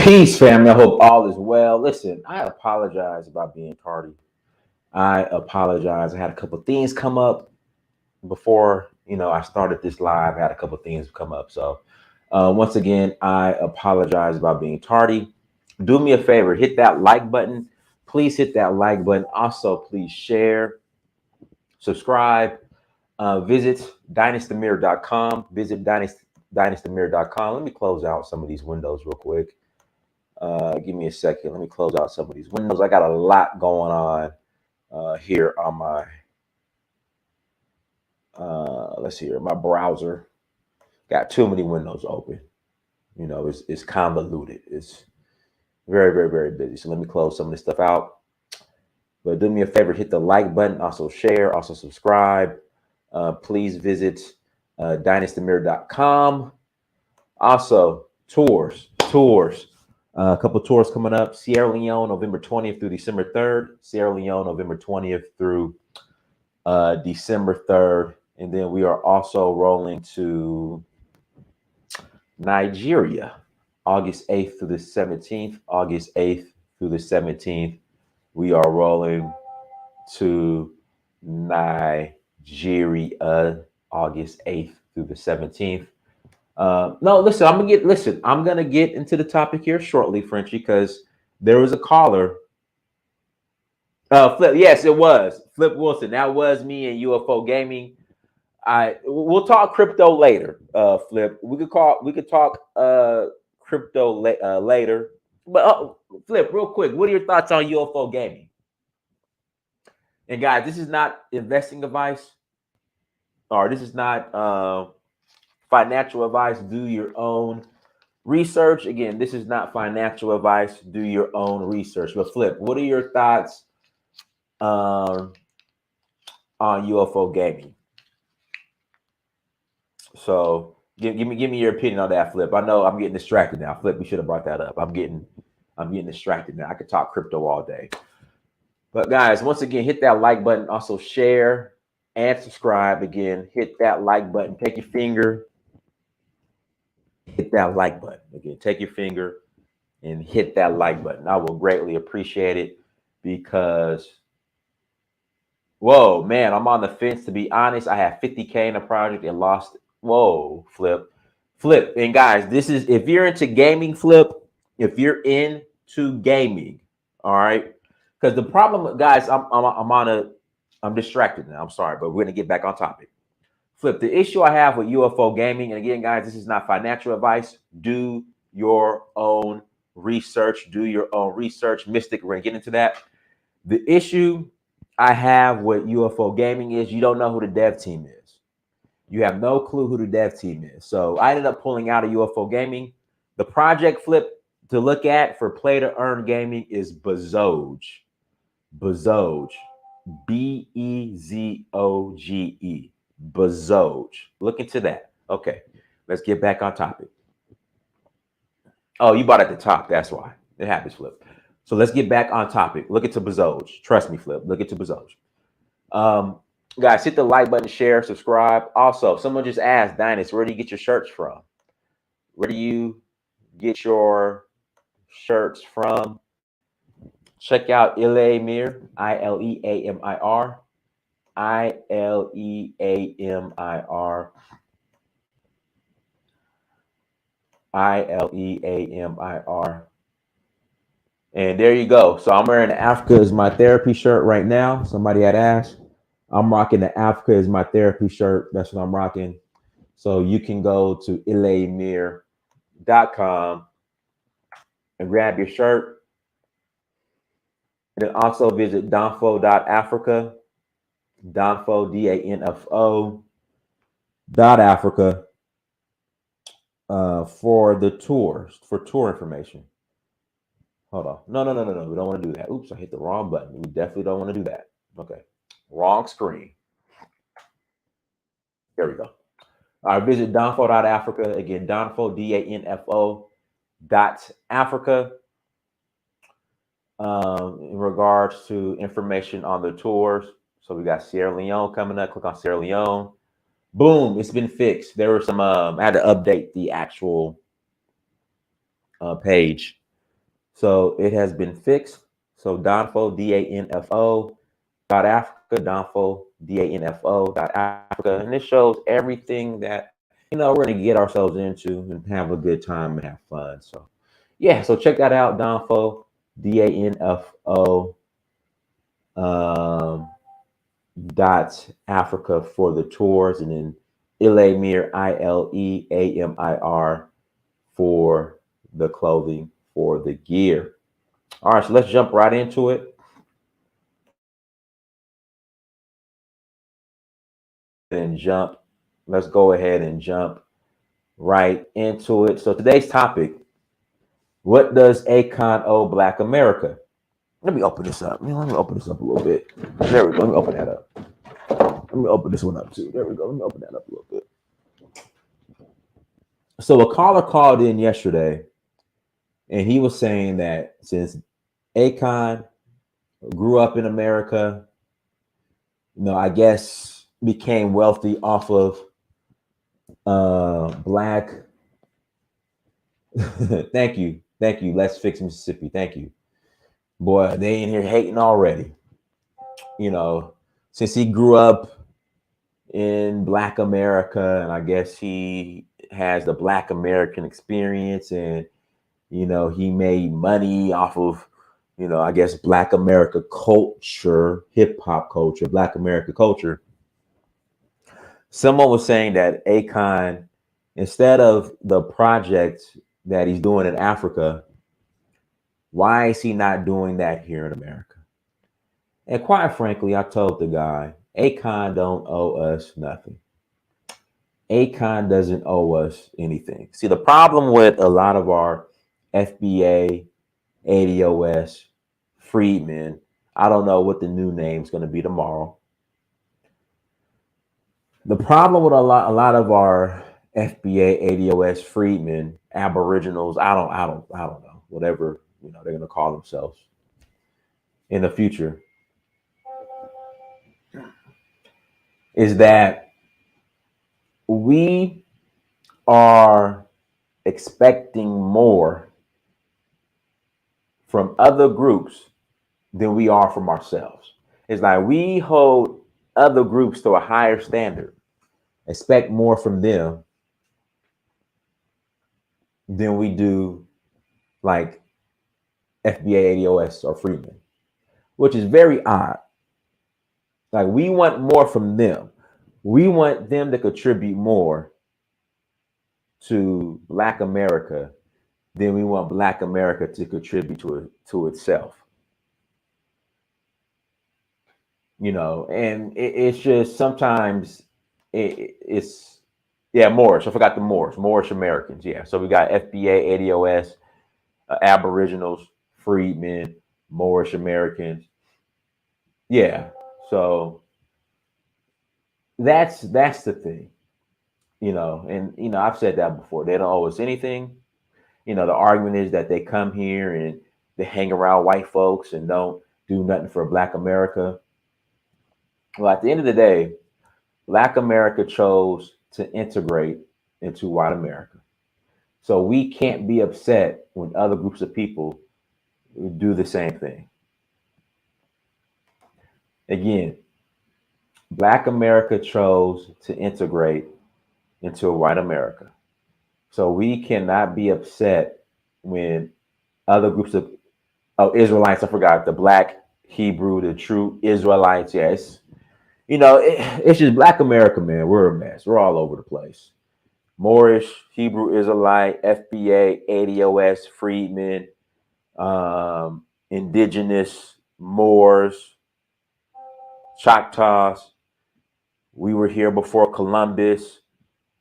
Peace, family. I hope all is well. Listen, I apologize about being tardy. I apologize. I had a couple things come up before I started this live. I had a couple things come up, so once again, I apologize about being tardy. Do me a favor, hit that like button. Please hit that like button. Also, please share, subscribe. Visit dynastymir.com. Visit dynastymir.com. Let me close out some of these windows real quick. Give me a second. Let me close out some of these windows. I got a lot going on here on my let's see here, my browser. Got too many windows open. It's convoluted. It's very, very, very busy. So let me close some of this stuff out. But do me a favor, hit the like button, also share, also subscribe. Please visit dynastymir.com. Also, tours. A couple tours coming up. Sierra Leone, November 20th through December 3rd. Sierra Leone, November 20th through December 3rd. And then we are also rolling to Nigeria, August 8th through the 17th. August 8th through the 17th. We are rolling to Nigeria, August 8th through the 17th. No, listen, I'm gonna get into the topic here shortly, Frenchie, because there was a caller. Flip, yes, it was Flip Wilson. That was me and UFO Gaming. We'll talk crypto later. Flip, we could talk crypto later. But Flip, real quick, what are your thoughts on UFO Gaming? And guys, this is not investing advice, or this is not financial advice. Do your own research. Again, this is not financial advice. Do your own research. But Flip, what are your thoughts on UFO Gaming? So give me your opinion on that, Flip. I know I'm getting distracted now. Flip, we should have brought that up. I'm getting distracted now. I could talk crypto all day. But guys, once again, hit that like button. Also share and subscribe. Again, hit that like button. Take your finger. Hit that like button. Again, take your finger and hit that like button. I will greatly appreciate it because, whoa, man, I'm on the fence. To be honest, I have 50K in the project and lost. Whoa, Flip. And guys, this is, if you're into gaming, Flip, if you're into gaming, all right? Because the problem, guys, I'm distracted now. I'm sorry, but we're going to get back on topic. Flip, the issue I have with UFO Gaming, and again, guys, this is not financial advice. Do your own research. Mystic, we're going to get into that. The issue I have with UFO Gaming is you don't know who the dev team is. You have no clue who the dev team is. So I ended up pulling out of UFO Gaming. The project, Flip, to look at for play to earn gaming is Bezoge. Bezoge. Bezoge. Bezoge. Look into that. Okay, let's get back on topic. Oh, you bought at the top. That's why it happens, Flip. So let's get back on topic. Look into Bezoge. Trust me, Flip. Look into Bezoge. Guys, hit the like button, share, subscribe. Also, someone just asked, Dynast, where do you get your shirts from? Where do you get your shirts from? Check out Ileamir, Ileamir. Ileamir. Ileamir. And there you go. So I'm wearing Africa is my therapy shirt right now. Somebody had asked. I'm rocking the Africa is my therapy shirt. That's what I'm rocking. So you can go to ileamir.com and grab your shirt. And then also visit danfo.africa. Danfo, DANFO .africa for the tours, for tour information. Hold on. No. We don't want to do that. Oops, I hit the wrong button. We definitely don't want to do that. Okay. Wrong screen. There we go. All right, visit danfo.africa. Again, danfo, DANFO .africa. In regards to information on the tours. So we got Sierra Leone coming up. Click on Sierra Leone. Boom, it's been fixed. There were some, I had to update the actual page So it has been fixed. So Danfo, DANFO .Africa, Danfo, DANFO .Africa, and this shows everything that we're gonna get ourselves into and have a good time and have fun. So yeah, so check that out, Danfo, DANFO .Africa for the tours, and then Ilemir, ILEAMIR for the clothing, for the gear. All right, so let's jump right into it. Let's go ahead and jump right into it. So today's topic: what does Akon owe Black America? Let me open this up. Let me open this up a little bit. There we go. Let me open that up. Let me open this one up too. There we go. Let me open that up a little bit. So a caller called in yesterday, and he was saying that since Akon grew up in America, I guess became wealthy off of Black. Thank you. Let's fix Mississippi. Thank you. Boy, they in here hating already. Since he grew up in Black America, and I guess he has the Black American experience, and he made money off of I guess Black America culture, hip hop culture, Black America culture. Someone was saying that Akon, instead of the project that he's doing in Africa, why is he not doing that here in America? And quite frankly, I told the guy, Akon don't owe us nothing. Akon doesn't owe us anything. See, the problem with a lot of our FBA, ADOS, freedmen, I don't know what the new name's going to be tomorrow. The problem with a lot of our FBA, ADOS, freedmen, aboriginals, I don't know, whatever they're going to call themselves in the future, is that we are expecting more from other groups than we are from ourselves. It's like we hold other groups to a higher standard, expect more from them than we do like FBA, ADOS, or freedmen, which is very odd. Like we want more from them. We want them to contribute more to Black America than we want Black America to contribute to itself. And it's just sometimes it's Moorish. I forgot the Moorish Americans. Yeah, so we got FBA, ADOS, Aboriginals, freedmen, Moorish Americans. Yeah, so that's the thing, and I've said that before. They don't owe us anything. The argument is that they come here and they hang around white folks and don't do nothing for Black America. Well, at the end of the day, Black America chose to integrate into white America. So we can't be upset when other groups of people do the same thing. Again, Black America chose to integrate into white America. So we cannot be upset when other groups of Israelites, I forgot, the Black Hebrew, the true Israelites, yes. It's just Black America, man. We're a mess. We're all over the place. Moorish, Hebrew Israelite, FBA, ADOS, freedmen, Indigenous, Moors, Choctaws. We were here before Columbus.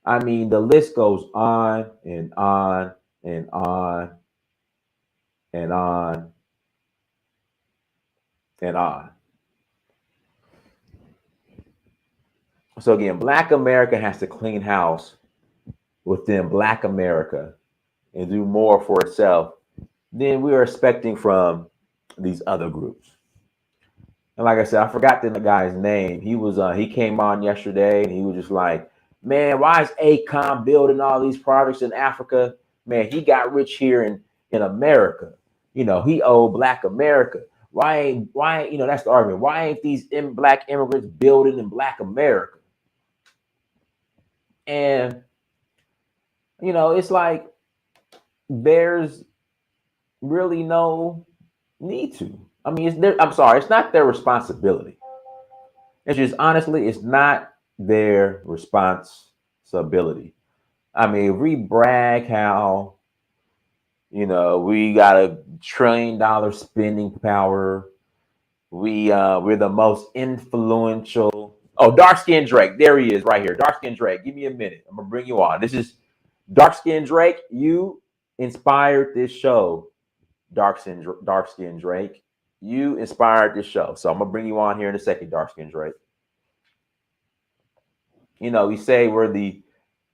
I mean, the list goes on and on and on and on and on. So again, Black America has to clean house within Black America and do more for itself than we are expecting from these other groups. And like I said, I forgot the guy's name. He came on yesterday and he was just like, man, why is Akon building all these projects in Africa? Man, he got rich here in America. He owed Black America. That's the argument. Why ain't these Black immigrants building in Black America? And it's like there's really no need to. I mean, I'm sorry, it's not their responsibility. It's just honestly, it's not their responsibility. I mean, we brag how we got $1 trillion spending power. We're the most influential. Oh, dark skinned Drake, there he is, right here. Dark skinned Drake, give me a minute. I'm gonna bring you on. This is dark skinned Drake. You inspired this show, dark skinned Drake. You inspired this show, so I'm gonna bring you on here in a second, dark skinned Drake. We say we're the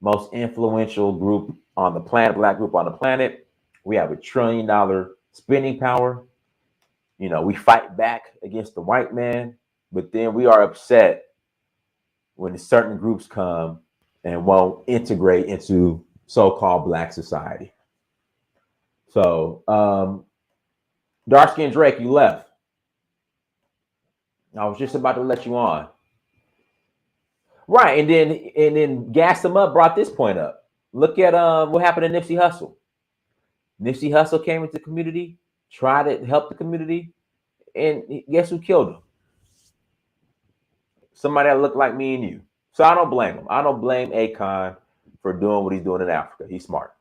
most influential group on the planet, Black group on the planet. We have $1 trillion spending power. We fight back against the white man, but then we are upset when certain groups come and won't integrate into so-called Black society. So, dark skinned Drake, you left. I was just about to let you on. Right, and then gassed him up, brought this point up. Look at what happened to Nipsey Hussle. Nipsey Hussle came into the community, tried to help the community, and guess who killed him? Somebody that looked like me and you. So I don't blame him. I don't blame Akon for doing what he's doing in Africa. He's smart.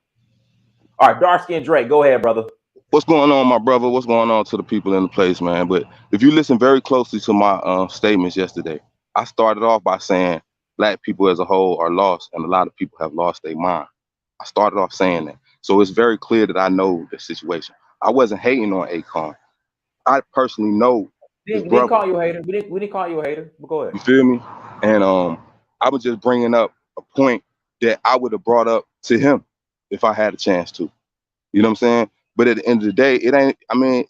All right, dark skinned Drake, go ahead, brother. What's going on, my brother? What's going on to the people in the place, man? But if you listen very closely to my statements yesterday, I started off by saying Black people as a whole are lost, and a lot of people have lost their mind. I started off saying that. So it's very clear that I know the situation. I wasn't hating on Akon. I personally know his We didn't brother. call you a hater. We didn't call you a hater. But go ahead. You feel me? And I was just bringing up a point that I would have brought up to him if I had a chance to. You know what I'm saying? But at the end of the day, it ain't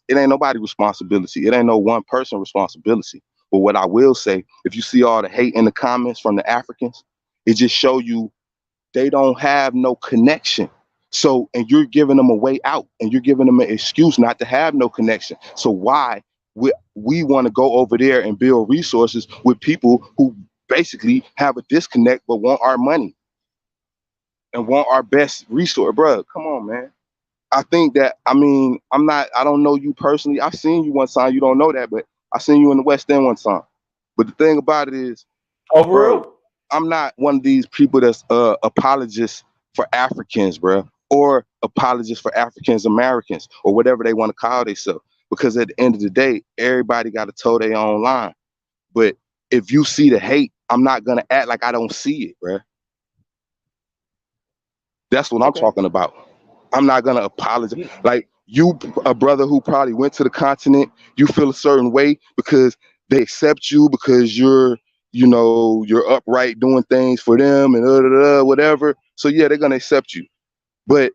nobody's responsibility. It ain't no one person responsibility. But what I will say, if you see all the hate in the comments from the Africans, it just show you they don't have no connection. So, and you're giving them a way out, and you're giving them an excuse not to have no connection. So why we want to go over there and build resources with people who basically have a disconnect but want our money and want our best resource? Bro, come on, man. I think that, I don't know you personally. I've seen you one time. You don't know that, but I seen you in the West End one time. But the thing about it is, Oh, for bro, real? I'm not one of these people that's apologists for Africans, bro, or apologists for Africans Americans, or whatever they want to call themselves. Because at the end of the day, everybody got to toe their own line. But if you see the hate, I'm not gonna act like I don't see it, bro. That's what I'm Okay. talking about. I'm not gonna apologize. You, Like you, a brother who probably went to the continent, you feel a certain way because they accept you because you're upright doing things for them and whatever. So yeah, they're gonna accept you. But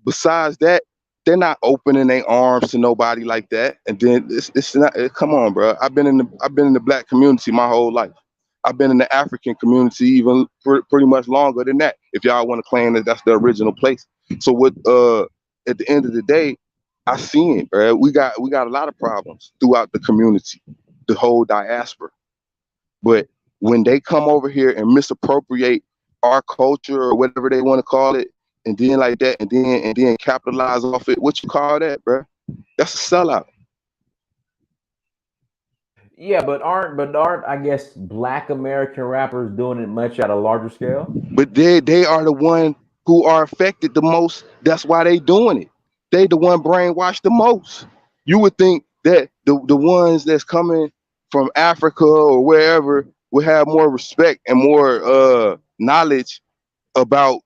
besides that, they're not opening their arms to nobody like that. And then it's not. Come on, bro. I've been in the Black community my whole life. I've been in the African community even pretty much longer than that. If y'all want to claim that that's the original place. So what? At the end of the day, I seen it, bro. We got a lot of problems throughout the community, the whole diaspora. But when they come over here and misappropriate our culture or whatever they want to call it, and then like that, and then capitalize off it, what you call that, bro? That's a sellout. yeah, but aren't I guess Black American rappers doing it much at a larger scale? But they are the one who are affected the most. That's why they doing it. They the one brainwashed the most. You would think that the ones that's coming from Africa or wherever would have more respect and more knowledge about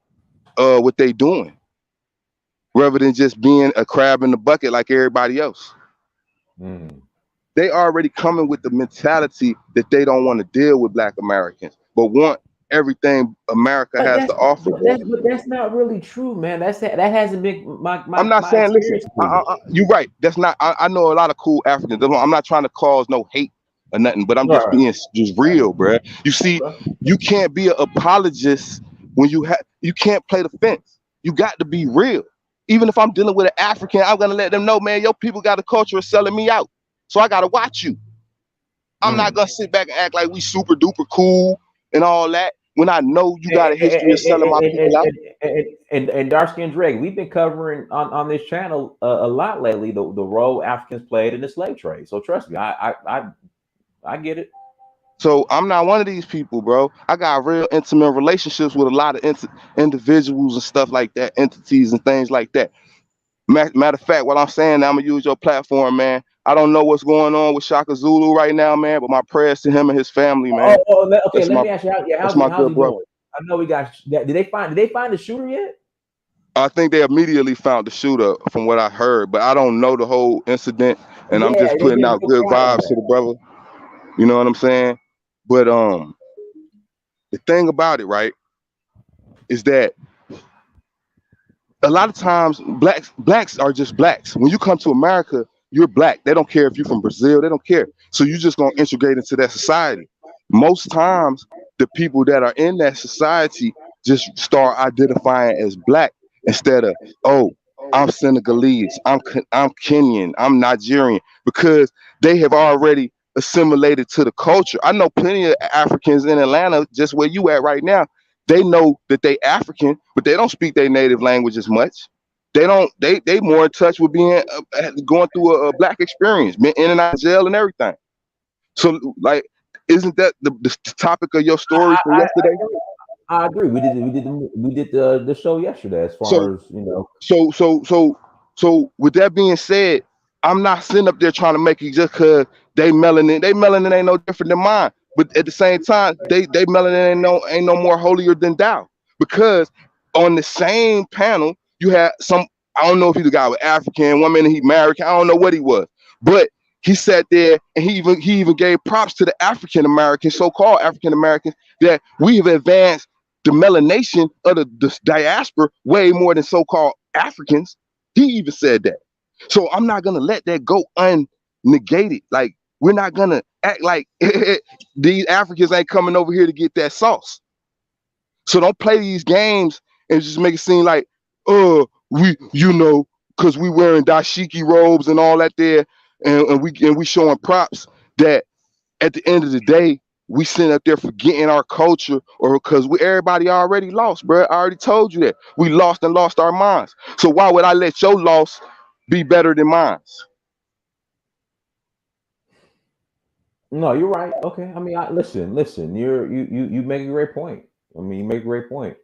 what they doing, rather than just being a crab in the bucket like everybody else. Mm. They already coming with the mentality that they don't want to deal with Black Americans, but want everything America But has to that's offer, bro. but that's not really true, man. That hasn't been my I'm my not my saying, listen, experience with it. you're right. That's not, I know a lot of cool Africans. I'm not trying to cause no hate or nothing, but I'm just Right. being just real, bro. You see, Okay. you can't be an apologist when you can't play the fence. You got to be real. Even if I'm dealing with an African, I'm gonna let them know, man, your people got a culture of selling me out. So I gotta watch you. I'm not gonna sit back and act like we super duper cool and all that when I know you got a history of selling my people out. And dark skin Drake, we've been covering on this channel a lot lately the role Africans played in the slave trade. So trust me, I get it. So I'm not one of these people, bro. I got real intimate relationships with a lot of individuals and stuff like that, entities and things like that. Matter of fact, what I'm saying, I'm gonna use your platform, man. I don't know what's going on with Shaka Zulu right now, man, but my prayers to him and his family, man. Okay. Let me ask you, how's good he brother. doing? I know we got. Did they find the shooter yet? I think they immediately found the shooter, from what I heard, but I don't know the whole incident, and I'm just putting out good vibes to the brother. You know what I'm saying? But the thing about it, right, is that a lot of times blacks are just blacks. When you come to America, you're black. They don't care if you're from Brazil. They don't care. So you're just gonna integrate into that society. Most times, the people that are in that society just start identifying as black instead of, oh, I'm Senegalese, I'm Kenyan, I'm Nigerian, because they have already assimilated to the culture. I know plenty of Africans in Atlanta, just where you at right now. They know that they African, but they don't speak their native language as much. They don't. They more in touch with being going through a black experience, being in and out of jail and everything. So, like, isn't that the topic of your story from yesterday? I agree. We did the show yesterday. As far as you know. So with that being said, I'm not sitting up there trying to make it just because they melanin ain't no different than mine. But at the same time, they melanin ain't no more holier than thou. Because on the same panel, you had some, I don't know if he's a guy with African, one minute he married, I don't know what he was. But he sat there and he even gave props to the African Americans, so-called African Americans, that we have advanced the melanation of the diaspora way more than so-called Africans. He even said that. So I'm not gonna let that go unnegated. Like, we're not gonna act like these Africans ain't coming over here to get that sauce. So don't play these games and just make it seem like, we, because we wearing dashiki robes and all that there, and we showing props, that at the end of the day, we sitting up there forgetting our culture, or because everybody already lost, bro. I already told you that. We lost our minds. So why would I let your loss be better than mine? No, you're right. Okay. I mean, listen. You make a great point. I mean, you make a great point.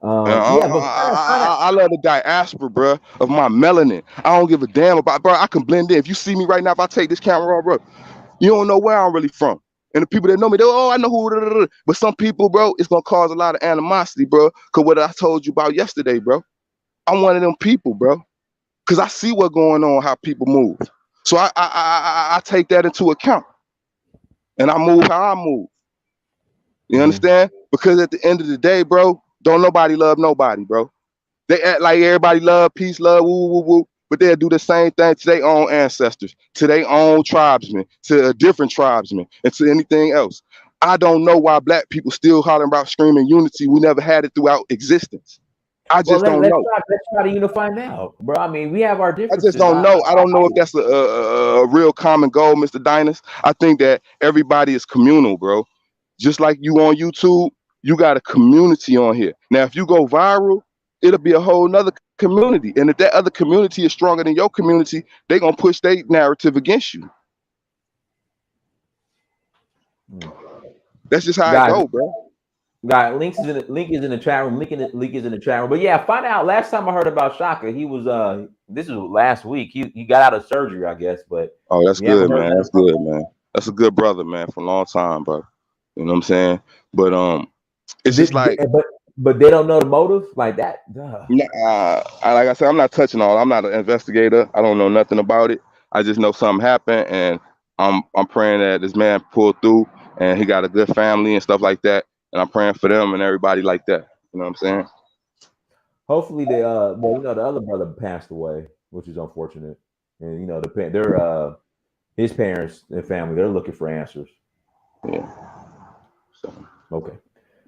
I love the diaspora, bro, of my melanin. I don't give a damn about, bro. I can blend in. If you see me right now, if I take this camera off, bro, you don't know where I'm really from. And the people that know me, I know who. But some people, bro, it's gonna cause a lot of animosity, bro. Cause what I told you about yesterday, bro. I'm one of them people, bro. Cause I see what's going on, how people move. So I take that into account, and I move how I move. You understand? Because at the end of the day, bro, don't nobody love nobody, bro. They act like everybody love peace, love, woo, woo, woo. But they'll do the same thing to their own ancestors, to their own tribesmen, to a different tribesmen, and to anything else. I don't know why black people still hollering about screaming unity. We never had it throughout existence. I just don't know. Let's try to unify now, bro. I mean, we have our differences. I just don't know. I don't know if that's a real common goal, Mr. Dinas. I think that everybody is communal, bro. Just like you on YouTube, you got a community on here. Now, if you go viral, it'll be a whole nother community. And if that other community is stronger than your community, they're going to push their narrative against you. That's just how it go, bro. Guy, link is in the chat room. Link is in the chat room. But yeah, find out. Last time I heard about Shaka, he was this is last week. He got out of surgery, I guess. But oh, that's good, man. That's good, man. That's a good brother, man, for a long time, bro. You know what I'm saying? But it's just like, but they don't know the motive like that. Like I said, I'm not touching all. I'm not an investigator. I don't know nothing about it. I just know something happened, and I'm praying that this man pulled through, and he got a good family and stuff like that. And I'm praying for them and everybody like that. You know what I'm saying? Hopefully they well, the other brother passed away, which is unfortunate. And they're his parents and family, they're looking for answers. Yeah. So okay.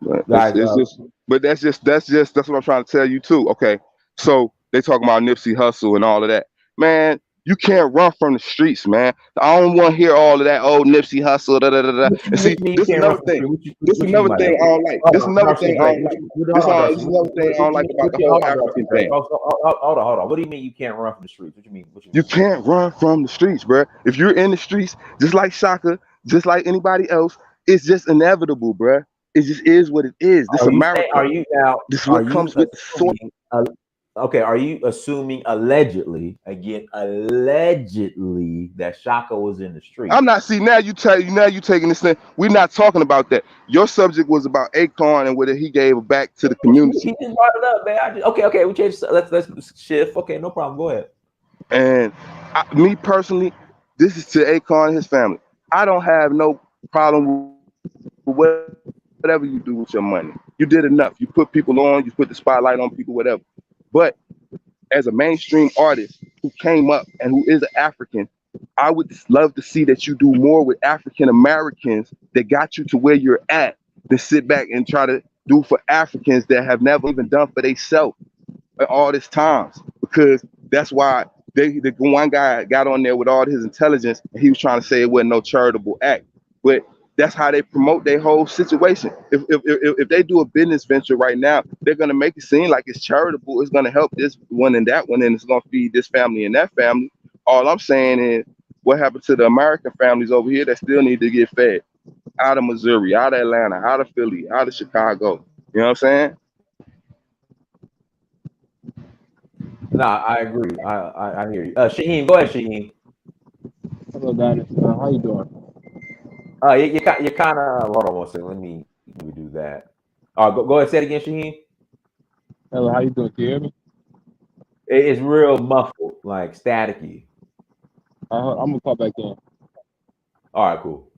But guys, that's what I'm trying to tell you too. Okay. So they talking about Nipsey Hussle and all of that. Man, you can't run from the streets, man. I don't want to hear all of that. Oh, Nipsey Hussle, da da da da. And What see, you mean you this is can't run another from the thing. street? This is What you mean another by thing that? I don't like. Hold This is on, another Darcy thing I Drake. don't like. Hold on, This Darcy. is another thing I don't like about the whole Hold on, Darcy African Drake. thing. Hold on. What do you mean you can't run from the streets? What you mean? What you You mean? can't run from the streets, bro. If you're in the streets, just like Shaka, just like anybody else, it's just inevitable, bro. It just is what it is. This Are you saying? America. Are you now? This is Are what you comes with the soil. assuming? Okay. Are you assuming allegedly again? Allegedly that Shaka was in the streets. I'm not. See, now you taking this thing. We're not talking about that. Your subject was about Akon and whether he gave back to the community. He just brought it up, man. Okay. We changed. Let's shift. Okay, no problem. Go ahead. And me personally, this is to Akon and his family. I don't have no problem with whatever you do with your money. You did enough. You put people on. You put the spotlight on people. Whatever. But as a mainstream artist who came up and who is an African, I would love to see that you do more with African Americans that got you to where you're at than sit back and try to do for Africans that have never even done for themselves all this times. Because that's why the one guy got on there with all his intelligence and he was trying to say it wasn't no charitable act. But that's how they promote their whole situation. If they do a business venture right now, they're gonna make it seem like it's charitable. It's gonna help this one and that one, and it's gonna feed this family and that family. All I'm saying is, what happened to the American families over here that still need to get fed? Out of Missouri, out of Atlanta, out of Philly, out of Chicago. You know what I'm saying? No, I agree. I hear you. Shaheen, go ahead, Shaheen. Hello, Dynasty. How you doing? You're kind of. Hold on one second. Let me do that. Go ahead. Say it again, Shaheen. Hello, how you doing? Can you hear me? It's real muffled, like staticky. I'm gonna call back in. All right, cool.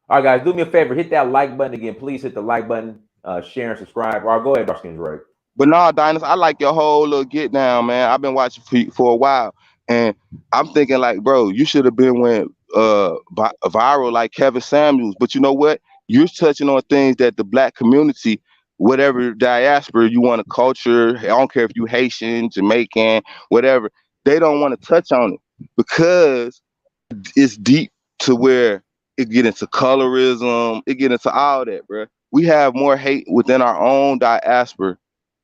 All right, guys, do me a favor. Hit that like button again. Please hit the like button, share and subscribe. All right, go ahead, Darcy Drake. But nah, Dynasty, I like your whole little get down, man. I've been watching for a while, and I'm thinking like, bro, you should have been went viral like Kevin Samuels. But you know what? You're touching on things that the black community, whatever diaspora you want to culture, I don't care if you Haitian, Jamaican, whatever, they don't want to touch on it because it's deep to where it get into colorism, it get into all that, bro. We have more hate within our own diaspora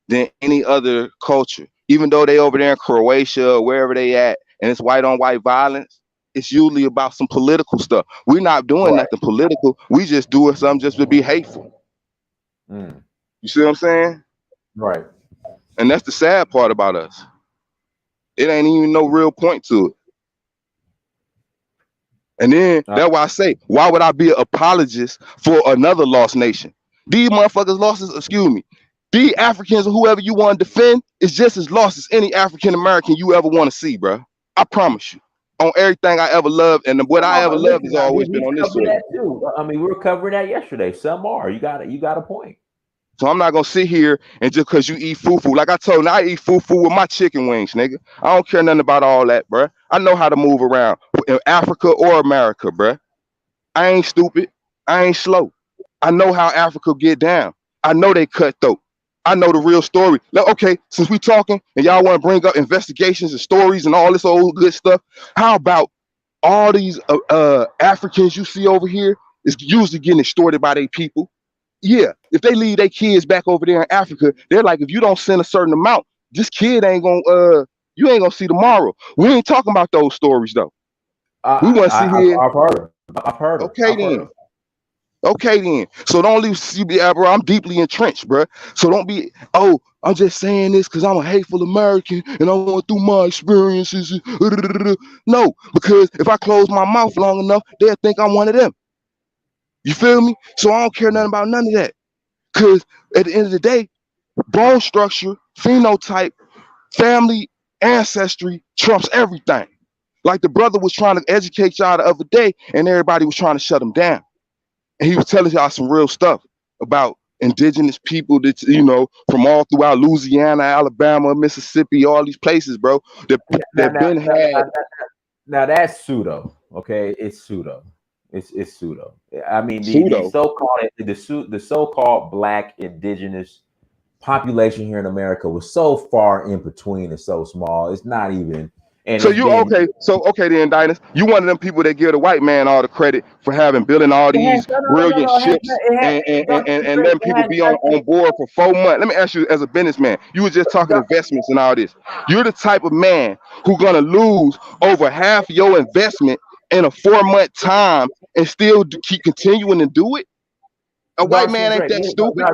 than any other culture. Even though they over there in Croatia or wherever they at, and it's white on white violence, it's usually about some political stuff. We're not doing nothing political. We just doing something just to be hateful. Mm. You see what I'm saying? Right. And that's the sad part about us. It ain't even no real point to it. And then that's why I say, why would I be an apologist for another lost nation? These motherfuckers losses, excuse me. These Africans or whoever you want to defend is just as lost as any African American you ever want to see, bro. I promise you. On everything I ever loved, and what I ever loved has always been on this soil. That too. I mean, we were covering that yesterday. Some are. You got a point. So I'm not gonna sit here and just because you eat fufu, like I told you, I eat fufu with my chicken wings, nigga. I don't care nothing about all that, bro. I know how to move around in Africa or America, bro. I ain't stupid. I ain't slow. I know how Africa get down. I know they cutthroat. I know the real story. Now, okay, since we talking and y'all want to bring up investigations and stories and all this old good stuff, how about all these Africans you see over here is usually getting extorted by their people? Yeah, if they leave their kids back over there in Africa, they're like, if you don't send a certain amount, this kid ain't gonna you ain't gonna see tomorrow. We ain't talking about those stories though. We want to see here. I've heard of. Okay then. Okay then. So don't leave CBI, bro. I'm deeply entrenched, bro. So don't be, oh, I'm just saying this because I'm a hateful American and I want through my experiences. No, because if I close my mouth long enough, they'll think I'm one of them. You feel me? So I don't care nothing about none of that. Because at the end of the day, bone structure, phenotype, family, ancestry trumps everything. Like the brother was trying to educate y'all the other day and everybody was trying to shut him down. And he was telling y'all some real stuff about indigenous people that, you know, from all throughout Louisiana, Alabama, Mississippi, all these places, bro. Now that's pseudo. Okay, it's pseudo. It's pseudo. I mean, pseudo. the so-called Black indigenous population here in America was so far in between and so small. It's not even. And So it's you been. okay? So okay, then, Dinas, you one of them people that give the white man all the credit for having building all It has, these brilliant no, it has, ships it has, and letting people be on board for 4 months. Let me ask you, as a businessman, you were just talking investments and all this. You're the type of man who gonna lose over half your investment in a 4 month time and still keep continuing to do it? A white Dark skin man ain't Drake. that stupid.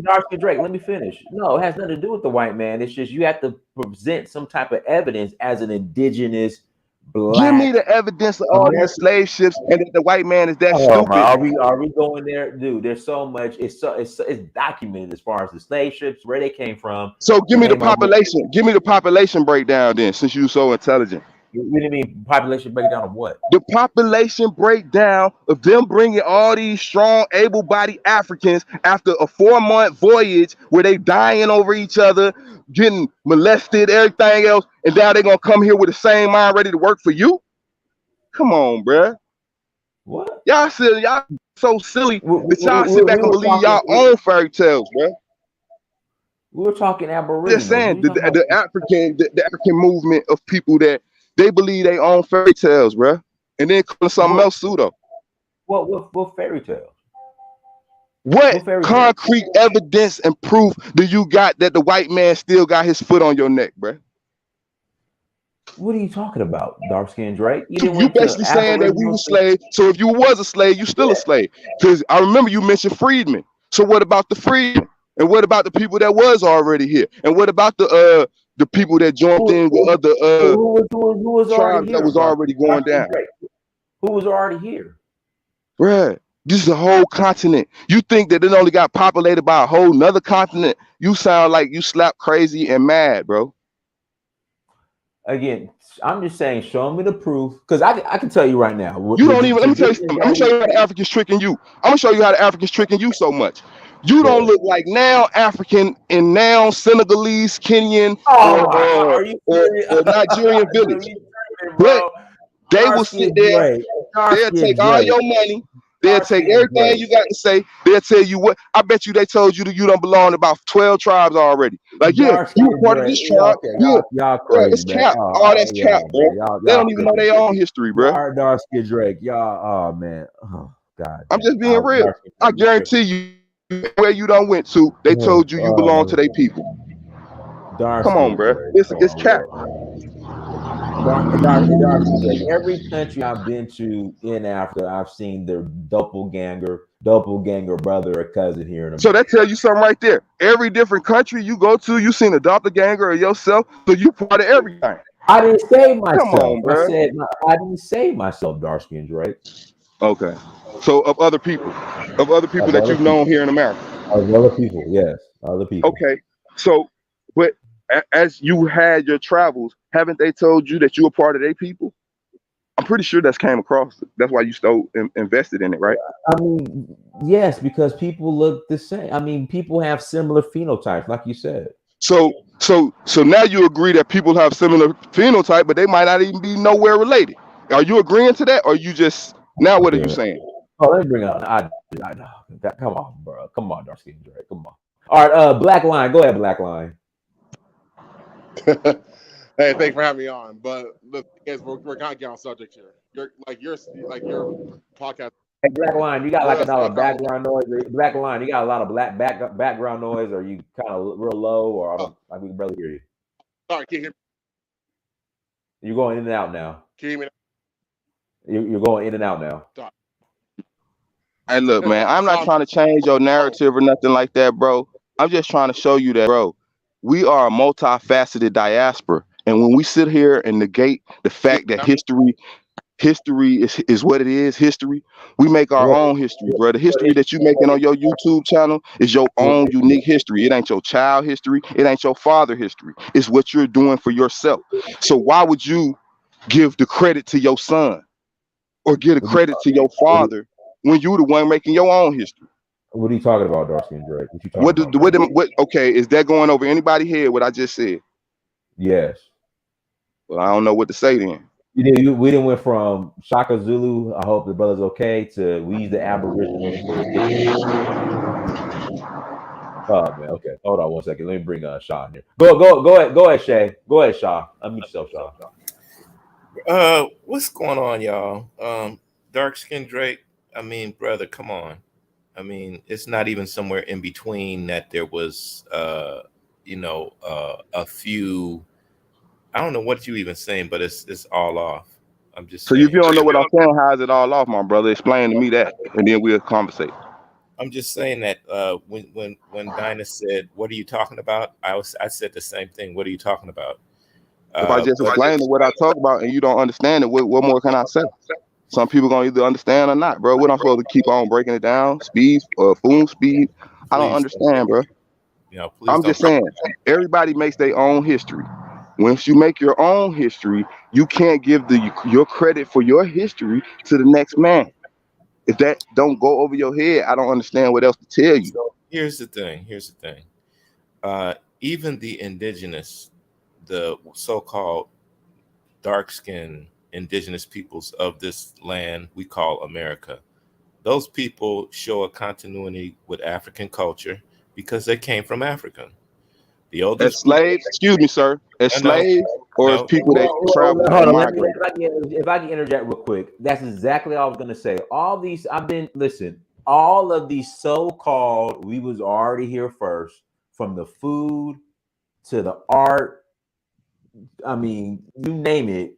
Dark skin Drake. Let me finish. No, it has nothing to do with the white man. It's just you have to present some type of evidence as an indigenous Give me black the evidence of all these American. slave ships and that the white man is that Oh, stupid. are we going there, dude? There's so much. It's documented as far as the slave ships, where they came from, So give the me the name of it. population. Give me the population breakdown then, since you're so intelligent. What do you mean population breakdown of what? The population breakdown of them bringing all these strong, able-bodied Africans after a 4 month voyage where they dying over each other, getting molested, everything else, and now they're gonna come here with the same mind ready to work for you? Come on, bruh. What? Y'all so silly that y'all sit back We and were believe talking. y'all own fairy tales, bruh. We were talking Just aboriginals. saying, the African movement of people that they believe they own fairy tales, bruh. And then calling something else pseudo. What fairy tales? What fairy tales? concrete evidence and proof do you got that the white man still got his foot on your neck, bruh? What are you talking about, dark skinned Drake? You basically saying that we were slaves. So if you was a slave, you still a slave. Because I remember you mentioned freedmen. So what about the freedmen? And what about the people that was already here? And what about the people that joined in with other who was tribes already that here, was already going down? Who was already here? Bruh, this is a whole continent. You think that it only got populated by a whole nother continent? You sound like you slap crazy and mad, bro. Again, I'm just saying, show me the proof, because I can tell you right now. You don't even. Let me tell you something. I'm gonna show you how the Africans tricking you. I'm gonna show you how the Africans tricking you so much. You don't look like now African and now Senegalese, Kenyan, or Nigerian village. But they will sit there. They'll take all your money. They'll take everything you got to say. They'll tell you what. I bet you they told you that you don't belong to about 12 tribes already. Like, yeah, you were part of this tribe. Y'all crazy, it's cap. Oh, that's cap, bro. They don't even know their own history, bro. Dark skin Drake, y'all. Oh man, oh God. I'm just being real. I guarantee you, where you done went to, they told you you belong to their people. Come on, bro. It's cap. Every country I've been to in Africa, I've seen their doppelganger brother or cousin here in America. So that tells you something right there. Every different country you go to, you seen a doppelganger or yourself, so you part of everything. I didn't say myself. Come on, bro. I didn't say myself, dark skin Drake. Okay. So of other people that you've known here in America. Of other people, yes, other people. Okay. So, but as you had your travels, haven't they told you that you were part of their people? I'm pretty sure that's came across. That's why you invested in it, right? I mean, yes, because people look the same. I mean, people have similar phenotypes, like you said. So now you agree that people have similar phenotype, but they might not even be nowhere related. Are you agreeing to that, or you just now? What are you saying? Oh, let me bring it on. Come on, bro. Come on, dark skin Drake. Come on. All right, Black Line. Go ahead, Black Line. Hey, thanks for having me on. But the thing is, we're kind of getting on subject here. Your podcast. Hey, Black Line, you got like a lot of background noise. Black Line, you got a lot of background noise. Or you kind of real low, or we can barely hear you. Sorry, can you hear me? You're going in and out now. Can you hear me? You're going in and out now. Sorry. Hey, look, man, I'm not trying to change your narrative or nothing like that, bro. I'm just trying to show you that, bro, we are a multifaceted diaspora. And when we sit here and negate the fact that history is what it is, history, we make our own history, bro. The history that you making on your YouTube channel is your own unique history. It ain't your child history. It ain't your father history. It's what you're doing for yourself. So why would you give the credit to your son or give the credit to your father when you the one making your own history? What are you talking about, dark skin Drake? What? Okay, is that going over anybody's head? What I just said? Yes. Well, I don't know what to say then. We didn't went from Shaka Zulu, I hope the brother's okay, to we the Aboriginals. Oh man, okay. Hold on 1 second. Let me bring Shaw here. Go ahead, Shay. Go ahead, Shaw. Unmute yourself, Shaw. What's going on, y'all? Dark Skin Drake. I mean, brother, come on. I mean, it's not even somewhere in between that there was, a few. I don't know what you even saying, but it's all off. I'm just So if saying. you don't know what I'm saying, how is it all off, my brother? Explain to me that, and then we'll conversate. I'm just saying that when Dinah said, "What are you talking about?" I said the same thing. What are you talking about? If I just explain what I talk about and you don't understand it, what more can I say? Some people gonna either understand or not, bro. What I'm supposed to keep on breaking it down, speed or full speed? I don't Please don't understand, break bro. it. Please I'm don't just break saying, everybody makes their own history. Once you make your own history, you can't give your credit for your history to the next man. If that don't go over your head, I don't understand what else to tell you. So here's the thing. Even the indigenous, the so-called dark-skinned indigenous peoples of this land we call America, those people show a continuity with African culture because they came from Africa. The As oldest people. slaves, excuse me, sir, as No, slaves or as no. people that traveled Hold and on. migrated. If I can interject real quick, that's exactly what I was gonna say. All of these so-called, we was already here first, from the food to the art. I mean, you name it.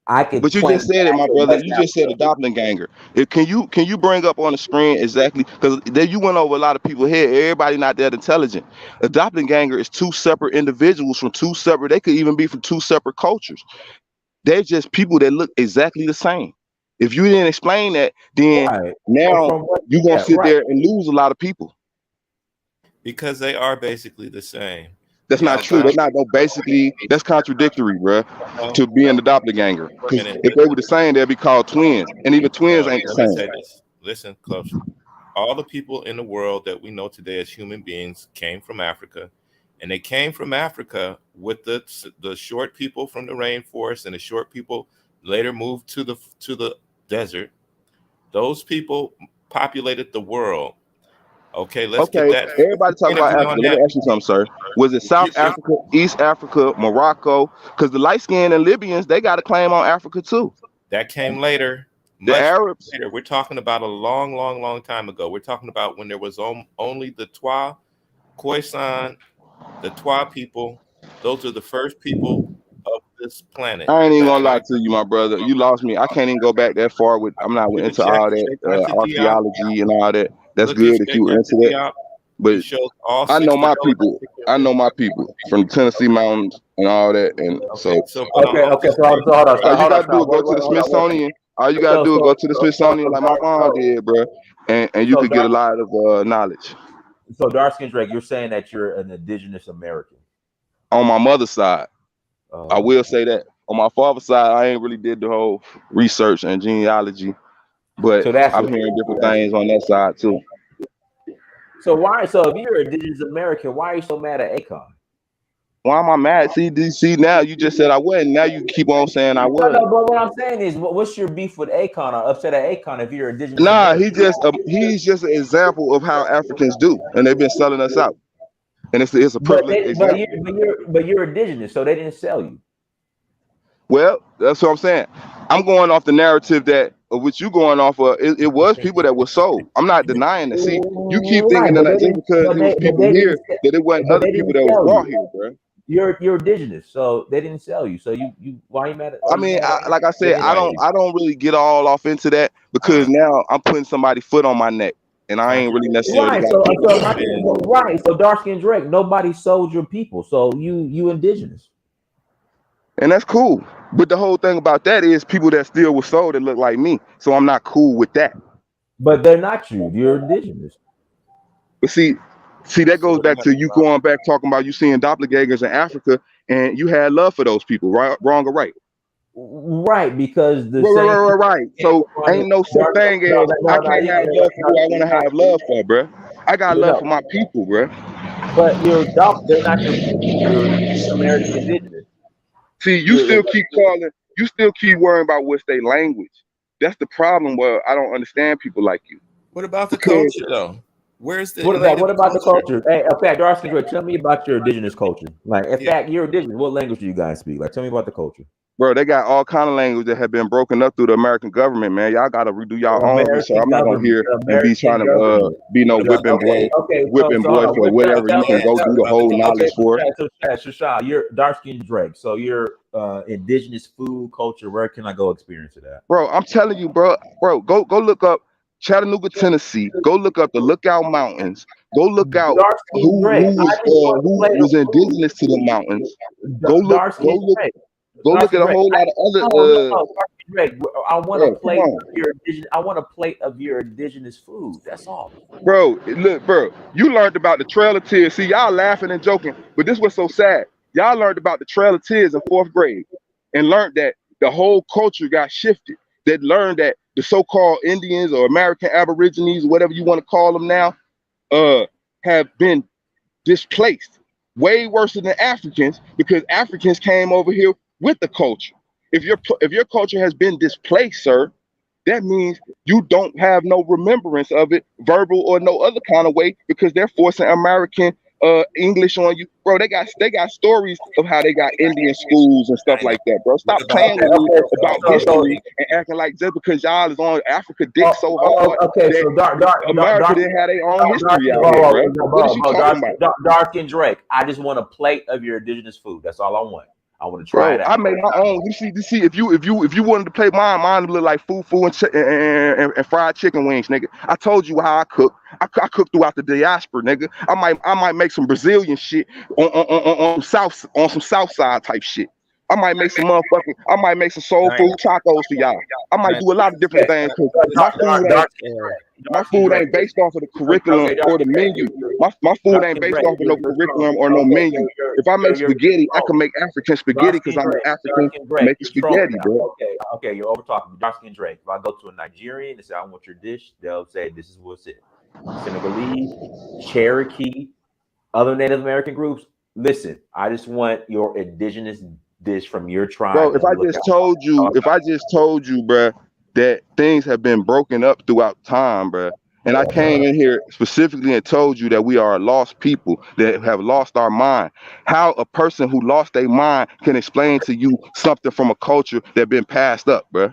I could But you point just said it, back my to brother. West You just said a Africa. doppelganger. Can you bring up on the screen exactly? Because then you went over a lot of people here. Everybody not that intelligent. A doppelganger is two separate individuals from two separate. They could even be from two separate cultures. They're just people that look exactly the same. If you didn't explain that, then Right. now From what? you're gonna Yeah. sit Right. there and lose a lot of people. Because they are basically the same. That's The not true. albino. That's not no basically. That's contradictory, bruh, No, to being the doppelganger. wait a Because minute. if they were the same, they'd be called twins, and even twins No, ain't the let me same. say this. Listen close. All the people in the world that we know today as human beings came from Africa, and they came from Africa with the short people from the rainforest, and the short people later moved to the desert. Those people populated the world. Okay, let's get Okay, that. everybody talk Even if about we Africa. don't Let me have ask you something, sir. Was it South you, Africa, East Africa, Morocco? Because the light skinned and Libyans, they got a claim on Africa too. that came later, The much Arabs, later. We're talking about a long, long, long time ago. We're talking about when there was only the Twa, Khoisan, the Twa people. Those are the first people of this planet I ain't even that gonna lie might. to you, my brother. You lost me. I can't even go back that far with. I'm not You could into check all that Anta Diop. archaeology and all that. That's Look at good if Sheikh you Anta into that. Diop. He But shows all I know 60 my relatives. people. I know my people from the Tennessee mountains and all that. And Okay, so so but Okay. I'm Okay. just So saying, hold on. all you Hold on. gotta do is go to the Hold on. Smithsonian. All you gotta So do is so go to the so so Smithsonian, like my mom so did, bro, and you so, could get a dark, lot of knowledge. so dark skin Drake, you're saying that you're an indigenous American. On my mother's side, I Oh. will say that. On my father's side, I ain't really did the whole research and genealogy, but So that's I'm what. hearing different things on that side too. So why? So if you're an indigenous American, why are you so mad at Akon? Why am I mad? See, now you just said I wasn't. Now you keep on saying I No, was. no. But what I'm saying is, what's your beef with Akon or upset at Akon if you're indigenous Nah, American? he's just an example of how Africans do, and they've been selling us out, and it's a But perfect they, but example. you're indigenous, so they didn't sell you. Well, that's what I'm saying. I'm going off the narrative that of which you going off of. It was people that were sold. I'm not denying that. See, you keep Right, thinking but that they just didn't. because it was But people they didn't. here that it wasn't But other they people didn't that was sell brought you. here, bro. You're indigenous, so they didn't sell you. So you why are you mad at? Why I are you mean, mad at? like I They said, didn't sell you. I don't really get all off into that because now I'm putting somebody's foot on my neck, and I ain't really necessarily Right. got So, to do so that. my thing, right. So dark skin Drake, nobody sold your people. So you indigenous. And that's cool. But the whole thing about that is people that still was sold that look like me, so I'm not cool with that. But they're not you. You're indigenous. But see, that so goes what do you back have to to you stop? going back talking about you seeing doppelgangers in Africa, and you had love for those people, right? Wrong or right? Right, because the Right, right, same right, people right, right. came So upon it. ain't no such Dark, thing no, as I no, no, can't you have can't, love for no, who I you're want to not, have love for, bruh. I got love no, for my people, bruh. but they're not your people. You're American indigenous. See, You're you still keep worrying about what's their language. That's the problem where I don't understand people like you. What about the Because culture though? Where's the What about the culture? culture? Hey, in fact, dark skin, tell me about your indigenous culture. Like, in Yeah. fact, you're indigenous. What language do you guys speak? Like, tell me about the culture. Bro, they got all kind of language that have been broken up through the American government, man. Y'all gotta redo y'all own research. American I'm not gonna government. hear and be American trying to government. be no Okay. whipping So hold boy on. for whatever you can go do the whole knowledge for. So Shasha, you're dark skinned Drake. So you're indigenous food culture. Where can I go experience that? Bro, I'm telling you, bro, go look up Chattanooga, Tennessee. Go look up the Lookout Mountains. Go look out Dark skinned Drake. who was indigenous to the mountains. Go look, Dark skinned Drake. go look at a whole lot of other. Drake, I want Bro, a plate of your indigenous. I want a plate of your indigenous food. That's all. Bro, look, bro, you learned about the Trail of Tears. See, y'all laughing and joking, but this was so sad. Y'all learned about the Trail of Tears in 4th grade and learned that the whole culture got shifted. That learned that the so-called Indians or American Aborigines, whatever you want to call them now, have been displaced way worse than Africans because Africans came over here with the culture. If your culture has been displaced, sir, that means you don't have no remembrance of it, verbal or no other kind of way, because they're forcing American English on you, bro. They got stories of how they got Indian schools and stuff like that, bro. Stop playing with me about history and acting like just because y'all is on Africa dick so hard. Okay, so America didn't have their own history out here, bro. What is you talking about? Dark and Drake. I just want a plate of your indigenous food. That's all I want. I want to try it out. I made my own. You see, if you wanted to play mine would look like fufu and fried chicken wings, nigga. I told you how I cook. I cook throughout the diaspora, nigga. I might make some Brazilian shit on some south side type shit. I might make some soul food tacos for y'all. I might do a lot of different things because my food ain't based off of the curriculum or the menu. My food ain't based off of no curriculum or no menu. If I make spaghetti, I can make African spaghetti because I'm an African making spaghetti, bro. Okay, you're over talking. Dark skin Drake. If I go to a Nigerian and say I want your dish, they'll say this is what's it. Senegalese, Cherokee, other Native American groups. Listen, I just want your indigenous dish from your tribe. Bro, if I just told you, bro, that things have been broken up throughout time, bro, and I came in here specifically and told you that we are a lost people that have lost our mind, how a person who lost their mind can explain to you something from a culture that been passed up, bro?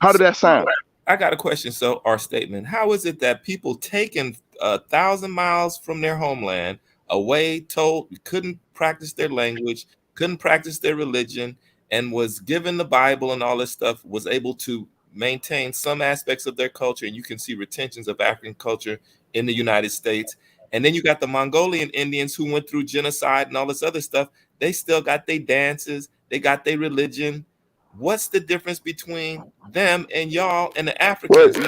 How did that sound? I got a question. So, our statement: how is it that people taken 1,000 miles from their homeland away, told couldn't practice their language, couldn't practice their religion, and was given the Bible and all this stuff, was able to maintain some aspects of their culture, and you can see retentions of African culture in the United States. And then you got the Mongolian Indians who went through genocide and all this other stuff. They still got their dances, they got their religion. What's the difference between them and y'all and the Africans? Look,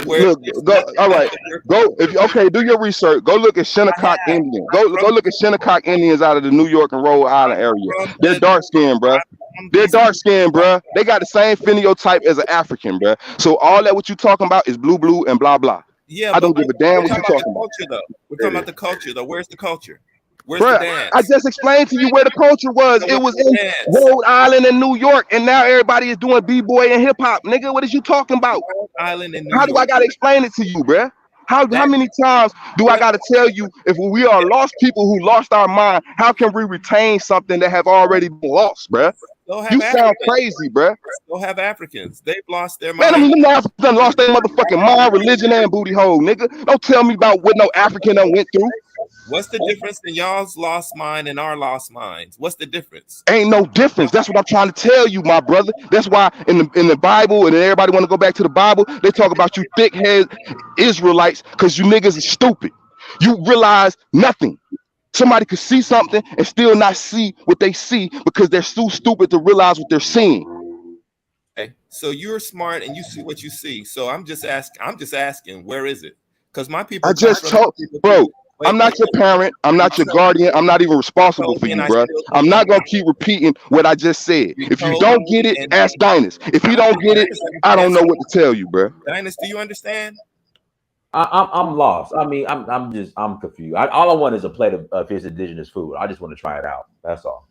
do your research. Go look at Shinnecock Indians. Go look at Shinnecock Indians out of the New York and Rhode Island area. They're dark skinned, bro. They're dark skinned, bro. They got the same phenotype as an African, bro. So all that what you talking about is blue and blah blah. Yeah, I don't give a damn what you talking about. We're talking about the culture, though. Where's the culture? Where's Bruh, the dance? I just explained to you where the culture was. It was in Rhode Island and New York, and now everybody is doing b-boy and hip-hop. Nigga, what is you talking about? Rhode Island and New How do I gotta explain it to you, bruh? How many times do I gotta tell you, if we are lost people who lost our mind, how can we retain something that have already been lost, bruh? You sound crazy, bruh. Go have Africans. They've lost their mind. Man, them Africans lost their motherfucking mind, religion, and booty hole, nigga. Don't tell me about what no African done went through. What's the difference in y'all's lost mind and our lost minds? What's the difference? Ain't no difference. That's what I'm trying to tell you, my brother. That's why in the Bible, and everybody want to go back to the Bible, they talk about you thick-head Israelites because you niggas are stupid. You realize nothing. Somebody could see something and still not see what they see because they're too stupid to realize what they're seeing. Okay, so you're smart and you see what you see. So I'm just asking, where is it? Because my people. I just told, bro. I'm not your parent. I'm not your guardian. I'm not even responsible for you, bro. I'm not gonna keep repeating what I just said. If you don't get it, ask Dinas. If you don't get it, I don't know what to tell you, bro. Dinas, do you understand? I'm lost. I mean, I'm confused. All I want is a plate of his indigenous food. I just want to try it out. That's all.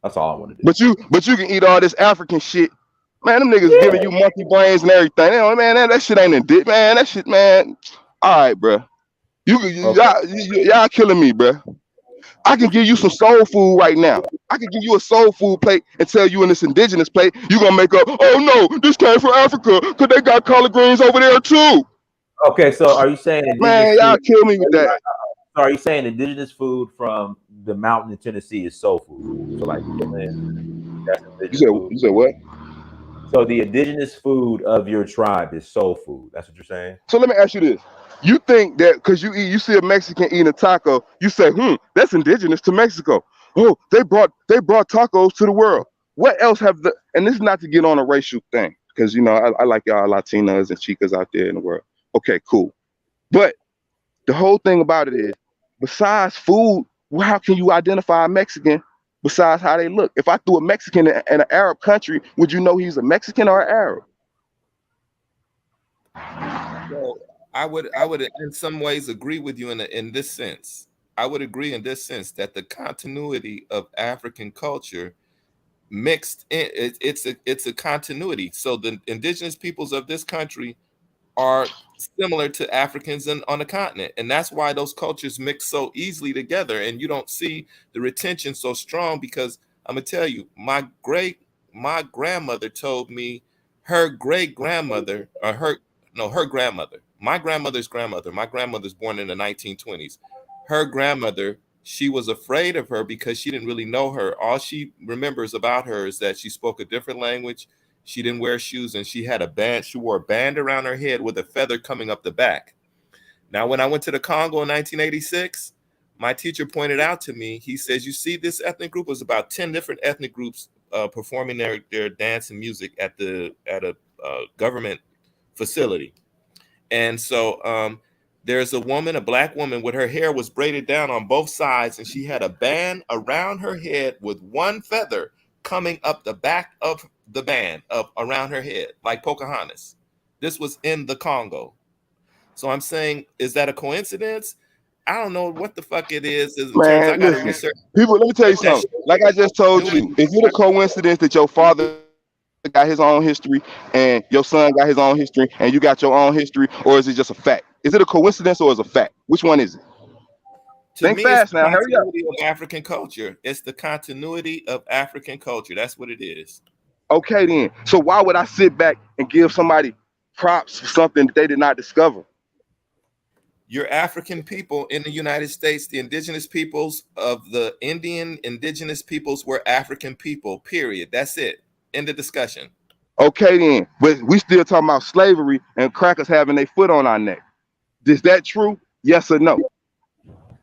That's all I want to do. But you can eat all this African shit. Man, them niggas giving you monkey brains and everything. Man, that shit ain't a dick, man. That shit, man. All right, bro. Y'all killing me, bro. I can give you some soul food right now. I can give you a soul food plate and tell you in this indigenous plate, you're gonna make up, oh no, this came from Africa, because they got collard greens over there too. Okay, so are you saying indigenous Man, y'all food? kill me with that. So are you saying indigenous food from the mountain in Tennessee is soul food? So like, that's indigenous food. You said what? So the indigenous food of your tribe is soul food. That's what you're saying? So let me ask you this. You think that because you see a Mexican eating a taco, you say, that's indigenous to Mexico. Oh, they brought tacos to the world. What else and this is not to get on a racial thing, because I like y'all Latinas and chicas out there in the world. Okay, cool. But the whole thing about it is, besides food, how can you identify a Mexican besides how they look? If I threw a Mexican in an Arab country, would you know he's a Mexican or an Arab? So I would in some ways agree with you in this sense. I would agree in this sense that the continuity of African culture mixed in, it's a continuity. So the indigenous peoples of this country are similar to Africans on the continent, and that's why those cultures mix so easily together, and you don't see the retention so strong. Because I'm gonna tell you, my grandmother told me her great grandmother, or her grandmother, my grandmother's grandmother. My grandmother's born in the 1920s. Her grandmother, she was afraid of her because she didn't really know her. All she remembers about her is that she spoke a different language. She didn't wear shoes, and she had a band. She wore a band around her head with a feather coming up the back. Now, when I went to the Congo in 1986, my teacher pointed out to me, he says, you see, this ethnic group was about 10 different ethnic groups performing their dance and music at a government facility. And so there's a black woman with her hair was braided down on both sides, and she had a band around her head with one feather coming up the back of the band up around her head, like Pocahontas. This was in the Congo. So I'm saying, is that a coincidence? I don't know what the fuck it is. Man, I gotta research. People, let me tell you something. Like I just told you, is it a coincidence that your father got his own history and your son got his own history and you got your own history, or is it just a fact? Is it a coincidence or is it a fact? Which one is it? Think fast now. Hurry up. Of African culture. It's the continuity of African culture. That's what it is. Okay, then. So why would I sit back and give somebody props for something that they did not discover? You're African people in the United States. The indigenous peoples of the indigenous peoples were African people, period. That's it. End of discussion. Okay, then. But we still talking about slavery and crackers having their foot on our neck. Is that true? Yes or no?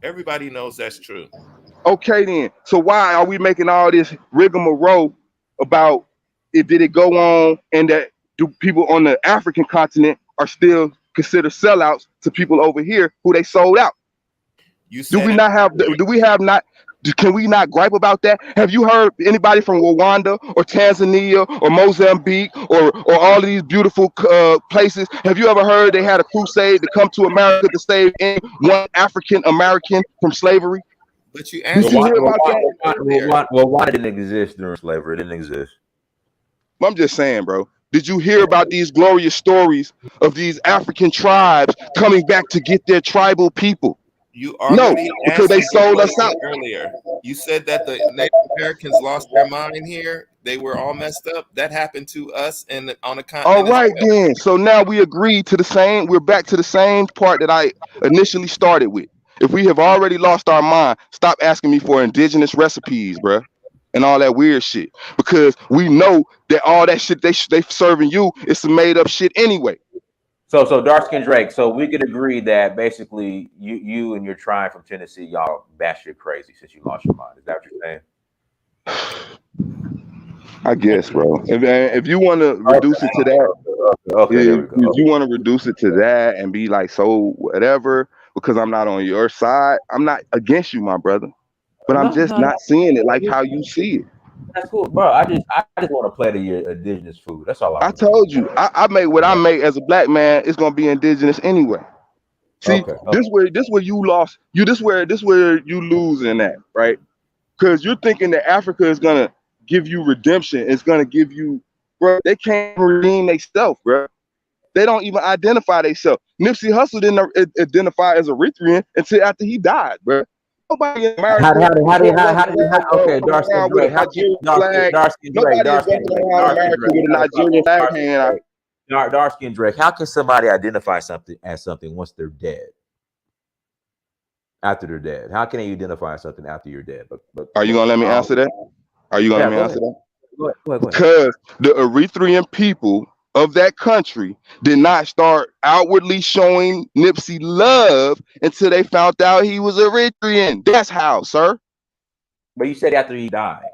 Everybody knows that's true. Okay, then. So why are we making all this rigmarole about it? Did it go on, and that do people on the African continent are still considered sellouts to people over here who they sold out? Can we not gripe about that? Have you heard anybody from Rwanda or Tanzania or Mozambique or all of these beautiful places? Have you ever heard they had a crusade to come to America to save one African American from slavery? But you answered. Why didn't it exist during slavery? It didn't exist. I'm just saying, bro. Did you hear about these glorious stories of these African tribes coming back to get their tribal people? You already because they sold us out earlier. You said that the Native Americans lost their mind here. They were all messed up. That happened to us and on the continent. All right, then. So now we agree to the same. We're back to the same part that I initially started with. If we have already lost our mind, stop asking me for indigenous recipes, bro, and all that weird shit. Because we know that all that shit they serving you is some made up shit anyway. So dark skin Drake. So we could agree that basically you and your tribe from Tennessee, y'all batshit crazy since you lost your mind. Is that what you're saying? I guess, bro. If you want to reduce it to that, if you want to reduce it to that and be like, so whatever, because I'm not on your side, I'm not against you, my brother. But I'm just not seeing it like how you see it. That's cool, bro. I just want to play to your indigenous food. That's all I told you. I make what I make as a black man. It's gonna be indigenous anyway. See, this where you lost. This where you losing that, right? Because you're thinking that Africa is gonna give you redemption. It's gonna give you, bro. They can't redeem themselves, bro. they don't even identify themselves. Nipsey Hussle didn't identify as Eritrean until after he died, bro. Nobody in America okay, Darcy and Drake, Nobody is walking around America with a Nigerian flag hanging out. Darcy and Drake, how can somebody identify something as something once they're dead? After they're dead, how can they identify something after you're dead? But are you gonna let me answer that? Are you gonna let me answer that? Go ahead. Because the Eritrean people of that country did not start outwardly showing Nipsey love until they found out he was Eritrean. That's how, sir. But you said after he died.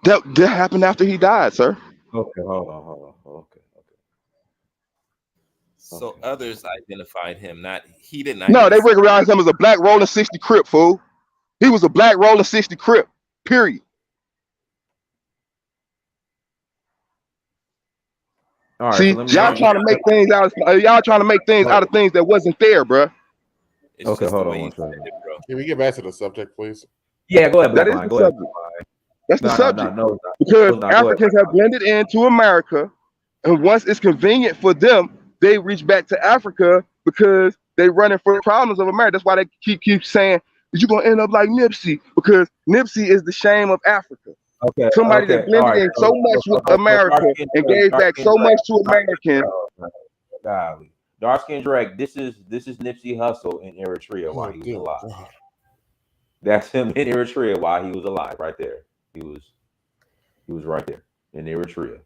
That happened after he died, sir. Okay, hold on. Okay. So others identified him, he didn't. No, they recognized him as a black rolling 60 Crip, fool. He was a black rolling 60 Crip, period. All right, see, so y'all trying to make things out of things that wasn't there, bro. Okay, hold on one second. Can we get back to the subject, please? Yeah, go ahead, That is Blackline. the Go ahead. subject. That's the subject. No, because Africans have blended into America, and once it's convenient for them, they reach back to Africa because they running for the problems of America. That's why they keep saying that you're gonna end up like Nipsey, because Nipsey is the shame of Africa. Okay. Somebody that blended in so much with America and gave back so much to Americans. Golly. Dark-skinned Drake, this is Nipsey Hussle in Eritrea while he was alive. God. That's him in Eritrea while he was alive, right there. He was right there in Eritrea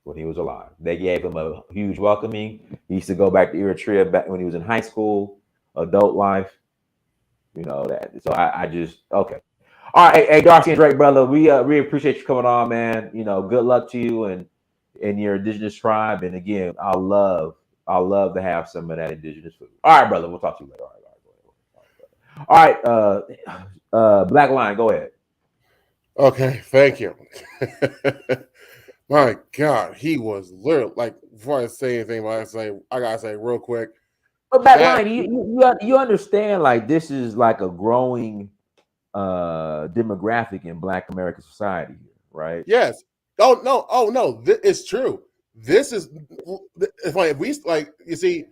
when he was alive. They gave him a huge welcoming. He used to go back to Eritrea back when he was in high school, adult life. You know that. So I just okay. All right, hey Darcy and Drake, brother, we appreciate you coming on, man. You know, good luck to you and your indigenous tribe. And again, I'll love to have some of that indigenous food. All right, brother, we'll talk to you later. All right, Black Lion, go ahead. Okay, thank you. My God, he was literally like. Before I say anything, I gotta say real quick. But Black Lion, you understand? Like this is like a growing demographic in Black American society, right? Yes. Oh no, it's true. This is if we like. You see,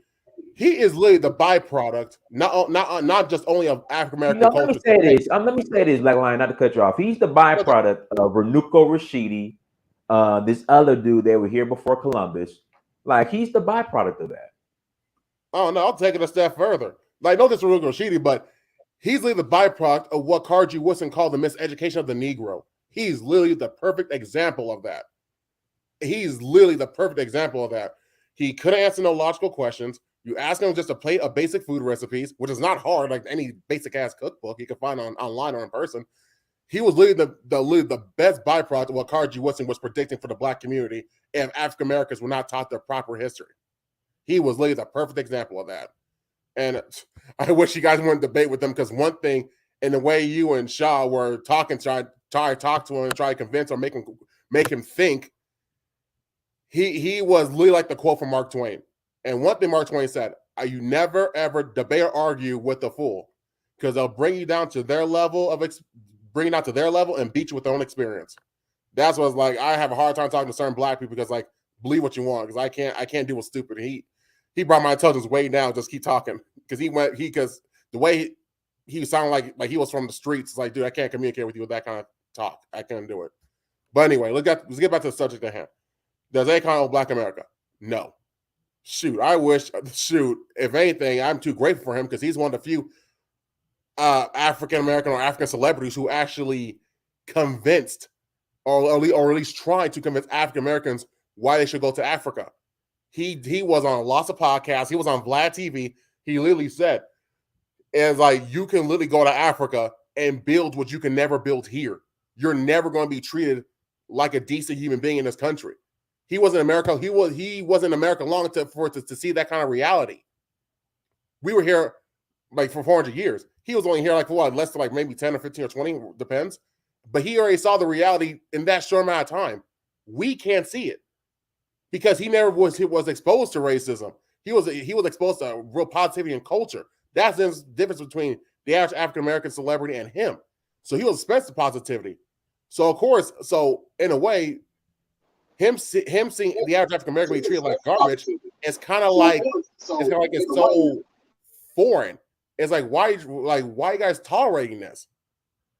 he is literally the byproduct, not just only of African American culture. Let me say this, Black Lion, not to cut you off. He's the byproduct of Renuko Rashidi, this other dude that were here before Columbus. Like he's the byproduct of that. Oh no, I'll take it a step further. Like no, this Renuko Rashidi, but he's literally the byproduct of what Karji Woodson called the miseducation of the Negro. He's literally the perfect example of that. He's literally the perfect example of that. He couldn't answer no logical questions. You ask him just a plate of basic food recipes, which is not hard, like any basic ass cookbook you can find online or in person. He was literally the best byproduct of what Karji Woodson was predicting for the Black community if African Americans were not taught their proper history. He was literally the perfect example of that. And I wish you guys wouldn't debate with him, because one thing, in the way you and Shaw were talking, try to talk to him and try to convince or make him think, he was literally like the quote from Mark Twain. And one thing Mark Twain said, you never ever debate or argue with a fool, because they'll bring you down to their level and beat you with their own experience. That's what it's like. I have a hard time talking to certain Black people because, like, believe what you want, because I can't deal with stupid. He brought my intelligence way down. Just keep talking, because the way he sounded like he was from the streets. It's like, dude, I can't communicate with you with that kind of talk. I can't do it. But anyway, let's get back to the subject at hand. Does Akon own Black America? No. Shoot, if anything, I'm too grateful for him, because he's one of the few African American or African celebrities who actually convinced, or at least tried to convince African Americans why they should go to Africa. He was on lots of podcasts. He was on Vlad TV. He literally said, it's like, you can literally go to Africa and build what you can never build here. You're never going to be treated like a decent human being in this country. He was in America. He was in America long enough to see that kind of reality. We were here like for 400 years. He was only here like for what, less than like maybe 10 or 15 or 20, depends. But he already saw the reality in that short amount of time. We can't see it because he was exposed to racism. He was exposed to real positivity and culture. That's the difference between the average African American celebrity and him. So he was exposed to positivity. So of course, in a way, him seeing the average African American be treated like garbage is kind of like it's so foreign. It's like why you guys tolerating this?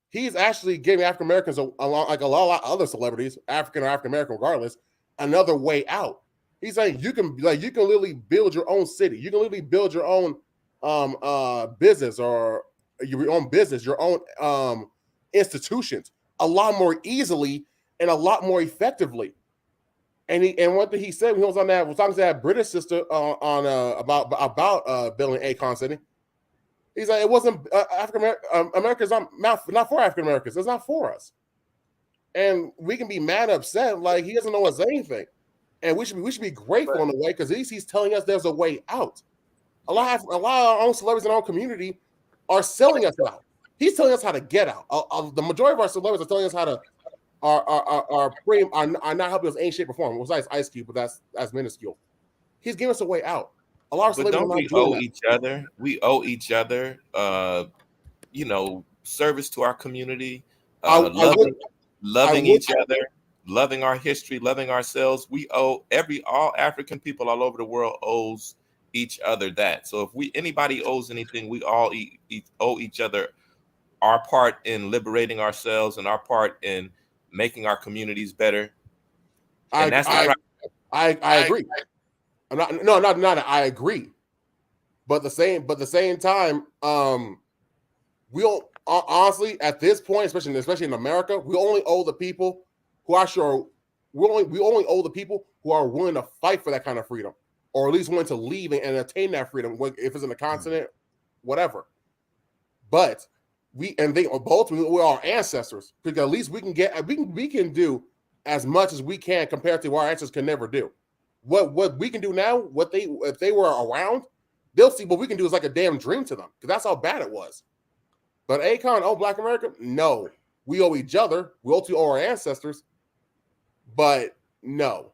He's actually giving African Americans like a lot of other celebrities, African or African American, regardless, another way out. He's saying you can literally build your own city. You can literally build your own business or your own business, your own institutions a lot more easily and a lot more effectively. And one thing he said when he was talking to that British sister about building Akon City. He's like, it wasn't African Americans not for African Americans. It's not for us. And we can be mad, upset, like he doesn't know us anything. And we should be grateful in a way because at least he's telling us there's a way out. A lot of our own celebrities in our own community are selling us out. He's telling us how to get out. The majority of our celebrities are telling us how to are not helping us in any shape or form. Besides Ice Cube, but that's minuscule. He's giving us a way out. A lot of But celebrities don't we owe each other? We owe each other, service to our community, loving each other, loving our history, loving ourselves. We owe all African people all over the world owes each other that. So if anybody owes anything, we all owe each other our part in liberating ourselves and our part in making our communities better. And I agree. I'm not. I agree, but the same time, we don't honestly at this point, especially in America, we only owe the people who are sure we only owe the people who are willing to fight for that kind of freedom, or at least willing to leave and attain that freedom, if it's in the continent, whatever. But we're our ancestors, because at least we can do as much as we can compared to what our ancestors can never do. What we can do now, if they were around, they'll see what we can do is like a damn dream to them, because that's how bad it was. But Akon, Black America, no, we owe each other. We also owe our ancestors, but no,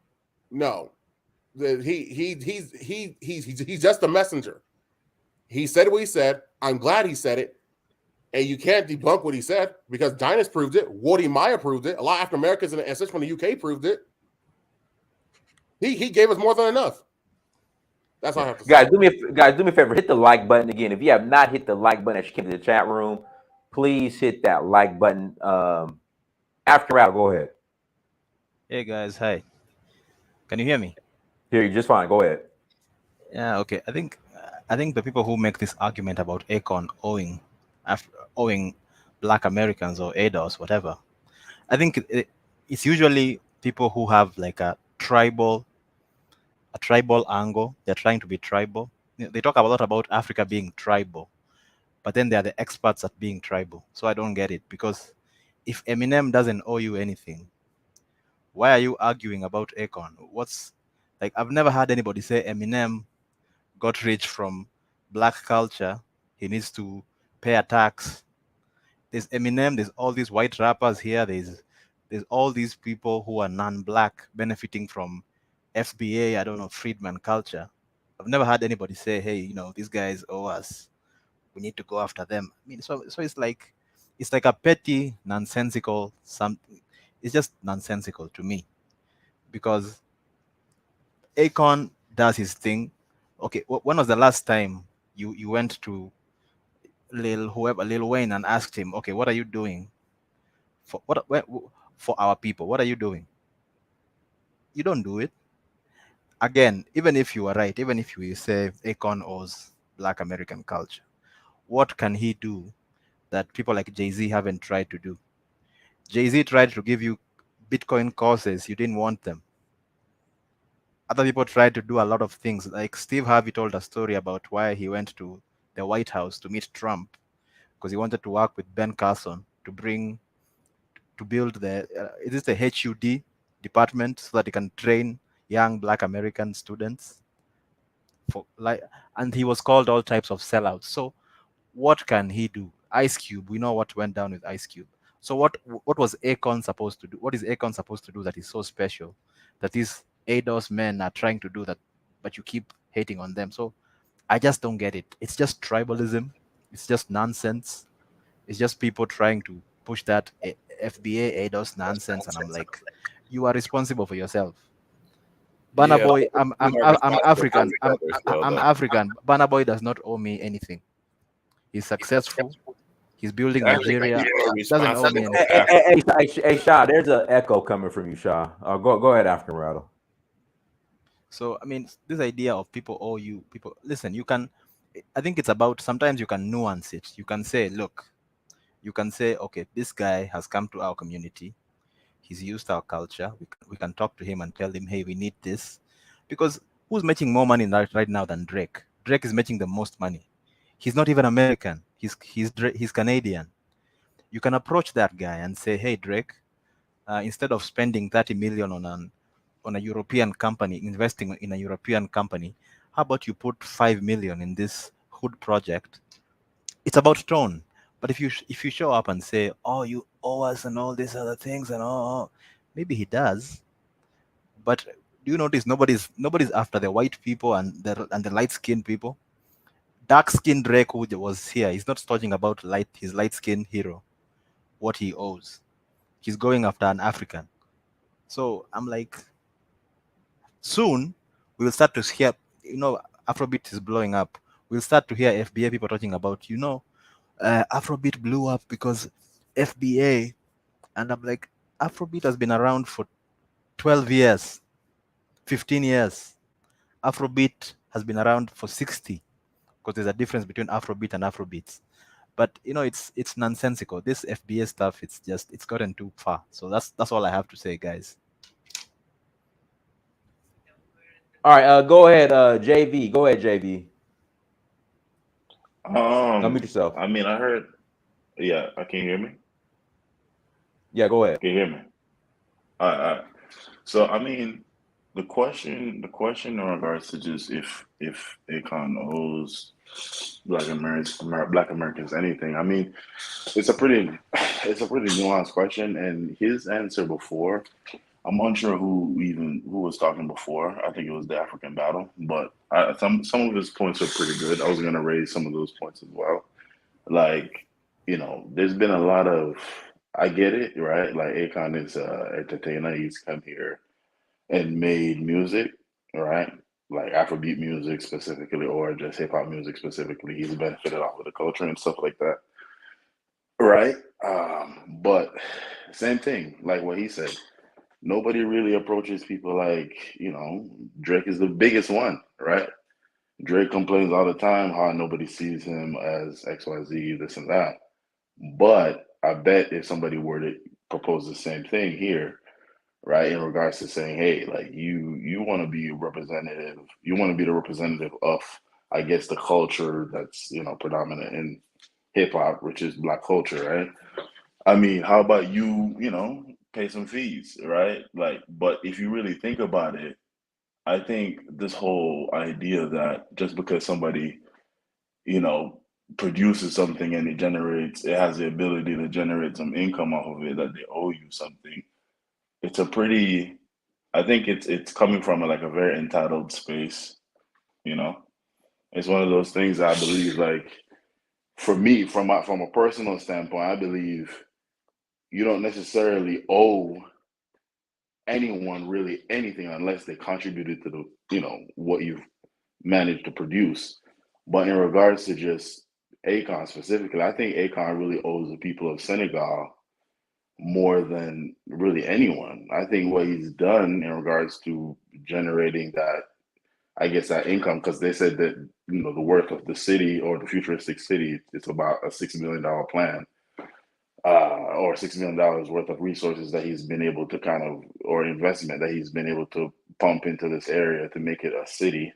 he's just a messenger. He said what he said. I'm glad he said it. And you can't debunk what he said because Dynas proved it. Wody Maya proved it. A lot of African Americans and especially from the UK proved it. He gave us more than enough. That's all I have to say. Guys, do me a favor. Hit the like button again. If you have not hit the like button as you came to the chat room, please hit that like button. After out, go ahead. Hey guys, hi. Can you hear me? Hear you just fine. Go ahead. Yeah, okay. I think the people who make this argument about Akon owing Black Americans or ADOS, whatever, I think it's usually people who have like a tribal angle. They're trying to be tribal. They talk a lot about Africa being tribal, but then they're the experts at being tribal. So I don't get it, because if Eminem doesn't owe you anything, why are you arguing about Akon? I've never heard anybody say Eminem got rich from Black culture. He needs to pay a tax. There's Eminem, there's all these white rappers here, there's all these people who are non-Black benefiting from FBA, I don't know, freedman culture. I've never heard anybody say, hey, these guys owe us, we need to go after them. I mean, so it's like a petty, nonsensical something. It's just nonsensical to me, because Akon does his thing. Okay, when was the last time you went to Lil Wayne and asked him, okay, what are you doing for our people? What are you doing? You don't do it. Again, even if you are right, even if you say Akon owes Black American culture, what can he do that people like Jay-Z haven't tried to do? Jay-Z tried to give you Bitcoin courses, you didn't want them. Other people tried to do a lot of things. Like Steve Harvey told a story about why he went to the White House to meet Trump, because he wanted to work with Ben Carson to build the HUD department so that he can train young Black American students and he was called all types of sellouts. So what can he do? Ice Cube, we know what went down with Ice Cube. So what was Akon supposed to do? What is Akon supposed to do that is so special that these ADOS men are trying to do that, but you keep hating on them? So I just don't get it. It's just tribalism. It's just nonsense. It's just people trying to push that FBA ADOS nonsense. And I'm like, you are responsible for yourself. Burna Yeah, Boy, we are I'm responsible for African. each other still, I'm though. African. Burna Boy does not owe me anything. He's successful. He's building African Nigeria. people are Doesn't owe me responsible anything. for Africa. Hey, Shah, there's an echo coming from you, Shah. Go ahead, African Rattle. So I mean, this idea of people owe you, people listen. You can, I think it's about, sometimes you can nuance it. You can say, look, you can say, okay, this guy has come to our community. He's used our culture. We can talk to him and tell him, hey, we need this, because who's making more money right now than Drake? Drake is making the most money. He's not even American. He's Canadian. You can approach that guy and say, hey, Drake, instead of spending 30 million on a European company, investing in a European company, how about you put 5 million in this hood project? It's about tone. But if you show up and say, oh, you owe us and all these other things and all, maybe he does. But do you notice nobody's after the white people and the light skinned people? Dark skinned Drake, who was here, he's not talking about his light skinned hero, what he owes. He's going after an African. So I'm like, soon we will start to hear, Afrobeat is blowing up. We'll start to hear FBA people talking about, Afrobeat blew up because FBA. And I'm like, Afrobeat has been around for 12 years, 15 years. Afrobeat has been around for 60, because there's a difference between Afrobeat and Afrobeats. But it's nonsensical. This FBA stuff, it's gotten too far. So that's all I have to say, guys. All right, go ahead, JV. Go ahead, JV. Unmute yourself. I mean, I heard. Yeah, can you hear me? Yeah, go ahead. Can you hear me? All right. So, I mean, the question in regards to just if Akon owes Black Americans anything. I mean, it's a pretty it's a pretty nuanced question, and his answer before. I'm unsure who was talking before. I think it was the African battle, but some of his points are pretty good. I was gonna raise some of those points as well. Like, there's been a lot of, I get it, right? Like Akon is a entertainer. He's come here and made music, right? Like Afrobeat music specifically, or just hip hop music specifically. He's benefited off of the culture and stuff like that, right? But same thing, like what he said. Nobody really approaches people like, Drake is the biggest one, right? Drake complains all the time how nobody sees him as XYZ, this and that. But I bet if somebody were to propose the same thing here, right, in regards to saying, hey, like you want to be a representative, you want to be the representative of, I guess, the culture that's predominant in hip hop, which is Black culture, right? I mean, how about pay some fees, right? Like, but if you really think about it, I think this whole idea that just because somebody you know, produces something and it has the ability to generate some income off of it, that they owe you something. It's a pretty, I think it's coming from like a very entitled space, you know. It's one of those things I believe, like, for me, from a personal standpoint, I believe you don't necessarily owe anyone really anything unless they contributed to what you've managed to produce. But in regards to just Akon specifically, I think Akon really owes the people of Senegal more than really anyone. I think what he's done in regards to generating that, I guess, that income, because they said that the worth of the city or the futuristic city, it's about a $6 million plan, or $6 million worth of resources that he's been able to or investment that he's been able to pump into this area to make it a city.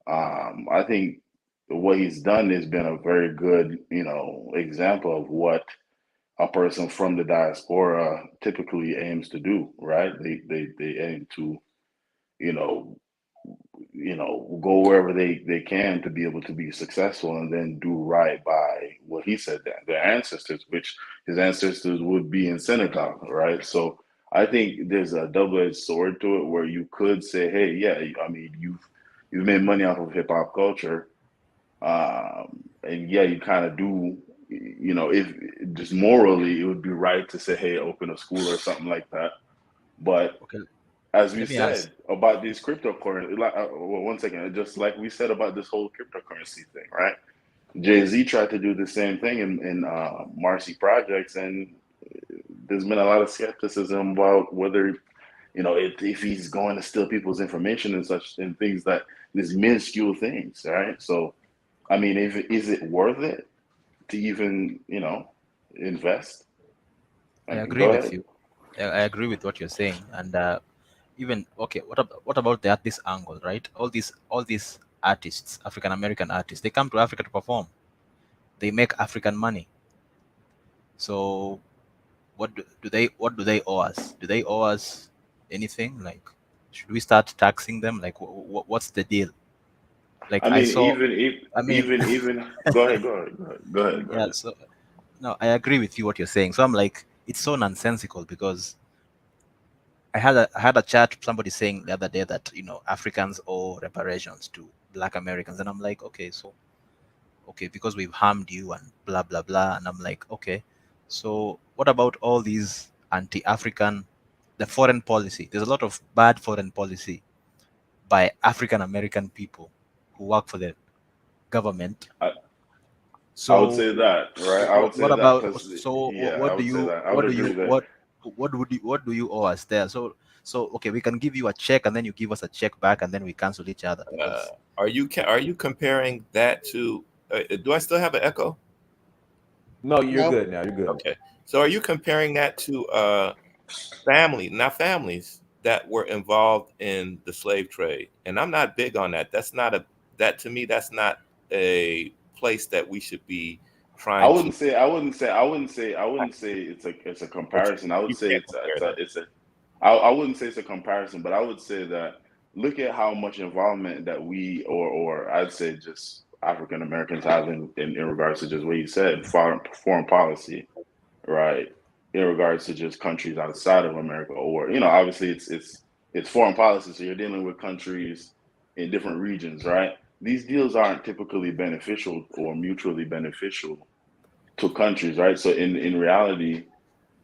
I think what he's done has been a very good, example of what a person from the diaspora typically aims to do, right? They aim to, you know, go wherever they can to be able to be successful and then do right by what he said that their ancestors, which his ancestors would be in Senegal, right? So I think there's a double-edged sword to it where you could say, hey, yeah, I mean, you've made money off of hip hop culture, and yeah, you kind of do, if just morally it would be right to say, hey, open a school or something like that. But Okay, as we let me ask. said about these cryptocurrency, like, well, 1 second, just like we said about this whole cryptocurrency thing, right? Jay-Z tried to do the same thing in Marcy Projects, and there's been a lot of skepticism about whether, if he's going to steal people's information and such and things, that these minuscule things, right? So, I mean, is it worth it to even, invest? I agree Go with ahead. you. I agree with what you're saying, and even okay. What about this angle, right? All these artists, African American artists, they come to Africa to perform. They make African money. So what do they owe us? Do they owe us anything? Like, should we start taxing them? Like, what's the deal? Like, I I mean, saw. even if I mean, even go ahead, go yeah. ahead. So no, I agree with you what you're saying. So I'm like, it's so nonsensical because I had a chat with somebody saying the other day that Africans owe reparations to Black Americans, and I'm like, okay, because we've harmed you and blah blah blah, and I'm like, okay, so what about all these anti-African, the foreign policy? There's a lot of bad foreign policy by African American people who work for the government. I, I would So say that, right? I would what say that about? because, So yeah, I what do would say you that. I would agree there. what do you owe us there? So okay, we can give you a check and then you give us a check back and then we cancel each other Uh, because are you comparing that to? Do I still have an echo? No, you're No, good now. You're good. Okay. So are you comparing that to families that were involved in the slave trade? And I'm not big on that. That to me, that's not a place that we should be I trying to. wouldn't say. I wouldn't say. I wouldn't say. I wouldn't say it's a But comparison. I would you say can't it's a. compare It's a. that. It's a. I wouldn't say it's a comparison, but I would say that look at how much involvement that we, or I'd say just African Americans have in regards to just what you said, foreign policy, right? In regards to just countries outside of America, or obviously it's foreign policy, so you're dealing with countries in different regions, right? These deals aren't typically beneficial or mutually beneficial to countries, right? So in reality,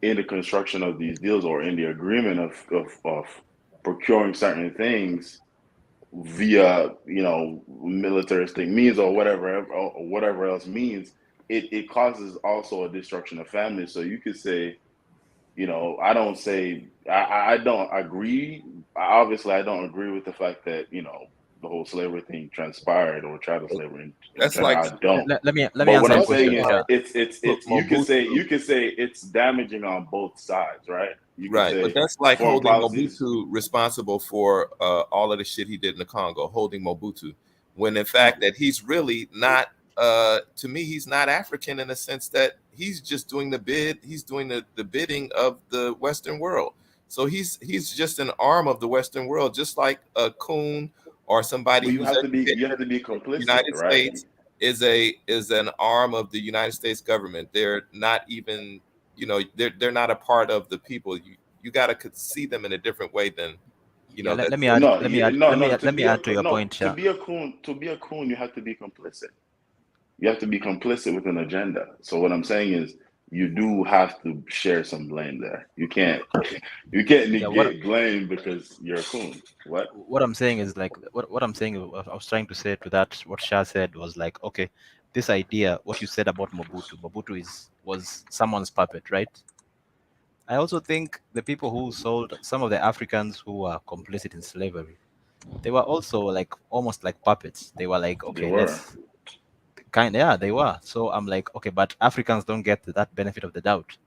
in the construction of these deals or in the agreement of procuring certain things via militaristic means or whatever else means, it causes also a destruction of families. So you could say, I don't say I don't agree. Obviously, I don't agree with the fact that the whole slavery thing transpired or chattel slavery in That's general. like I don't. let me But what answer your I'm let's saying question, is, Sha. put you could Mobutu. say it's damaging on both sides, right? You could Right, but say that's like foreign holding policies. Mobutu responsible for all of the shit he did in the Congo, holding Mobutu, when in fact that he's really not. To me, he's not African in the sense that he's just doing he's doing the bidding of the Western world. So he's just an arm of the Western world, just like a coon or somebody But who's you educated have to be in the complicit, United right? States is an arm of the United States government. They're not even, they're not a part of the people. You got to see them in a different way than, Yeah, let, that. let me add No, let me add no, let me no. add, let me add to your point, To Sha. be a coon, you have to be complicit. You have to be complicit with an agenda. So what I'm saying is, you do have to share some blame there. You can't Yeah, what negate blame because you're a coon. What? what I'm saying is like what I'm saying. I was trying to say to that. What Shah said was like, okay, this idea, what you said about Mobutu. Mobutu was someone's puppet, right? I also think the people who sold some of the Africans who were complicit in slavery, they were also like almost like puppets. They were like, They okay, were. let's yeah, they were. So I'm like, okay, but Africans don't get that benefit of the doubt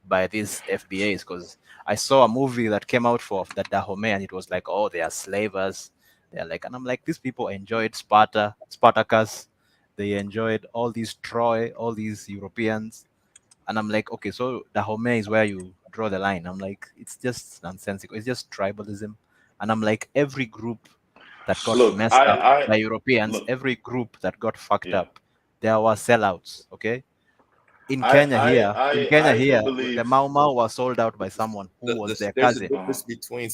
by these FBAs because I saw a movie that came out for that Dahomey and it was like, oh, they are slavers. They're like, and I'm like, these people enjoyed Spartacus. They enjoyed all these Troy, all these Europeans. And I'm like, okay, so Dahomey is where you draw the line. I'm like, it's just nonsensical. It's just tribalism. And I'm like, every group that got Look, messed up I by Europeans, look. every group that got fucked Yeah, up, there were sellouts. Okay, in Kenya I do here, the believe. Mau Mau was sold out by someone who was their There's a cousin. Uh-huh. difference between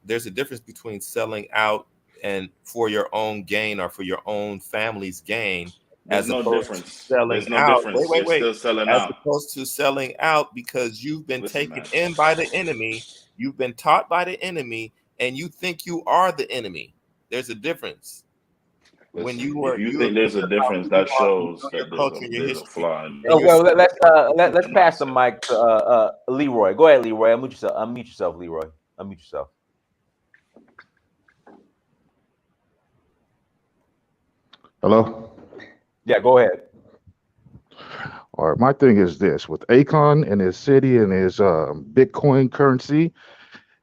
there's a difference between selling out and for your own gain or for your own family's gain, There's as no opposed to difference. selling There's no out. difference. You're Wait. still selling As out. opposed to selling out because you've been Listen, taken man. in by the enemy You've been taught by the enemy, and you think you are the enemy. There's a difference. When Listen, you if are you you think there's a difference, that you shows know your that culture and your there's a history, flaw in and Oh, you're well, stuck let's in pass the nonsense. mic to Leroy. Go ahead, Leroy. Unmute yourself. Unmute yourself, Leroy. Unmute yourself. Hello? Yeah, go ahead. All right, my thing is this with Akon and his city and his Bitcoin currency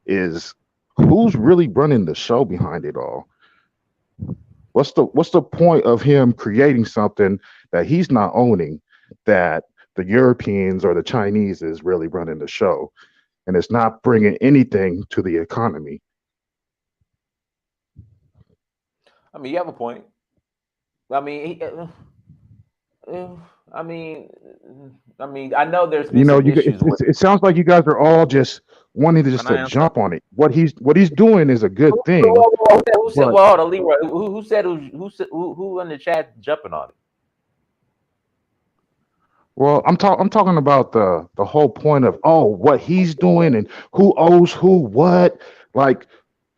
is who's really running the show behind it all? What's the point of him creating something that he's not owning that the Europeans or the Chinese is really running the show and it's not bringing anything to the economy? I mean, you have a point. I mean, I mean, I know there's been You know, some issues with. it sounds like you guys are all just wanting to Can just to I answer? jump on it. What he's doing is a good thing, Who said? but Well, hold on, Leroy. Who said? Who in the chat jumping on it? well, I'm talking about the whole point of what he's doing and who owes who what. Like,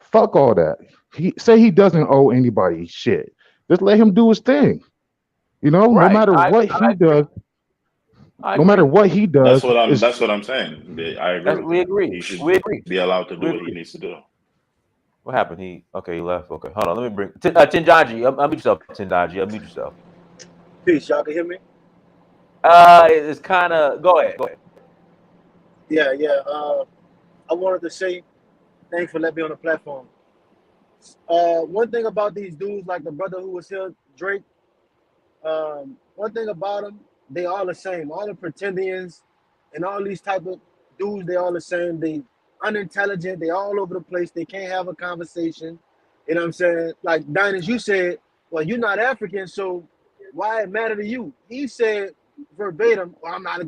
fuck all that. He doesn't owe anybody shit. Just let him do his thing. You know, no Right. matter what I he does, I no matter agree. what he does, is That's what I'm saying. I agree with We that. agree. He should We agree. be allowed to do We what he agree. needs to do. What happened? He left. Okay, hold on. Let me bring Tindaji. Unmute yourself, Tindaji. Unmute yourself. Peace, y'all can hear me? It's kind of. Go ahead. Go ahead. Yeah. I wanted to say thanks for letting me on the platform. One thing about these dudes, like the brother who was here, Drake. One thing about them, they all the same. All the pretendians and all these type of dudes, they all the same. They unintelligent. They all over the place. They can't have a conversation. You know what I'm saying? Like Dinus, you said, well, you're not African, so why it matter to you? He said verbatim, well, I'm not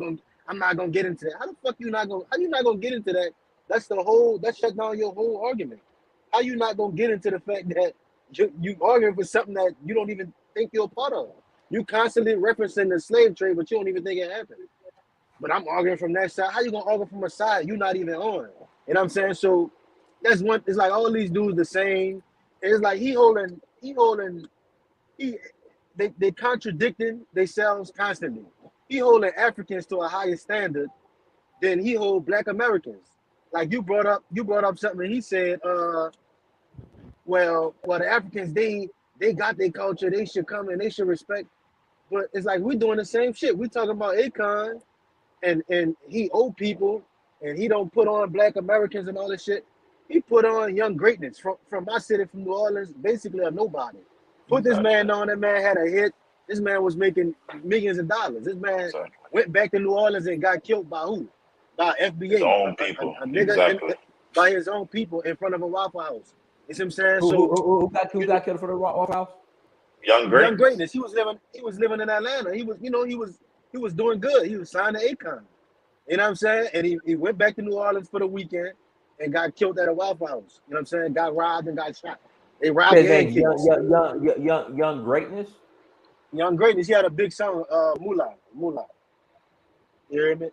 gonna get into that. How the fuck how you not gonna get into that? That shut down your whole argument. How you not gonna get into the fact that you arguing for something that you don't even think you're a part of? You constantly referencing the slave trade, but you don't even think it happened. But I'm arguing from that side. How you gonna argue from a side you're not even on? You know what I'm saying? So that's one. It's like all these dudes the same. It's like he they contradicting themselves constantly. He holding Africans to a higher standard than he hold Black Americans. Like you brought up something. He said, well, the Africans they got their culture. They should come and they should respect. But it's like we doing the same shit. We talking about Akon and he old people and he don't put on Black Americans and all this shit. He put on young greatness from my city, from New Orleans, basically a nobody. Put this man Exactly. on. That man had a hit. This man was making millions of dollars. This man Exactly. went back to New Orleans and got killed by who? By His FBA, own people. a nigga, Exactly. by his own people in front of a Waffle House. You see what I'm saying? Who So who got killed for the Waffle House? Young young greatness. greatness. He was living in Atlanta. He was doing good. He was signed to Akon. You know what I'm saying? And he went back to New Orleans for the weekend and got killed at a Waffle House. You know what I'm saying? Got robbed and got shot. They robbed His gang name kids. young greatness. Young greatness. He had a big song, Moolah. You hear me?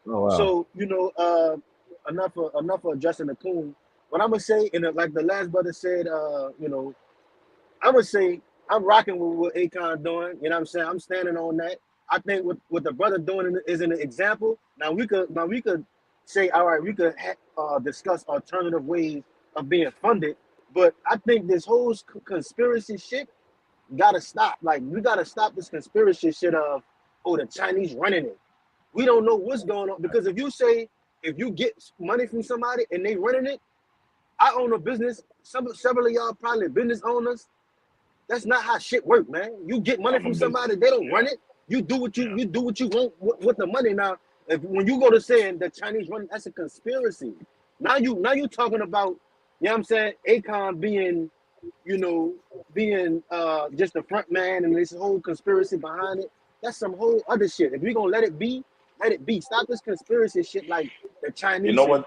Oh wow. So enough of Justin the Coon. What I'm gonna say, and like the last brother said, I'm gonna say I'm rocking with what Akon doing. You know what I'm saying? I'm standing on that. I think what the brother doing is an example. Now we could say, all right, we could discuss alternative ways of being funded, but I think this whole conspiracy shit gotta stop. Like we gotta stop this conspiracy shit of the Chinese running it. We don't know what's going on because if you get money from somebody and they running it, I own a business. Several of y'all probably business owners. That's not how shit work, man. You get money I'm a from business. somebody, they don't run Yeah. it. You do what Yeah. you do what you want with the money. Now, when you go to saying the Chinese run, that's a conspiracy. Now you talking about, you know what I'm saying, Akon being, being just the front man and this whole conspiracy behind it. That's some whole other shit. If we gonna let it be, let it be. Stop this conspiracy shit like the You Chinese know and what?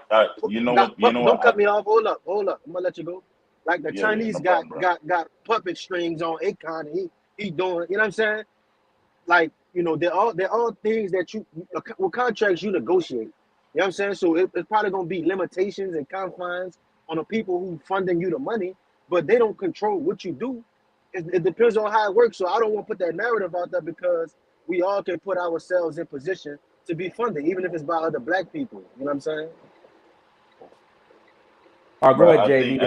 don't cut me off. Hold up. I'm gonna let you go. Like the Yeah. Chinese No got problem, bro. got puppet strings on Akon, and he doing, you know what I'm saying? Like, they're all things that with contracts you negotiate. You know what I'm saying? So it's probably gonna be limitations and confines on the people who funding you the money, but they don't control what you do. It depends on how it works. So I don't want to put that narrative out there because we all can put ourselves in position to be funded, even if it's by other black people. You know what I'm saying? All right, go Bro, ahead, JV.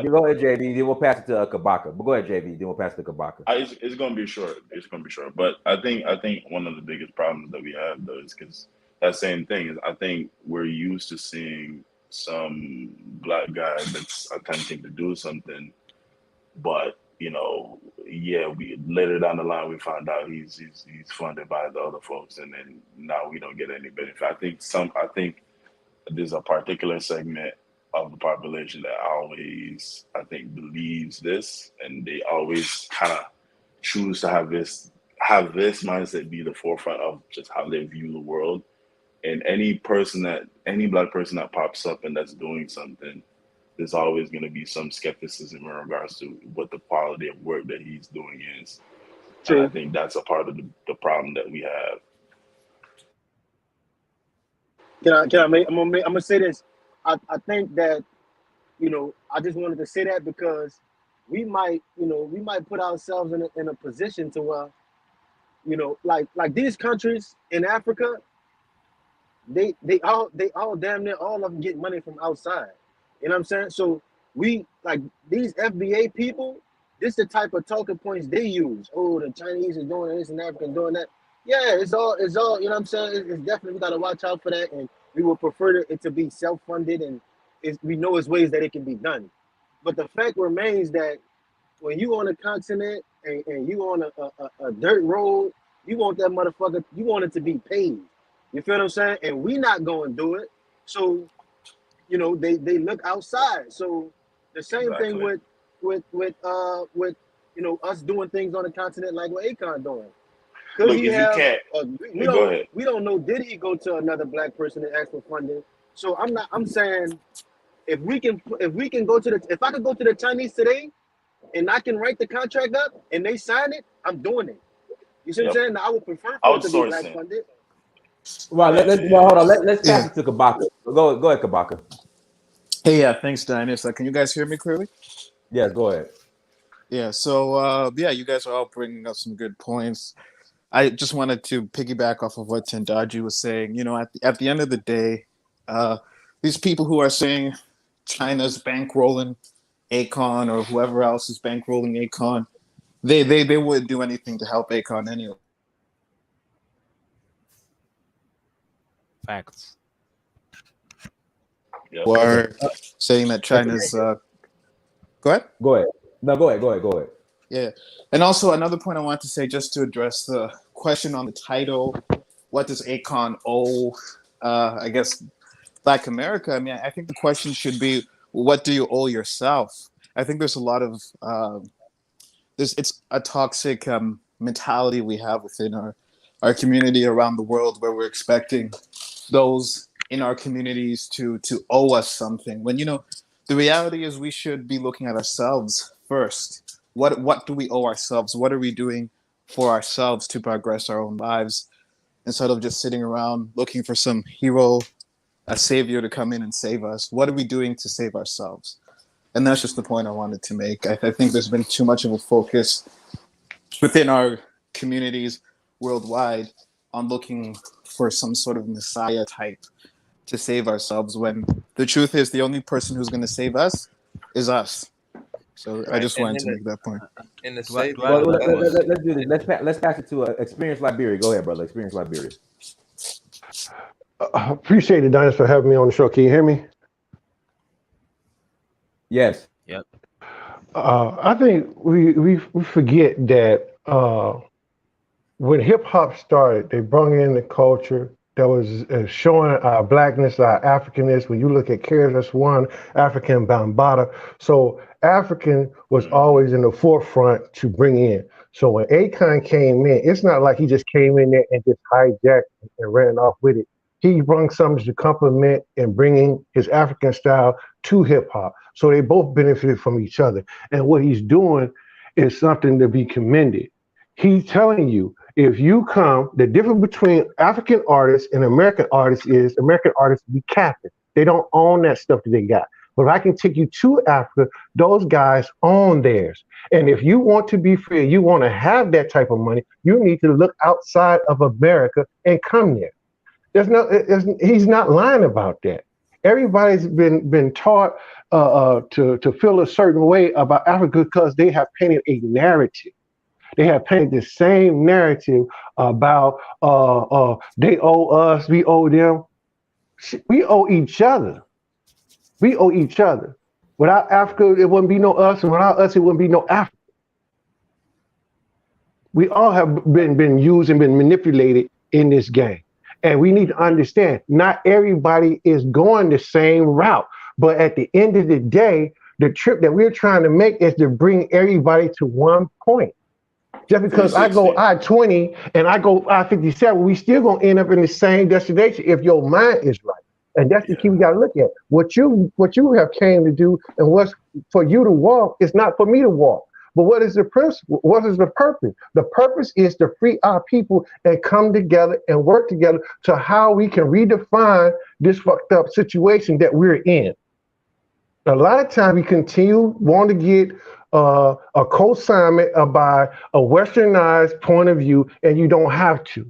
Go ahead, JV. Then we'll pass it to Kabaka. But go ahead, JV. Then we'll pass it to Kabaka. it's gonna be short. It's gonna be short. But I think one of the biggest problems that we have though is because that same thing is I think we're used to seeing some black guy that's attempting to do something, but you know, yeah, we later down the line we find out he's funded by the other folks, and then now we don't get any benefit. I think there's a particular segment of the population that always, I think, believes this, and they always kind of choose to have this mindset be the forefront of just how they view the world. And any black person that pops up and that's doing something, there's always going to be some skepticism in regards to what the quality of work that he's doing is. True. And I think that's a part of the problem that we have. I'm gonna say this. I think that, you know, I just wanted to say that because we might put ourselves in a position to where, you know, like these countries in Africa, they all damn near all of them get money from outside. You know what I'm saying? So we, like, these FBA people, this is the type of talking points they use. Oh, the Chinese is doing this and African doing that. Yeah, it's all, you know what I'm saying? It's definitely, we gotta watch out for that, and we would prefer it to be self-funded, and we know it's ways that it can be done. But the fact remains that when you on a continent and you on a dirt road, you want that motherfucker, you want it to be paid. You feel what I'm saying? And we not going to do it. So, you know, they look outside. So the same thing with you know, us doing things on the continent like what Akon doing. Could Look, he if have? you can't, go ahead. We don't know. Did he go to another black person and ask for funding? So I'm saying if we can go to if I could go to the Chinese today and I can write the contract up and they sign it, I'm doing it. You see what I'm saying? Now, I would prefer for it to be black funded. Well, hold on. Let's pass it to Kabaka. Go ahead, Kabaka. Hey, yeah, thanks, Dinas. Can you guys hear me clearly? Yes, go ahead. Yeah, so you guys are all bringing up some good points. I just wanted to piggyback off of what Tendaji was saying. You know, at the end of the day, these people who are saying China's bankrolling Akon or whoever else is bankrolling Akon, they wouldn't do anything to help Akon anyway. Facts. Yep. Or saying that China's go ahead. Go ahead. No, go ahead. Yeah. And also another point I want to say, just to address the question on the title, what does Akon owe I guess Black America? I mean, I think the question should be, what do you owe yourself? I think there's a lot of it's a toxic mentality we have within our community around the world, where we're expecting those in our communities to owe us something, when, you know, the reality is we should be looking at ourselves first. What do we owe ourselves? What are we doing for ourselves to progress our own lives, instead of just sitting around looking for some hero, a savior to come in and save us? What are we doing to save ourselves? And that's just the point I wanted to make. I think there's been too much of a focus within our communities worldwide on looking for some sort of messiah type to save ourselves, when the truth is the only person who's going to save us is us. So right. I just wanted to make that point. In the let's do this. Let's pass it to Experience Liberia. Go ahead, brother. Experience Liberia. Appreciate it, Dinas, for having me on the show. Can you hear me? Yes. Yep. I think we forget that when hip hop started, they brought in the culture that was showing our blackness, our Africanness. When you look at Careless One, African Bambaataa, so African was always in the forefront to bring in. So when Akon came in, it's not like he just came in there and just hijacked and ran off with it. He brought something to complement and bringing his African style to hip hop. So they both benefited from each other. And what he's doing is something to be commended. He's telling you if you come, the difference between African artists and American artists is American artists be capping. They don't own that stuff that they got. But if I can take you to Africa, those guys own theirs. And if you want to be free, you want to have that type of money, you need to look outside of America and come there. He's not lying about that. Everybody's been taught to feel a certain way about Africa because they have painted a narrative. They have painted the same narrative about they owe us, we owe them. We owe each other. We owe each other. Without Africa, it wouldn't be no us, and without us, it wouldn't be no Africa. We all have been used and been manipulated in this game. And we need to understand, not everybody is going the same route. But at the end of the day, the trip that we're trying to make is to bring everybody to one point. Just because I go I-20 and I go I-57, we still gonna end up in the same destination if your mind is right. And that's the key we gotta look at. What you have came to do and what's for you to walk is not for me to walk. But what is the principle? What is the purpose? The purpose is to free our people and come together and work together to how we can redefine this fucked up situation that we're in. A lot of times we continue wanting to get a co-assignment by a westernized point of view, and you don't have to.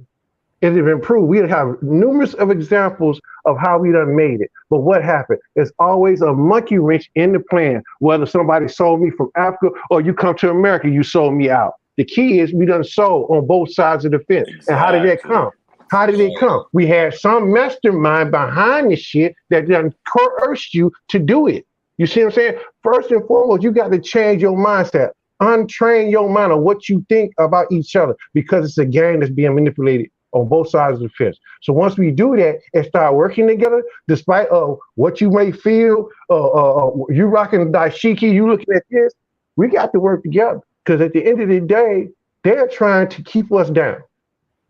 It has improved. We have numerous of examples of how we done made it. But what happened? There's always a monkey wrench in the plan, whether somebody sold me from Africa or you come to America, you sold me out. The key is we done sold on both sides of the fence. Exactly. And how did that come? How did it come? We had some mastermind behind the shit that done coerced you to do it. You see what I'm saying? First and foremost, you got to change your mindset. Untrain your mind on what you think about each other, because it's a game that's being manipulated on both sides of the fence. So once we do that and start working together, despite what you may feel, you rocking dashiki, you looking at this, we got to work together. Because at the end of the day, they're trying to keep us down.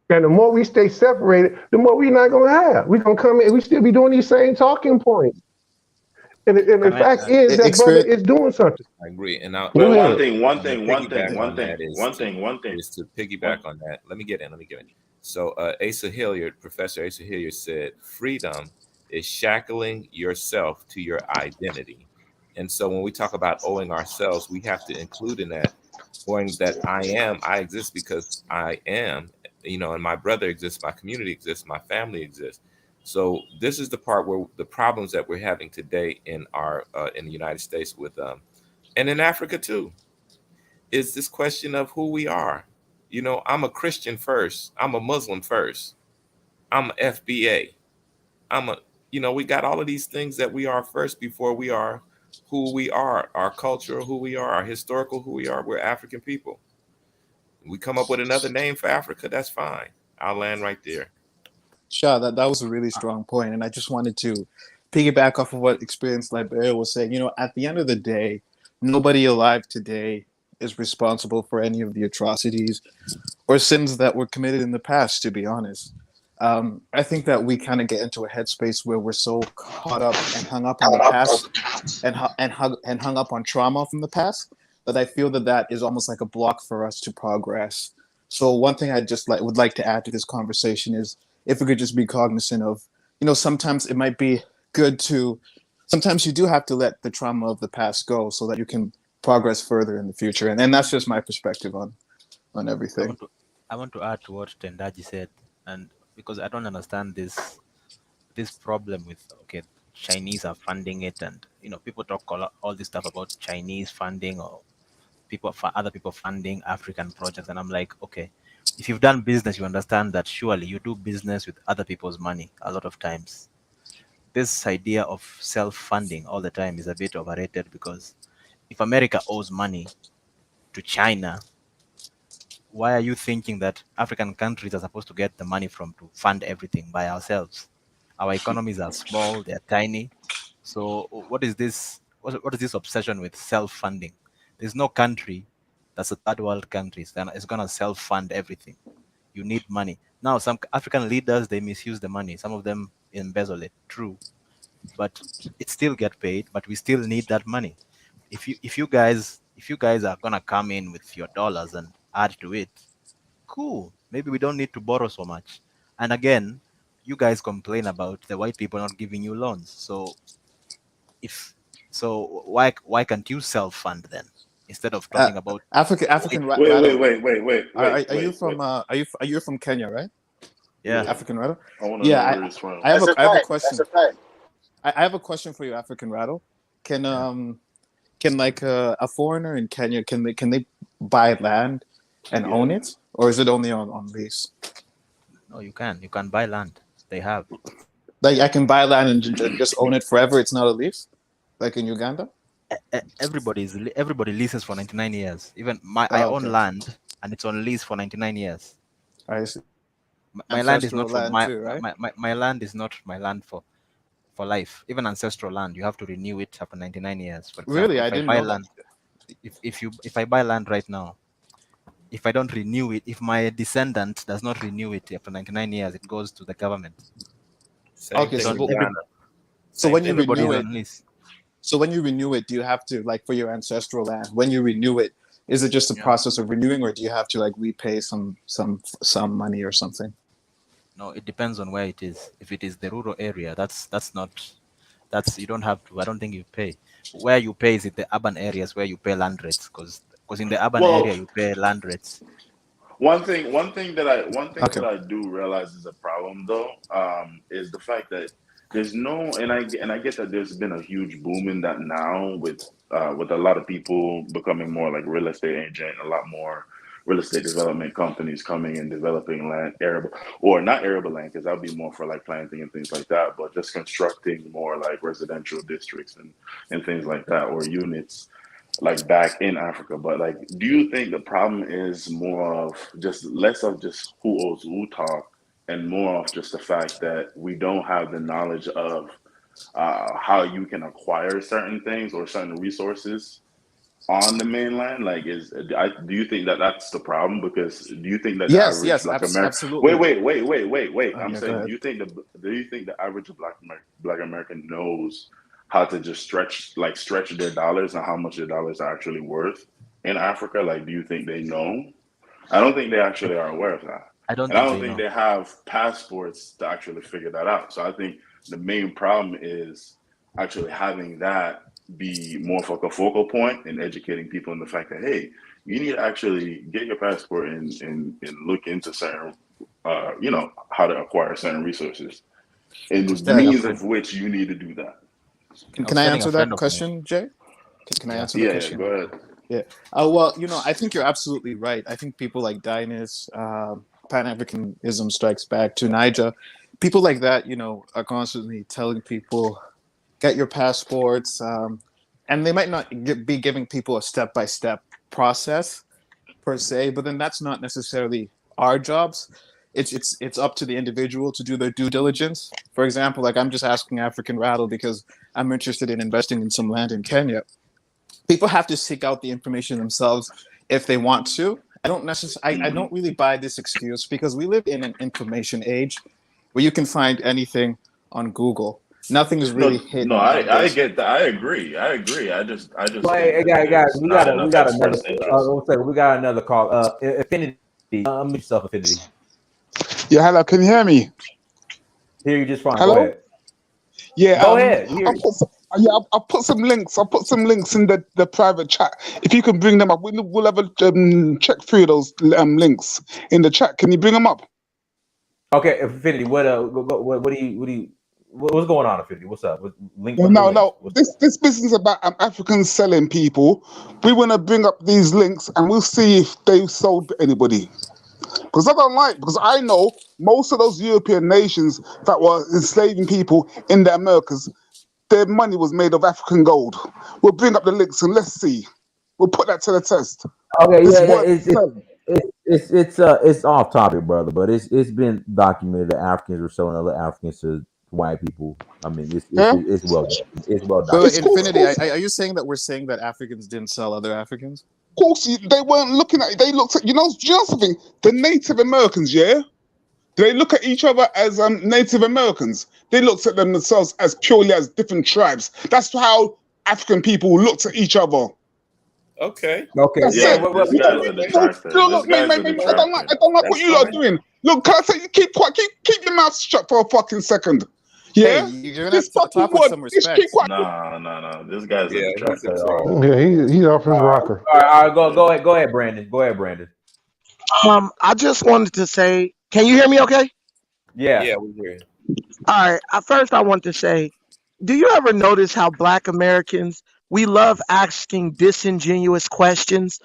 And the more we stay separated, the more we're not going to have. We're going to come in and we still be doing these same talking points. And the fact is that brother is doing something. I agree. And now, but one thing is to piggyback on that. Let me get in. So Professor Asa Hilliard said, freedom is shackling yourself to your identity. And so when we talk about owing ourselves, we have to include in that owing that I exist because I am, and my brother exists, my community exists, my family exists. So this is the part where the problems that we're having today in in the United States with and in Africa too, is this question of who we are. I'm a Christian first. I'm a Muslim first. I'm a FBA. We got all of these things that we are first before we are who we are, our culture, who we are, our historical, who we are. We're African people. We come up with another name for Africa, that's fine. I'll land right there. Sure, that was a really strong point. And I just wanted to piggyback off of what Experience Liberia was saying. At the end of the day, nobody alive today is responsible for any of the atrocities or sins that were committed in the past, to be honest. I think that we kind of get into a headspace where we're so caught up and hung up on the past and hung up on trauma from the past that I feel that is almost like a block for us to progress. So one thing I just would like to add to this conversation is if we could just be cognizant of, sometimes it might be good sometimes you do have to let the trauma of the past go so that you can progress further in the future. And that's just my perspective on everything. I want to add to what Tendaji said, and because I don't understand this problem with, Chinese are funding it, and people talk all this stuff about Chinese funding or other people funding African projects, and I'm like, okay, if you've done business, you understand that surely you do business with other people's money a lot of times. This idea of self-funding all the time is a bit overrated, because if America owes money to China, why are you thinking that African countries are supposed to get the money to fund everything by ourselves? Our economies are small, they're tiny. So what is this? What is this obsession with self-funding? There's no country that's a third world country is gonna self-fund everything. You need money. Now, some African leaders, they misuse the money. Some of them embezzle it, true. But it still get paid, but we still need that money. If you guys are gonna come in with your dollars and add to it, cool. Maybe we don't need to borrow so much. And again, you guys complain about the white people not giving you loans. If so, why can't you self-fund then instead of Uh, talking about African white? Rattle. Are you from Kenya, right? Yeah. African Rattle. I want to Yeah, know where he's from. I have That's a I have a fact. question. That's a fact. I have a question for you, African Rattle. Can like a foreigner in Kenya can they buy land and Yeah. own it, or is it only on lease? No, you can buy land. They have. Like I can buy land and just own it forever. It's not a lease, like in Uganda. Everybody leases for 99 years. Even I own Okay. land and it's on lease for 99 years. I see. My land is Ancestral not for land too, right? my land is not my land for life. Even ancestral land, you have to renew it after 99 years. For example, Really, I if I didn't buy know that. land, if I buy land right now, if I don't renew it, if my descendant does not renew it after 99 years, it goes to the government. Okay, so Same when you thing. Everybody renew is it, on lease. so when you renew it, do you have to like for your ancestral land? When you renew it, is it just a Yeah. process of renewing, or do you have to like repay some money or something? No, it depends on where it is. If it is the rural area, that's you don't have to. I don't think you pay. Where you pay is in the urban areas where you pay land rates, because in the urban Well, area you pay land rates. one thing that Okay. I do realize is a problem though, is the fact that there's no, and I get that there's been a huge boom in that now with a lot of people becoming more like real estate agent, a lot more real estate development companies coming and developing land, arable or not arable land, because that would be more for like planting and things like that, but just constructing more like residential districts and things like that, or units like back in Africa. But like, do you think the problem is more of just less of just who owes who talk and more of just the fact that we don't have the knowledge of how you can acquire certain things or certain resources on the mainland? Like, do you think that that's the problem? Because do you think that the Yes, average Black American absolutely. wait. I'm Okay, go saying, ahead. do you think the average Black American knows how to just stretch their dollars and how much their dollars are actually worth in Africa? Like, do you think they know? I don't think they actually are aware of that. I don't And I think don't they think know. they have passports to actually figure that out. So I think the main problem is actually having that be more of like a focal point and educating people in the fact that, hey, you need to actually get your passport and look into certain, how to acquire certain resources and I was the telling a means friend. of which you need to do that. Can I telling a answer friend that of mine. question, Jay? Can I Yeah. answer the Yeah, question? go ahead. Yeah. Well, I think you're absolutely right. I think people like Dinas, Pan-Africanism Strikes Back, to Niger, people like that, are constantly telling people, get your passports, and they might not be giving people a step-by-step process per se, but then that's not necessarily our jobs. It's up to the individual to do their due diligence. For example, like I'm just asking African Rattle because I'm interested in investing in some land in Kenya. People have to seek out the information themselves if they want to. I don't really buy this excuse because we live in an information age where you can find anything on Google. Nothing is really No, hidden I nowadays. get that. I agree. I just Well, think hey, that guys, there's not we enough got another. express interest. One second, we got another call. Affinity, unmute yourself, Affinity. Yeah, hello. Can you hear me? Hear you just fine. Hello. Go ahead. Yeah. Go ahead. Hear I'll you. put some, I'll put some links. I'll put some links in the private chat. If you can bring them up, we'll have a check through those links in the chat. Can you bring them up? Okay, Affinity. What do you what's going on, Affinity? What's up? Link. No, What's the no, links? no. What's This business about Africans selling people. We want to bring up these links and we'll see if they sold anybody. Because I know most of those European nations that were enslaving people in the Americas, their money was made of African gold. We'll bring up the links and let's see. We'll put that to the test. Okay, It's yeah, worth selling. it's off topic, brother, but it's been documented that Africans were selling other Africans to white people. I mean, it's Yeah? well Wait, documented. Infinity, are you saying that we're saying that Africans didn't sell other Africans? Of course, they weren't looking at it. They looked at, you know something? The Native Americans, yeah? They look at each other as Native Americans. They looked at themselves as purely as different tribes. That's how African people looked at each other. Okay. Okay. That's Yeah. Yeah, it. this You guy's don't a need no, detractor. This guy's a I don't detractor. like what That's you are fine. doing. Look, can I say you keep quiet, keep your mouth shut for a fucking second. Hey, Yeah? you're gonna This have to fucking talk with word. some Just keep respect. quiet. No. This guy's a Yeah, he's a detractor. troll. Yeah, he's off his rocker. All right. Go ahead, Brandon. Go ahead, Brandon. I just wanted to say, can you hear me okay? Yeah. Yeah, we hear. All right. At first, I want to say, do you ever notice how Black Americans, we love asking disingenuous questions?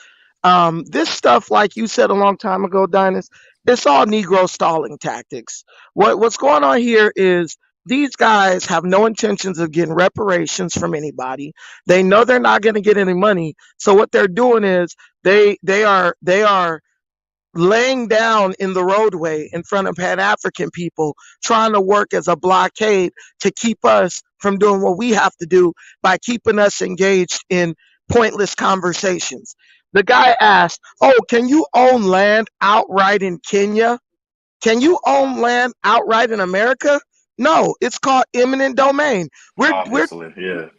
This stuff, like you said a long time ago, Dinus, it's all Negro stalling tactics. What's going on here is these guys have no intentions of getting reparations from anybody. They know they're not going to get any money. So what they're doing is they are laying down in the roadway in front of Pan African people, trying to work as a blockade to keep us from doing what we have to do by keeping us engaged in pointless conversations. The guy asked, "Oh, can you own land outright in Kenya? Can you own land outright in America?" No, it's called eminent domain. We're Obviously, yeah.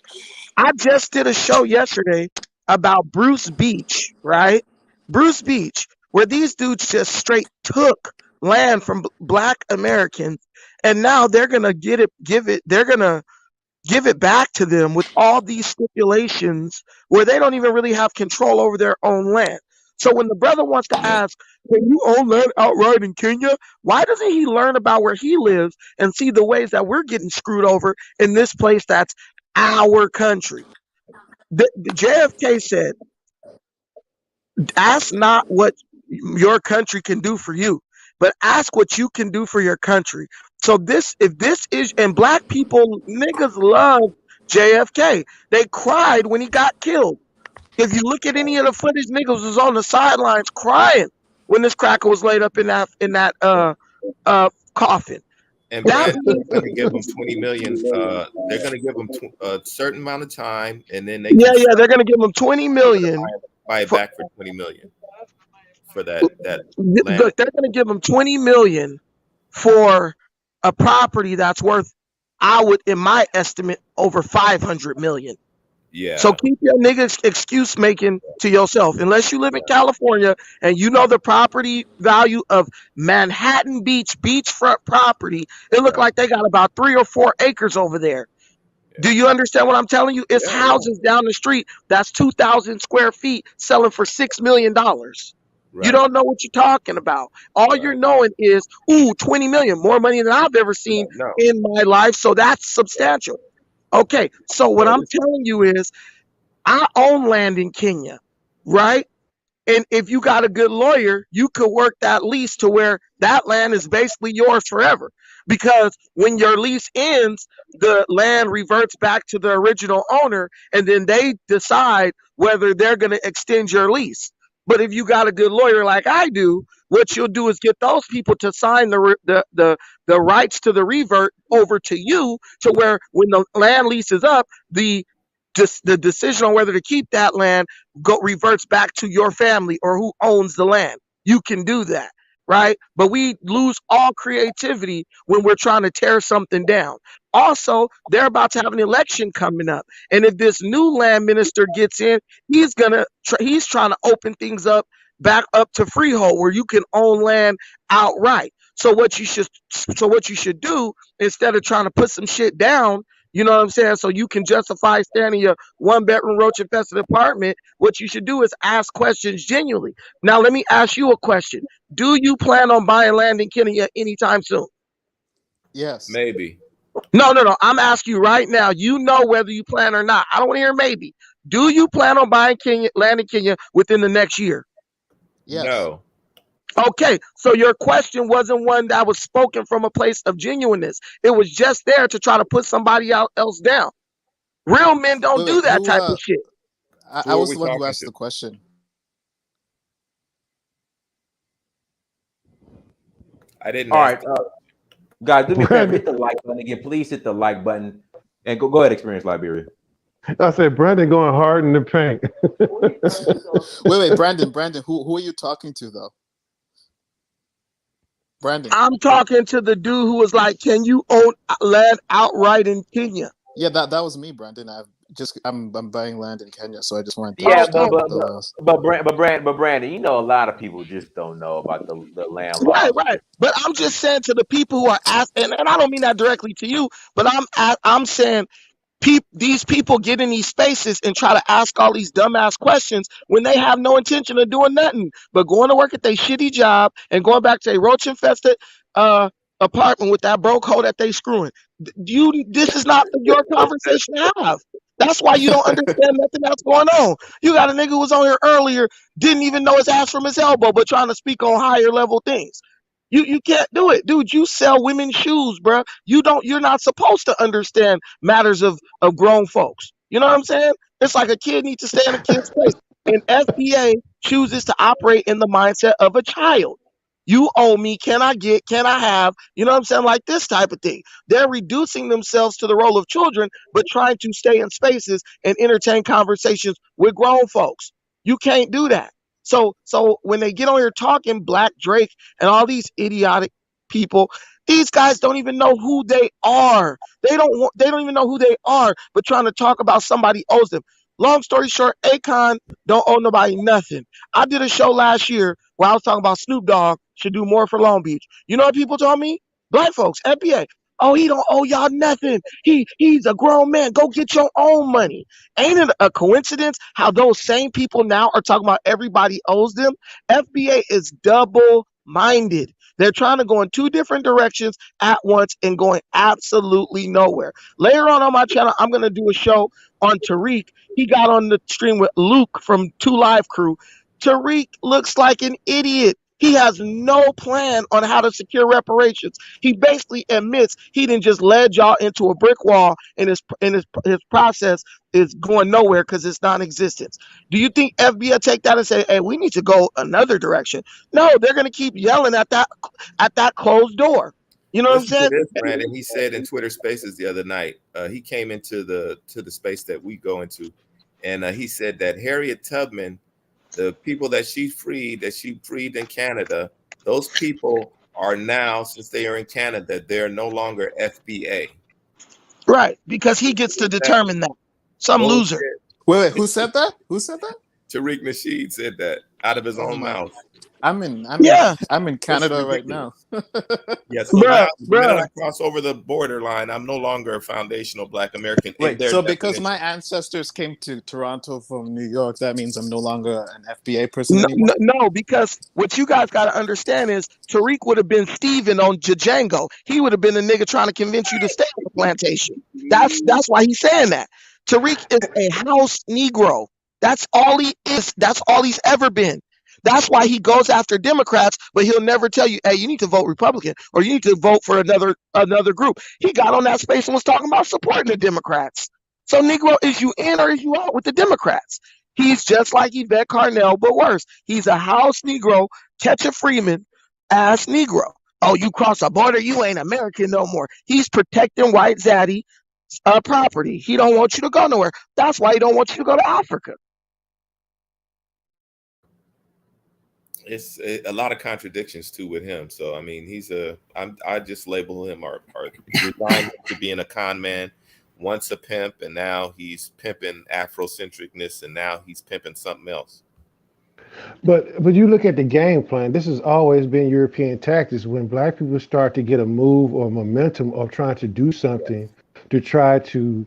I just did a show yesterday about Bruce Beach, right? Bruce Beach, where these dudes just straight took land from Black Americans, and now they're gonna they're gonna give it back to them with all these stipulations where they don't even really have control over their own land. So when the brother wants to ask, can you own land outright in Kenya? Why doesn't he learn about where he lives and see the ways that we're getting screwed over in this place that's our country? The JFK said, ask not what your country can do for you, but ask what you can do for your country. So if this is, and Black people, niggas love JFK. They cried when he got killed. If you look at any of the footage, niggas was on the sidelines crying when this cracker was laid up in that coffin. And That Brandon means, is going to give them 20 million. They're going to give them a certain amount of time, and then they yeah, can yeah, they're gonna give them 20 million buy it for back for 20 million for that land. look, they're gonna give them 20 million for a property that's worth, I would, in my estimate, over 500 million. So Yeah, keep your niggas excuse making to yourself. Unless you live in California and you know the property value of Manhattan Beach beachfront property, it looked right. like they got about 3 or 4 acres over there. Yeah, Do you understand what I'm telling you? It's yeah, yeah. houses down the street that's 2,000 square feet selling for $6 million. You Right, don't know what you're talking about. All you're right. knowing is, ooh, 20 million, more money than I've ever seen No, in my life. So that's substantial. Okay, so what no. I'm telling you is, I own land in Kenya, right? And if you got a good lawyer, you could work that lease to where that land is basically yours forever. Because when your lease ends, the land reverts back to the original owner, and then they decide whether they're going to extend your lease. But if you got a good lawyer like I do, what you'll do is get those people to sign the rights to the revert over to you, to where when the land lease is up, the decision on whether to keep that land reverts back to your family or who owns the land. You can do that, right? But we lose all creativity when we're trying to tear something down. Also, they're about to have an election coming up, and if this new land minister gets in, he's trying to open things up back up to freehold where you can own land outright. So what you should do, instead of trying to put some shit down, you know what I'm saying? So you can justify staying in your 1 bedroom roach infested apartment. What you should do is ask questions genuinely. Now, let me ask you a question. Do you plan on buying land in Kenya anytime soon? Yes. Maybe. No, no, no. I'm asking you right now. You know whether you plan or not. I don't want to hear maybe. Do you plan on buying land in Kenya within the next year? Yes. No. Okay, so your question wasn't one that was spoken from a place of genuineness. It was just there to try to put somebody else down. Real men don't Wait, do wait. that type of shit. Who I are was we the one who talking asked to? the question. I didn't All ask. right, guys, do me a favor. Brandon, Hit the like button again. Please hit the like button and go ahead. Experience Liberia. I said Brandon going hard in the paint. Wait, Brandon, who are you talking to though? Brandon. I'm talking to the dude who was like, "Can you own land outright in Kenya?" Yeah, that was me, Brandon. I'm buying land in Kenya, so I just wanted to Yeah, understand what the laws. but Brandon, you know, a lot of people just don't know about the land Right, laws. right. But I'm just saying to the people who are asking, and I don't mean that directly to you, but I'm saying these people get in these spaces and try to ask all these dumbass questions when they have no intention of doing nothing but going to work at their shitty job and going back to a roach infested apartment with that broke hole that they screwing. This is not your conversation to have. That's why you don't understand nothing that's going on. You got a nigga who was on here earlier, didn't even know his ass from his elbow, but trying to speak on higher level things. You can't do it, dude. You sell women's shoes, bro. You're not supposed to understand matters of grown folks. You know what I'm saying? It's like a kid needs to stay in a kid's place. And FBA chooses to operate in the mindset of a child. You owe me, can I get, can I have, you know what I'm saying? Like this type of thing. They're reducing themselves to the role of children, but trying to stay in spaces and entertain conversations with grown folks. You can't do that. So when they get on here talking Black Drake and all these idiotic people, these guys don't even know who they are. They don't even know who they are, but trying to talk about somebody owes them. Long story short, Akon don't owe nobody nothing. I did a show last year where I was talking about Snoop Dogg should do more for Long Beach. You know what people told me? Black folks, FBA. Oh, he don't owe y'all nothing. He's a grown man. Go get your own money. Ain't it a coincidence how those same people now are talking about everybody owes them? FBA is double minded. They're trying to go in two different directions at once and going absolutely nowhere. Later on my channel, I'm going to do a show on Tariq. He got on the stream with Luke from 2 Live Crew. Tariq looks like an idiot. He has no plan on how to secure reparations. He basically admits he didn't just led y'all into a brick wall, and his process is going nowhere because it's non-existence. Do you think FBI take that and say, "Hey, we need to go another direction"? No, they're going to keep yelling at that closed door. You know what I'm Listen to saying? this, Brandon. He said in Twitter Spaces the other night. He came into the space that we go into, and he said that Harriet Tubman, the people that she freed in Canada, those people are now, since they are in Canada, they're no longer FBA. Right, because he gets to determine that. Some loser. Wait, who said that? Who said that? Tariq Nasheed said that out of his own mouth. I'm in Canada right now. Yeah, so now the minute I cross over the borderline, I'm no longer a foundational Black American. Wait, so because my ancestors came to Toronto from New York, that means I'm no longer an FBA person anymore? No, because what you guys got to understand is Tariq would have been Steven on Django. He would have been the nigga trying to convince you to stay on the plantation. That's why he's saying that. Tariq is a house Negro. That's all he is. That's all he's ever been. That's why he goes after Democrats, but he'll never tell you, "Hey, you need to vote Republican or you need to vote for another group." He got on that space and was talking about supporting the Democrats. So, Negro, is you in or is you out with the Democrats? He's just like Yvette Carnell, but worse. He's a house Negro, Ketchup Freeman ass Negro. Oh, you cross the border, you ain't American no more. He's protecting white zaddy property. He don't want you to go nowhere. That's why he don't want you to go to Africa. It's a lot of contradictions too with him. So I mean, I just label him or resigned to being a con man. Once a pimp, and now he's pimping Afrocentricness, and now he's pimping something else. But you look at the game plan. This has always been European tactics. When Black people start to get a move or momentum of trying to do something to try to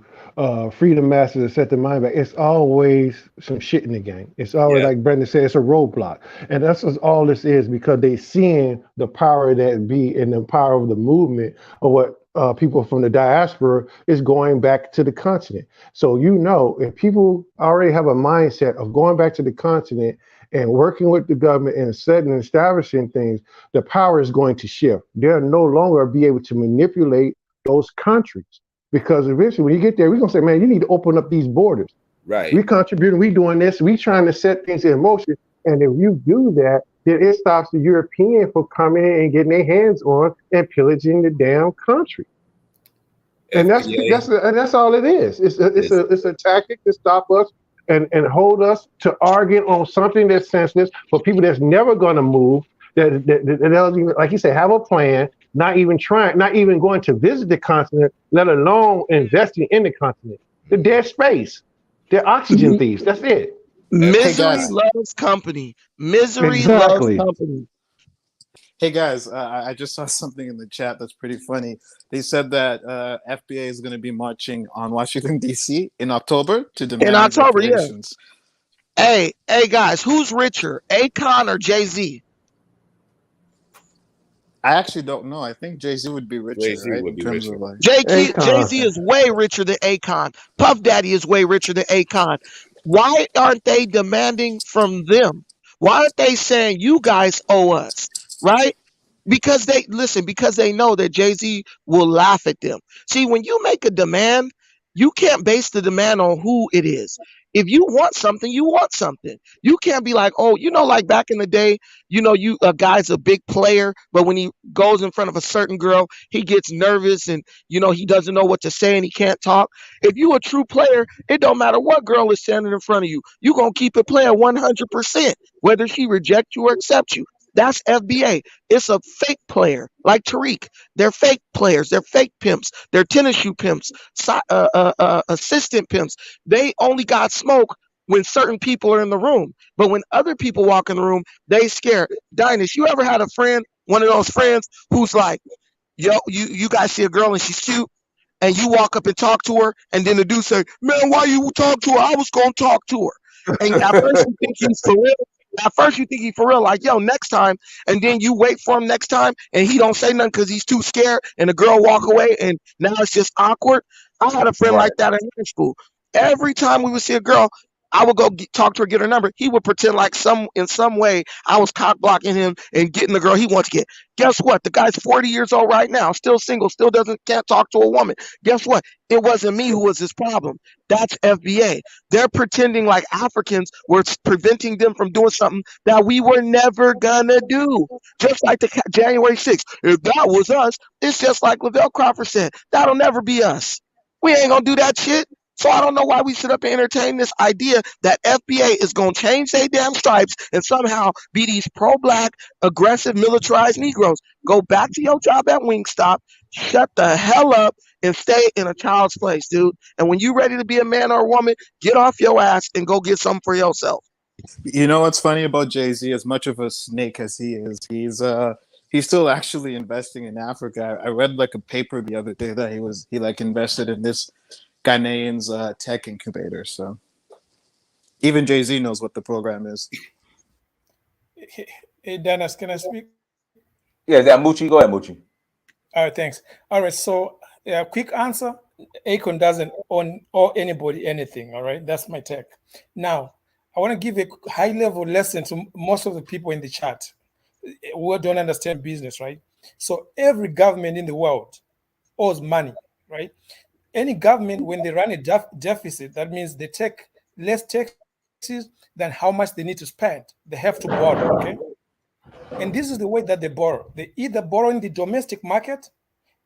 free the masses and set the mind back, it's always some shit in the game. It's always, like Brendan said, it's a roadblock. And that's just all this is, because they seeing the power that be and the power of the movement of what people from the diaspora is going back to the continent. So, if people already have a mindset of going back to the continent and working with the government and setting and establishing things, the power is going to shift. They'll no longer be able to manipulate those countries. Because eventually when you get there, we're going to say, man, you need to open up these borders. Right. We contributing, we doing this, we trying to set things in motion. And if you do that, then it stops the European from coming in and getting their hands on and pillaging the damn country. And that's all it is. It's a tactic to stop us and hold us to arguing on something that's senseless for people that's never going to move, that doesn't even, like you said, have a plan, not even going to visit the continent, let alone investing in the continent. The dead space. They're oxygen thieves. That's it. Hey Misery guys, loves company. Misery loves Exactly. company. hey guys, I just saw something in the chat that's pretty funny. They said that FBA is going to be marching on Washington D.C. in October to In demand October, yeah. reparations. Hey, guys, who's richer, Akon or Jay-Z? I actually don't know. I think Jay-Z would be richer, Jay-Z right? would In be terms richer. of like, Jay-Z Akon. is way richer than Akon. Puff Daddy is way richer than Akon. Why aren't they demanding from them? Why aren't they saying you guys owe us, right? Because they know that Jay-Z will laugh at them. See, when you make a demand, you can't base the demand on who it is. If you want something, you want something. You can't be like, oh, like back in the day, you a guy's a big player, but when he goes in front of a certain girl, he gets nervous and he doesn't know what to say and he can't talk. If you a true player, it don't matter what girl is standing in front of you. You gonna keep it playing 100%, whether she reject you or accept you. That's FBA. It's a fake player like Tariq. They're fake players. They're fake pimps. They're tennis shoe pimps, assistant pimps. They only got smoke when certain people are in the room. But when other people walk in the room, they scared. Dynast, you ever had a friend, one of those friends who's like, yo, you guys see a girl and she's cute, and you walk up and talk to her, and then the dude say, man, why you talk to her? I was gonna talk to her. And at first you think he's for real. At first you think he's for real, like, yo, next time, and then you wait for him next time and he don't say nothing because he's too scared, and the girl walk away and now it's just awkward. I had a friend Right. like that in high school. Every time we would see a girl, I would go talk to her, get her number. He would pretend like in some way I was cock blocking him and getting the girl he wants to get. Guess what? The guy's 40 years old right now, still single, still can't talk to a woman. Guess what? It wasn't me who was his problem. That's FBA. They're pretending like Africans were preventing them from doing something that we were never gonna do. Just like the January 6th. If that was us, it's just like Lavelle Crawford said. That'll never be us. We ain't gonna do that shit. So I don't know why we sit up and entertain this idea that FBA is going to change their damn stripes and somehow be these pro-black, aggressive, militarized Negroes. Go back to your job at Wingstop, shut the hell up, and stay in a child's place, dude. And when you're ready to be a man or a woman, get off your ass and go get something for yourself. you know what's funny about Jay-Z? As much of a snake as he is, he's still actually investing in Africa. I read like a paper the other day that he like invested in this Ghanaian's tech incubator. So even Jay-Z knows what the program is. Hey, Dennis, can I speak? Yeah, is that Moochie? Go ahead, Moochie. All right, thanks. All right, so quick answer. Akon doesn't owe anybody anything, all right? That's my take. Now, I want to give a high-level lesson to most of the people in the chat who don't understand business, right? So every government in the world owes money, right? Any government, when they run a deficit, that means they take less taxes than how much they need to spend. They have to borrow, okay? And this is the way that they borrow. They either borrow in the domestic market,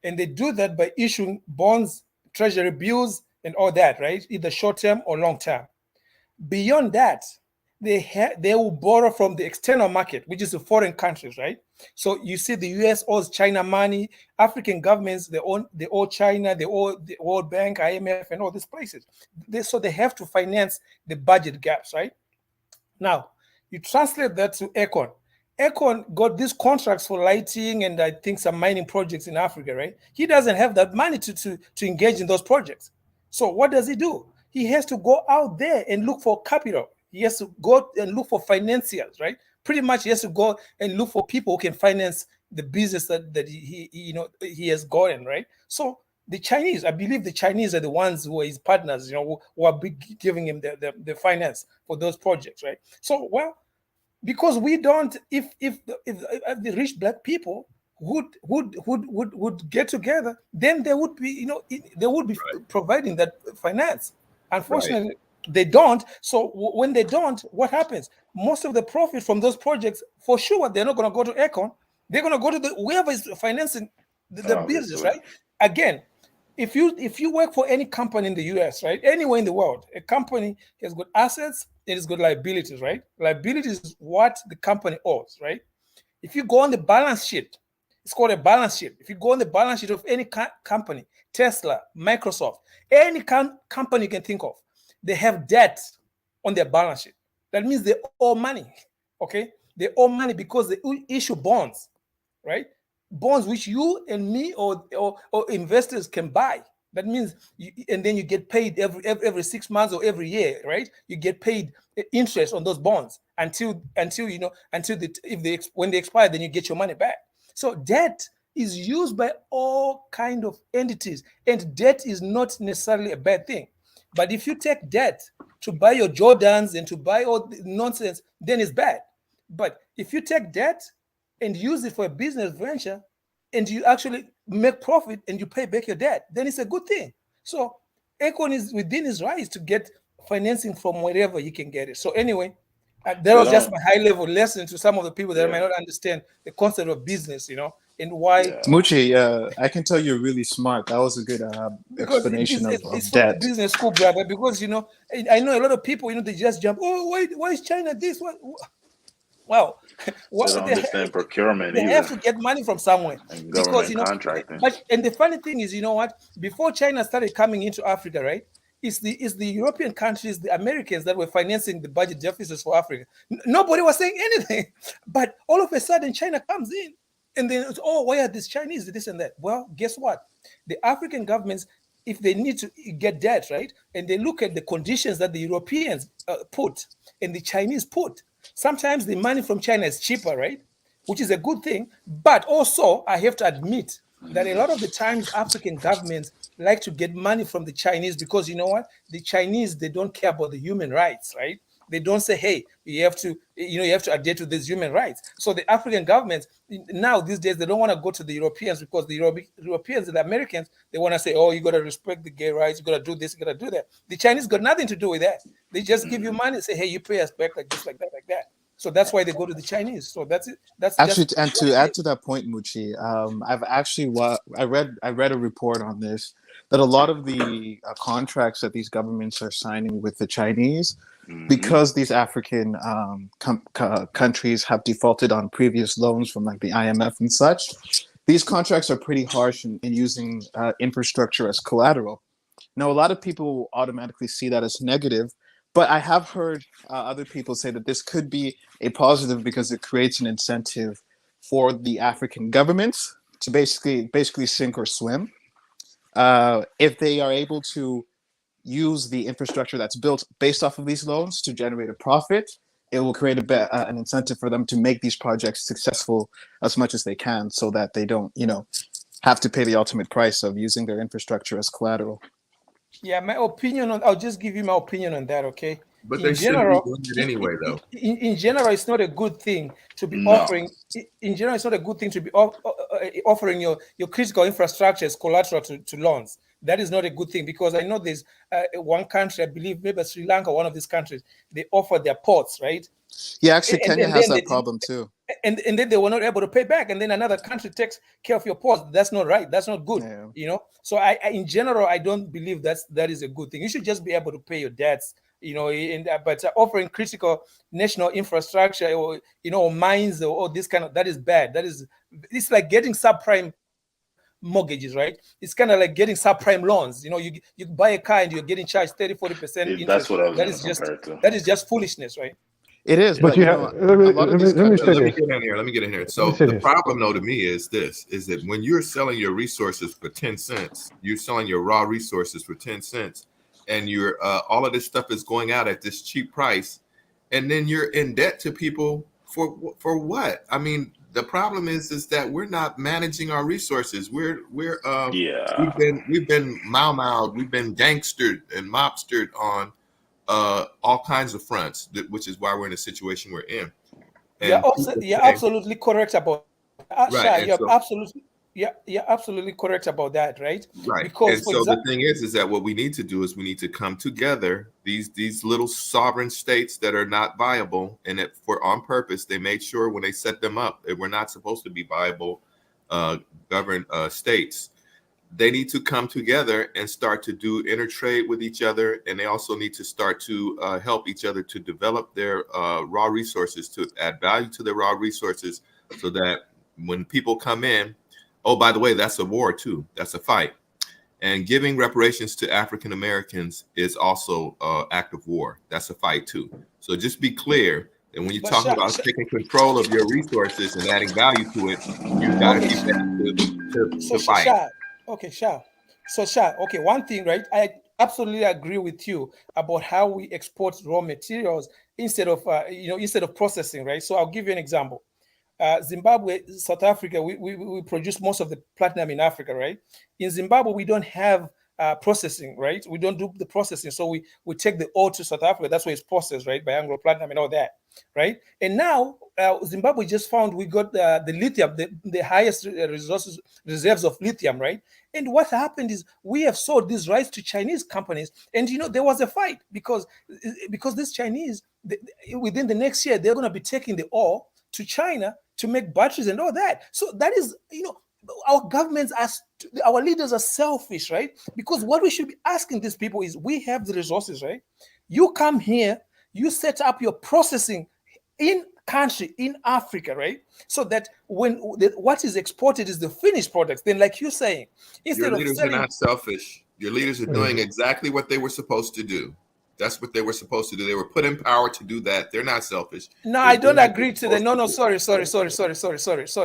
and they do that by issuing bonds, treasury bills, and all that, right? Either short-term or long-term. Beyond that, they will borrow from the external market, which is the foreign countries, right? So you see the US owes China money, African governments, they owe China, they owe the World Bank, IMF, and all these places. So they have to finance the budget gaps, right? Now, you translate that to Akon. Akon got these contracts for lighting and I think some mining projects in Africa, right? He doesn't have that money to engage in those projects. So what does he do? He has to go out there and look for capital. He has to go and look for financiers, right? Pretty much he has to go and look for people who can finance the business that he has gotten, right? So the Chinese, I believe the Chinese are the ones who are his partners, who are giving him the finance for those projects, right? So, well, because we don't, if the rich black people would get together, then they would be, they would be providing that finance. Unfortunately, they don't. So when they don't, what happens? Most of the profit from those projects, for sure, they're not going to go to Akon. They're going to go to whoever is financing the business, right? Again, if you work for any company in the US, right, anywhere in the world, a company has got assets, it has got liabilities, right? Liabilities is what the company owes, right? If you go on the balance sheet, it's called a balance sheet. If you go on the balance sheet of any company, Tesla, Microsoft, any company you can think of, they have debt on their balance sheet. That means they owe money, okay? They owe money because they issue bonds, right? Bonds which you and me or investors can buy. That means, and then you get paid every 6 months or every year, right? You get paid interest on those bonds until when they expire, then you get your money back. So debt is used by all kind of entities, and debt is not necessarily a bad thing. But if you take debt to buy your Jordans and to buy all the nonsense, then it's bad. But if you take debt and use it for a business venture, and you actually make profit and you pay back your debt, then it's a good thing. So Akon is within his rights to get financing from wherever he can get it. So anyway, that They was just don't. my high-level lesson to some of the people that Yeah. might not understand the concept of business, and why. Yeah. Muchi, I can tell you're really smart. That was a good Because explanation it's of from debt. business school, brother. Because I know a lot of people, they just jump. Oh, why is China this? Well, They don't understand procurement they have either to get money from somewhere. and Because government contracting. and the funny thing is, what? Before China started coming into Africa, right? It's the European countries, the Americans that were financing the budget deficits for Africa. Nobody was saying anything, but all of a sudden China comes in, and then it's, oh, why are these Chinese this and that? Well, guess what? The African governments, if they need to get debt, right, and they look at the conditions that the Europeans put and the Chinese put, sometimes the money from China is cheaper, right? Which is a good thing. But also, I have to admit that a lot of the times African governments like to get money from the Chinese because you know what? The Chinese, they don't care about the human rights, right? They don't say, hey, you have to adhere to these human rights. So the African governments now these days, they don't want to go to the Europeans because the Europeans and the Americans, they want to say, oh, you got to respect the gay rights, you got to do this, you got to do that. The Chinese got nothing to do with that. They just give you money and say, hey, you pay us back like this, like that, like that. So that's why they go to the Chinese. So that's it. That's Actually, just and to add to that point, Muchi, I've actually I read a report on this that a lot of the contracts that these governments are signing with the Chinese, because these African countries have defaulted on previous loans from like the IMF and such, these contracts are pretty harsh in using infrastructure as collateral. Now, a lot of people automatically see that as negative, but I have heard other people say that this could be a positive because it creates an incentive for the African governments to basically sink or swim. If they are able to use the infrastructure that's built based off of these loans to generate a profit, it will create an incentive for them to make these projects successful as much as they can so that they don't, have to pay the ultimate price of using their infrastructure as collateral. Yeah, my opinion I'll just give you my opinion on that, okay? But In they shouldn't be general, doing it anyway, though. in general, it's not a good thing to be No. offering. In general, it's not a good thing to be offering your critical infrastructure as collateral to loans. That is not a good thing because I know there's one country, I believe, maybe Sri Lanka, one of these countries, they offer their ports, right? Yeah, actually, Kenya has that problem too. And then they were not able to pay back, and then another country takes care of your ports. That's not right. That's not good. Yeah. So I in general, I don't believe that is a good thing. You should just be able to pay your debts. But offering critical national infrastructure or mines or this kind of, that is bad. It's like getting subprime mortgages, right? It's kind of like getting subprime loans. You buy a car and you're getting charged 30-40% interest. That's what I was going to compare it to. That is just foolishness, right? It is, But but let Let me get in here. So the problem, though, to me is this: is that when you're selling your resources for 10 cents, you're selling your raw resources for 10 cents, and you're all of this stuff is going out at this cheap price, and then you're in debt to people for what? I mean, the problem is that we're not managing our resources. We've been mau-mau'd, we've been gangstered and mobstered on all kinds of fronts, which is why we're in the situation we're in. And you're absolutely correct about that. Right, You're absolutely correct about that, right? Right. Because and so the thing is that what we need to do is we need to come together, these little sovereign states that are not viable, and that on purpose they made sure when they set them up that we're not supposed to be viable governed states. They need to come together and start to do intertrade with each other, and they also need to start to help each other to develop their raw resources, to add value to their raw resources, so that when people come in, oh, by the way, that's a war too. That's a fight. And giving reparations to African Americans is also an act of war. That's a fight too. So just be clear that when you're talking about taking control of your resources and adding value to it, you've got to keep that to fight. Okay, one thing, right? I absolutely agree with you about how we export raw materials instead of processing, right? So I'll give you an example. Zimbabwe, South Africa, we produce most of the platinum in Africa, right? In Zimbabwe, we don't have processing, right? We don't do the processing. So we take the ore to South Africa. That's where it's processed, right? By Anglo Platinum and all that, right? And now Zimbabwe just found we got the lithium, the highest reserves of lithium, right? And what happened is we have sold these rights to Chinese companies. And, there was a fight because these Chinese, within the next year, they're going to be taking the ore to China to make batteries and all that. So that is, our governments our leaders are selfish, right? Because what we should be asking these people is, we have the resources, right? You come here, you set up your processing in country, in Africa, right? So that when what is exported is the finished products. Then, like you're saying, instead your leaders of selling, are not selfish. Your leaders are doing exactly what they were supposed to do. That's what they were supposed to do. They were put in power to do that. They're not selfish. No, I don't agree to that. No, sorry.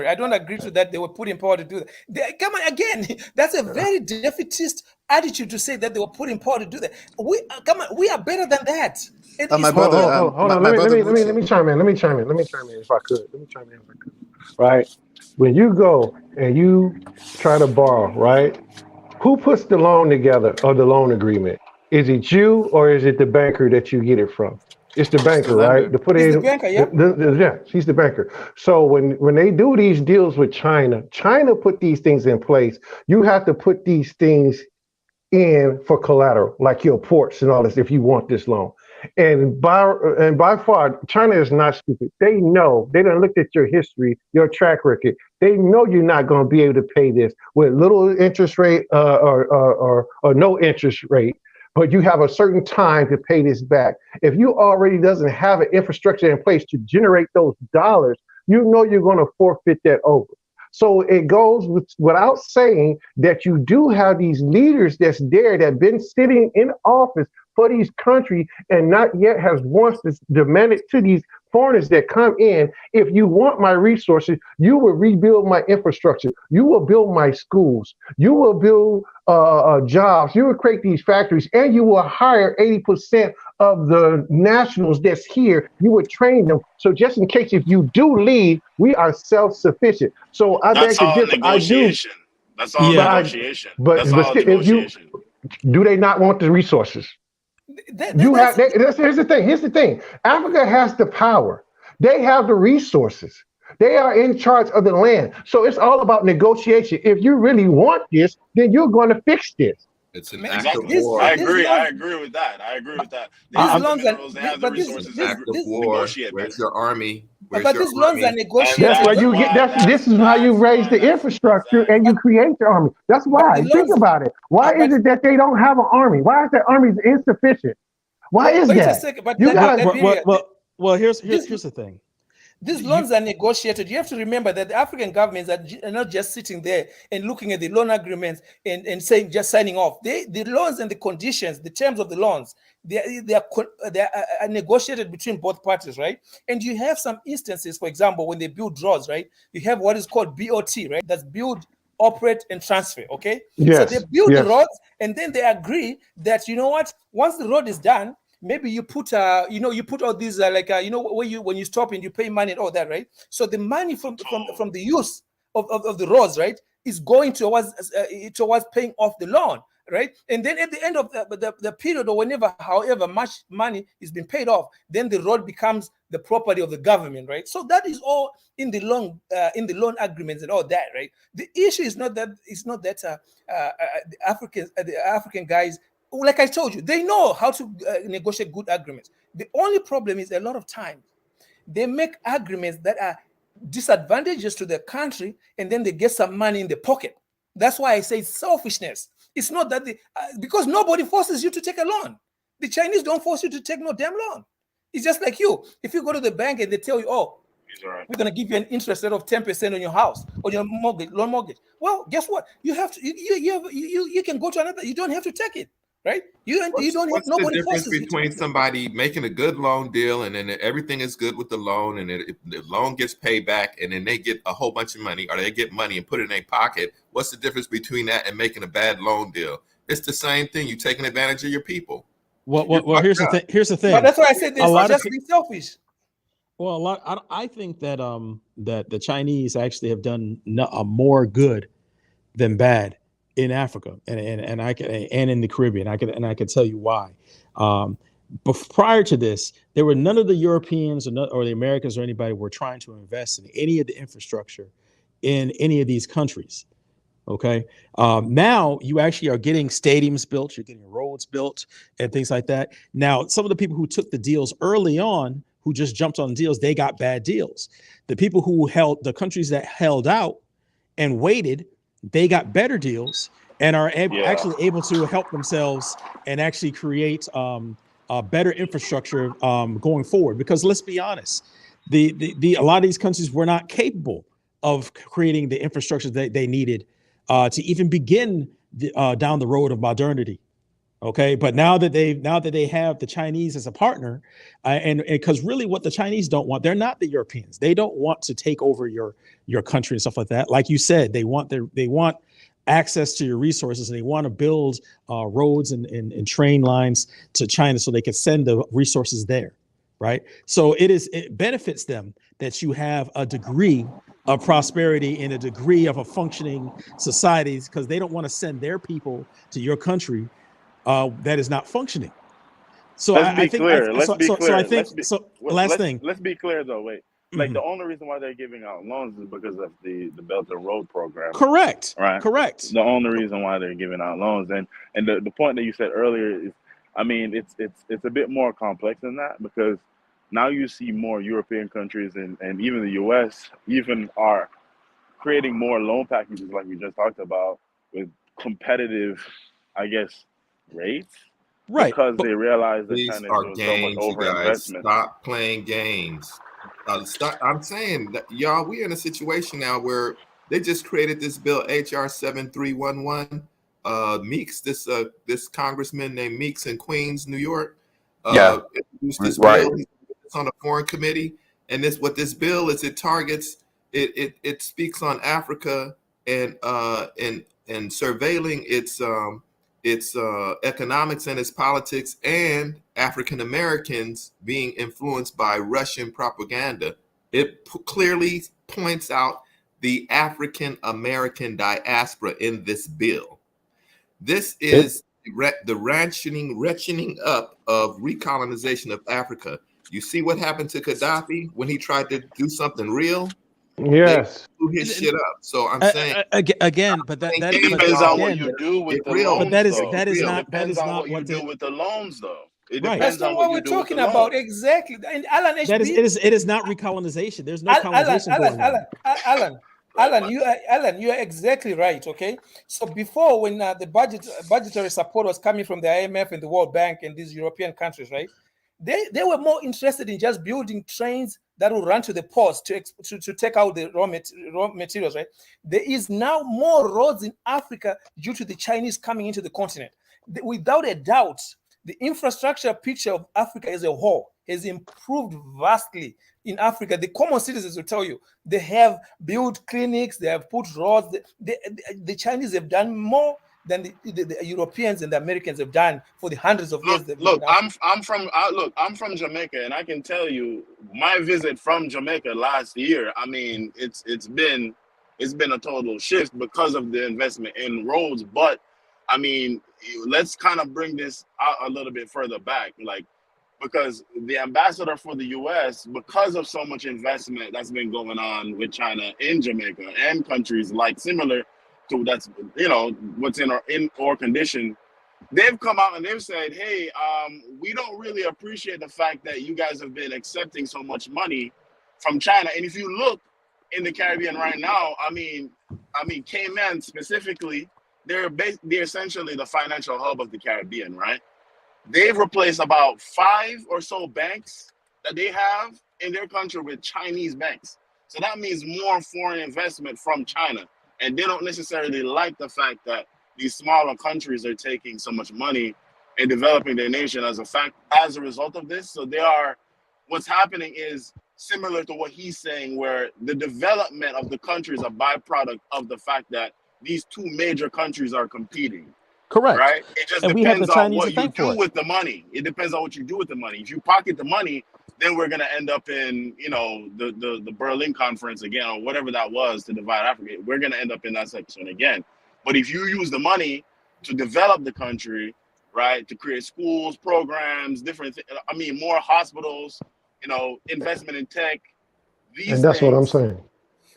I don't agree to that. They were put in power to do that. Come on, again, that's a very defeatist attitude to say that they were put in power to do that. We are better than that. My brother, hold on. Let me chime in. Let me chime in if I could. Right? When you go and you try to borrow, right? Who puts the loan together or the loan agreement? Is it you or is it the banker that you get it from? It's the banker, right? To put He's in, the banker, yeah. Yeah, he's the banker. So when they do these deals with China put these things in place. You have to put these things in for collateral, like your ports and all this, if you want this loan. And by far, China is not stupid. They know. They done looked at your history, your track record. They know you're not going to be able to pay this with little interest rate or no interest rate. But you have a certain time to pay this back. If you already doesn't have an infrastructure in place to generate those dollars, you know you're going to forfeit that over. So it goes without saying that you do have these leaders that's there that have been sitting in office for these countries and not yet has once demanded to these foreigners that come in, if you want my resources, you will rebuild my infrastructure. You will build my schools. You will build jobs. You will create these factories, and you will hire 80% of the nationals that's here. You would train them. So just in case if you do leave, we are self-sufficient. So I That's beg all to differ. negotiation. That's all negotiation. That's all negotiation. Do they not want the resources? Here's the thing. Africa has the power. They have the resources. They are in charge of the land. So it's all about negotiation. If you really want this, then you're going to fix this. It's an exactly. act of war. I agree with that. They have the minerals, they have the resources. Act of war. Where's your army? But these loans are negotiated. That's why you get. This is how you raise the infrastructure and you create the army. That's why. Think about it. Why is it that they don't have an army? Why is the army insufficient? Why is that? Well, here's the thing. These loans are negotiated. You have to remember that the African governments are not just sitting there and looking at the loan agreements and saying just signing off. The loans and the conditions, the terms of the loans, they are negotiated between both parties, right? And you have some instances, for example, when they build roads, right? You have what is called BOT, right? That's build, operate, and transfer. Okay. Yes. So they build the roads, and then they agree that, you know what, once the road is done, maybe you put you put all these when you stop and you pay money and all that, right? So the money from the use of the roads, right, is going towards paying off the loan, right? And then at the end of the period, or whenever, however much money is being paid off, then the road becomes the property of the government, right? So that is all in the loan agreements and all that, right? The issue is not that the African guys, like I told you, they know how to negotiate good agreements. The only problem is a lot of times they make agreements that are disadvantageous to their country, and then they get some money in the pocket. That's why I say selfishness. It's not that because nobody forces you to take a loan. The Chinese don't force you to take no damn loan. It's just like you. If you go to the bank and they tell you, we're going to give you an interest rate of 10% on your house, on your mortgage, loan mortgage. Well, guess what? You have to, you can go to another, you don't have to take it, right? You don't have, What's the nobody difference forces you between somebody making a good loan deal and then everything is good with the loan, and if the loan gets paid back and then they get a whole bunch of money, or they get money and put it in their pocket? What's the difference between that and making a bad loan deal? It's the same thing. You're taking advantage of your people. Well, here's the thing. Here's the thing. But that's why I said this. A lot Just of be selfish. Well, I think that that the Chinese actually have done more good than bad in Africa and I can, and in the Caribbean. I can tell you why. But prior to this, there were none of the Europeans or the Americans or anybody were trying to invest in any of the infrastructure in any of these countries. Okay. Now you actually are getting stadiums built, you're getting roads built and things like that. Now, some of the people who took the deals early on, who just jumped on deals, they got bad deals. The people who the countries that held out and waited, they got better deals and are actually able to help themselves and actually create a better infrastructure going forward. Because let's be honest, a lot of these countries were not capable of creating the infrastructure that they needed to even begin down the road of modernity. Okay, but now that they have the Chinese as a partner, and because really what the Chinese don't want, they're not the Europeans. They don't want to take over your country and stuff like that. Like you said, they want access to your resources, and they want to build roads and train lines to China so they can send the resources there, right? So it benefits them that you have a degree of prosperity and a degree of a functioning society, because they don't want to send their people to your country that is not functioning. So let's be clear. Let's be clear though. Wait, like the only reason why they're giving out loans is because of the Belt and Road program. Correct. Right. Correct. The only reason why they're giving out loans, and the point that you said earlier is, I mean, it's a bit more complex than that, because now you see more European countries and even the U.S. even are creating more loan packages, like we just talked about, with competitive, I guess, rates, right? Because they realize that These China is are doing games, so much you guys. overinvestment. Stop playing games. I'm saying that, y'all, we're in a situation now where they just created this bill, HR 7311. Meeks, this congressman named Meeks in Queens, New York, introduced this bill. It's on a foreign committee, and what this bill is, it targets, it speaks on Africa and surveilling its economics and its politics, and African Americans being influenced by Russian propaganda. It clearly points out the African American diaspora in this bill. This is the ratcheting up of recolonization of Africa. You see what happened to Gaddafi when he tried to do something real? Yes. They blew his shit up. So I'm saying again, but that depends on what you do with the loans. But that is depends on what you do with the loans, though. It depends on what you do with the loans. About exactly. And Alan, it is not recolonization. There's no colonization going on. Alan, you are exactly right. Okay, so before, when the budgetary support was coming from the IMF and the World Bank and these European countries, right? They were more interested in just building trains that will run to the ports to take out the raw materials, right? There is now more roads in Africa due to the Chinese coming into the continent. Without a doubt, the infrastructure picture of Africa as a whole has improved vastly in Africa. The common citizens will tell you they have built clinics, they have put roads. The Chinese have done more than the Europeans and the Americans have done for the hundreds of years. Look, I'm from Jamaica, and I can tell you, my visit from Jamaica last year, I mean, it's been a total shift because of the investment in roads. But I mean, let's kind of bring this out a little bit further back, like, because the ambassador for the U.S., because of so much investment that's been going on with China in Jamaica and countries like similar to that's, you know, what's in our condition, they've come out and they've said, hey, we don't really appreciate the fact that you guys have been accepting so much money from China. And if you look in the Caribbean right now, I mean, Cayman specifically, they're essentially the financial hub of the Caribbean, right? They've replaced about 5 or so banks that they have in their country with Chinese banks. So that means more foreign investment from China. And they don't necessarily like the fact that these smaller countries are taking so much money and developing their nation as a result of this. So what's happening is similar to what he's saying, where the development of the country is a byproduct of the fact that these two major countries are competing. Correct. Right? It just And we have the depends on Chinese what to you thank for do it. with the money. It depends on what you do with the money. If you pocket the money, then we're gonna end up in, the Berlin Conference again, or whatever that was to divide Africa. We're gonna end up in that section again. But if you use the money to develop the country, right, to create schools, programs, more hospitals, investment in tech, these And that's what I'm things, saying.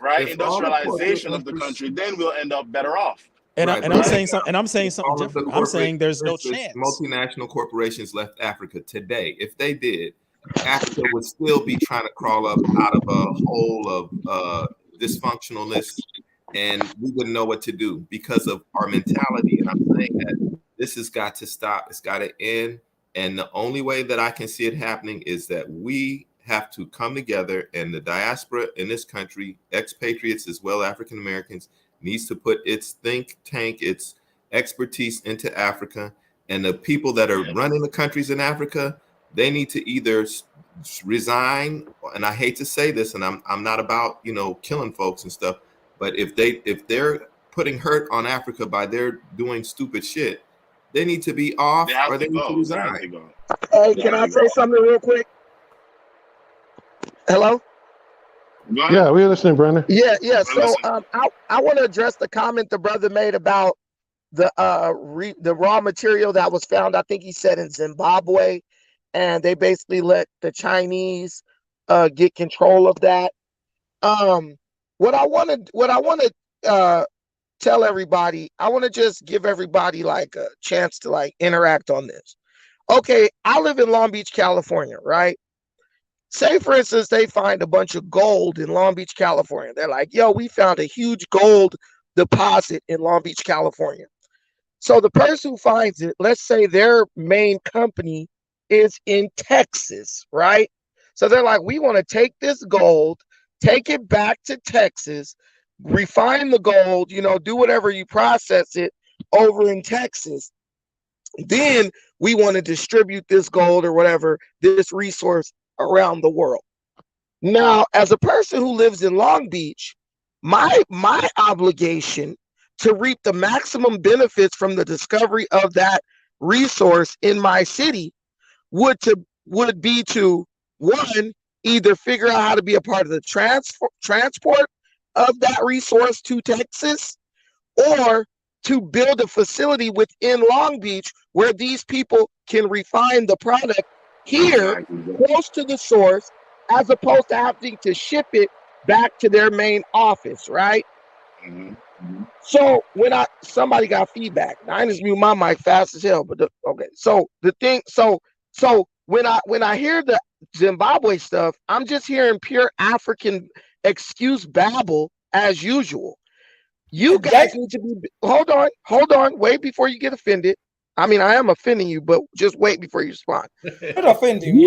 right, If all the corporate industrialization of the country, then we'll end up better off. And Right, I'm but saying something. And I'm saying if something all of the different. I'm saying there's no corporate chance. multinational corporations left Africa today. If they did, Africa would still be trying to crawl up out of a hole of dysfunctionalness, and we wouldn't know what to do because of our mentality. And I'm saying that this has got to stop. It's got to end. And the only way that I can see it happening is that we have to come together, and the diaspora in this country, expatriates as well, African Americans, needs to put its think tank, its expertise into Africa. And the people that are running the countries in Africa, they need to either resign, and I hate to say this, and I'm not about killing folks and stuff, but if they're putting hurt on Africa by their doing stupid shit, they need to be off, or they need to resign. Hey, can I say something real quick? Hello? Yeah, we're listening, Brandon. Yeah. So I want to address the comment the brother made about the raw material that was found, I think he said in Zimbabwe, and they basically let the Chinese get control of that. What I want to tell everybody, I want to just give everybody like a chance to like interact on this. Okay, I live in Long Beach, California, right? Say, for instance, they find a bunch of gold in Long Beach, California. They're like, yo, we found a huge gold deposit in Long Beach, California. So the person who finds it, let's say their main company is in Texas, right? So they're like, we want to take this gold, take it back to Texas, refine the gold, do whatever you process it over in Texas. Then we want to distribute this gold or whatever, this resource around the world. Now, as a person who lives in Long Beach, my obligation to reap the maximum benefits from the discovery of that resource in my city would be to, one, either figure out how to be a part of the transport of that resource to Texas, or to build a facility within Long Beach where these people can refine the product here, close to the source, as opposed to having to ship it back to their main office, right? So when somebody got feedback, now I just mute my mic fast as hell, but okay. So the thing, so when I hear the Zimbabwe stuff, I'm just hearing pure African excuse babble as usual. You guys need to be, hold on, wait before you get offended. I mean, I am offending you, but just wait before you respond. Not offending me.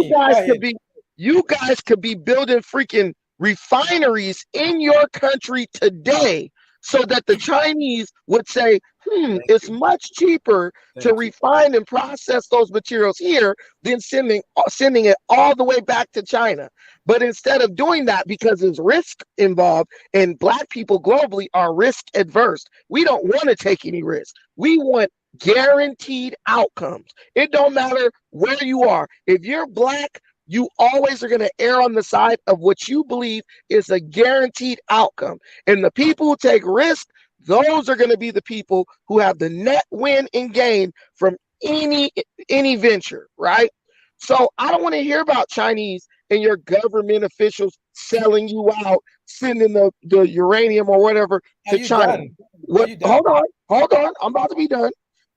You guys could be building freaking refineries in your country today, so that the Chinese would say, it's much cheaper to refine and process those materials here than sending it all the way back to China. But instead of doing that, because there's risk involved, and Black people globally are risk adverse, we don't want to take any risk. We want guaranteed outcomes. It don't matter where you are. If you're Black, you always are going to err on the side of what you believe is a guaranteed outcome. And the people who take risk, those are going to be the people who have the net win and gain from any venture, right? So I don't want to hear about Chinese and your government officials selling you out, sending the uranium or whatever to China. Hold on. I'm about to be done.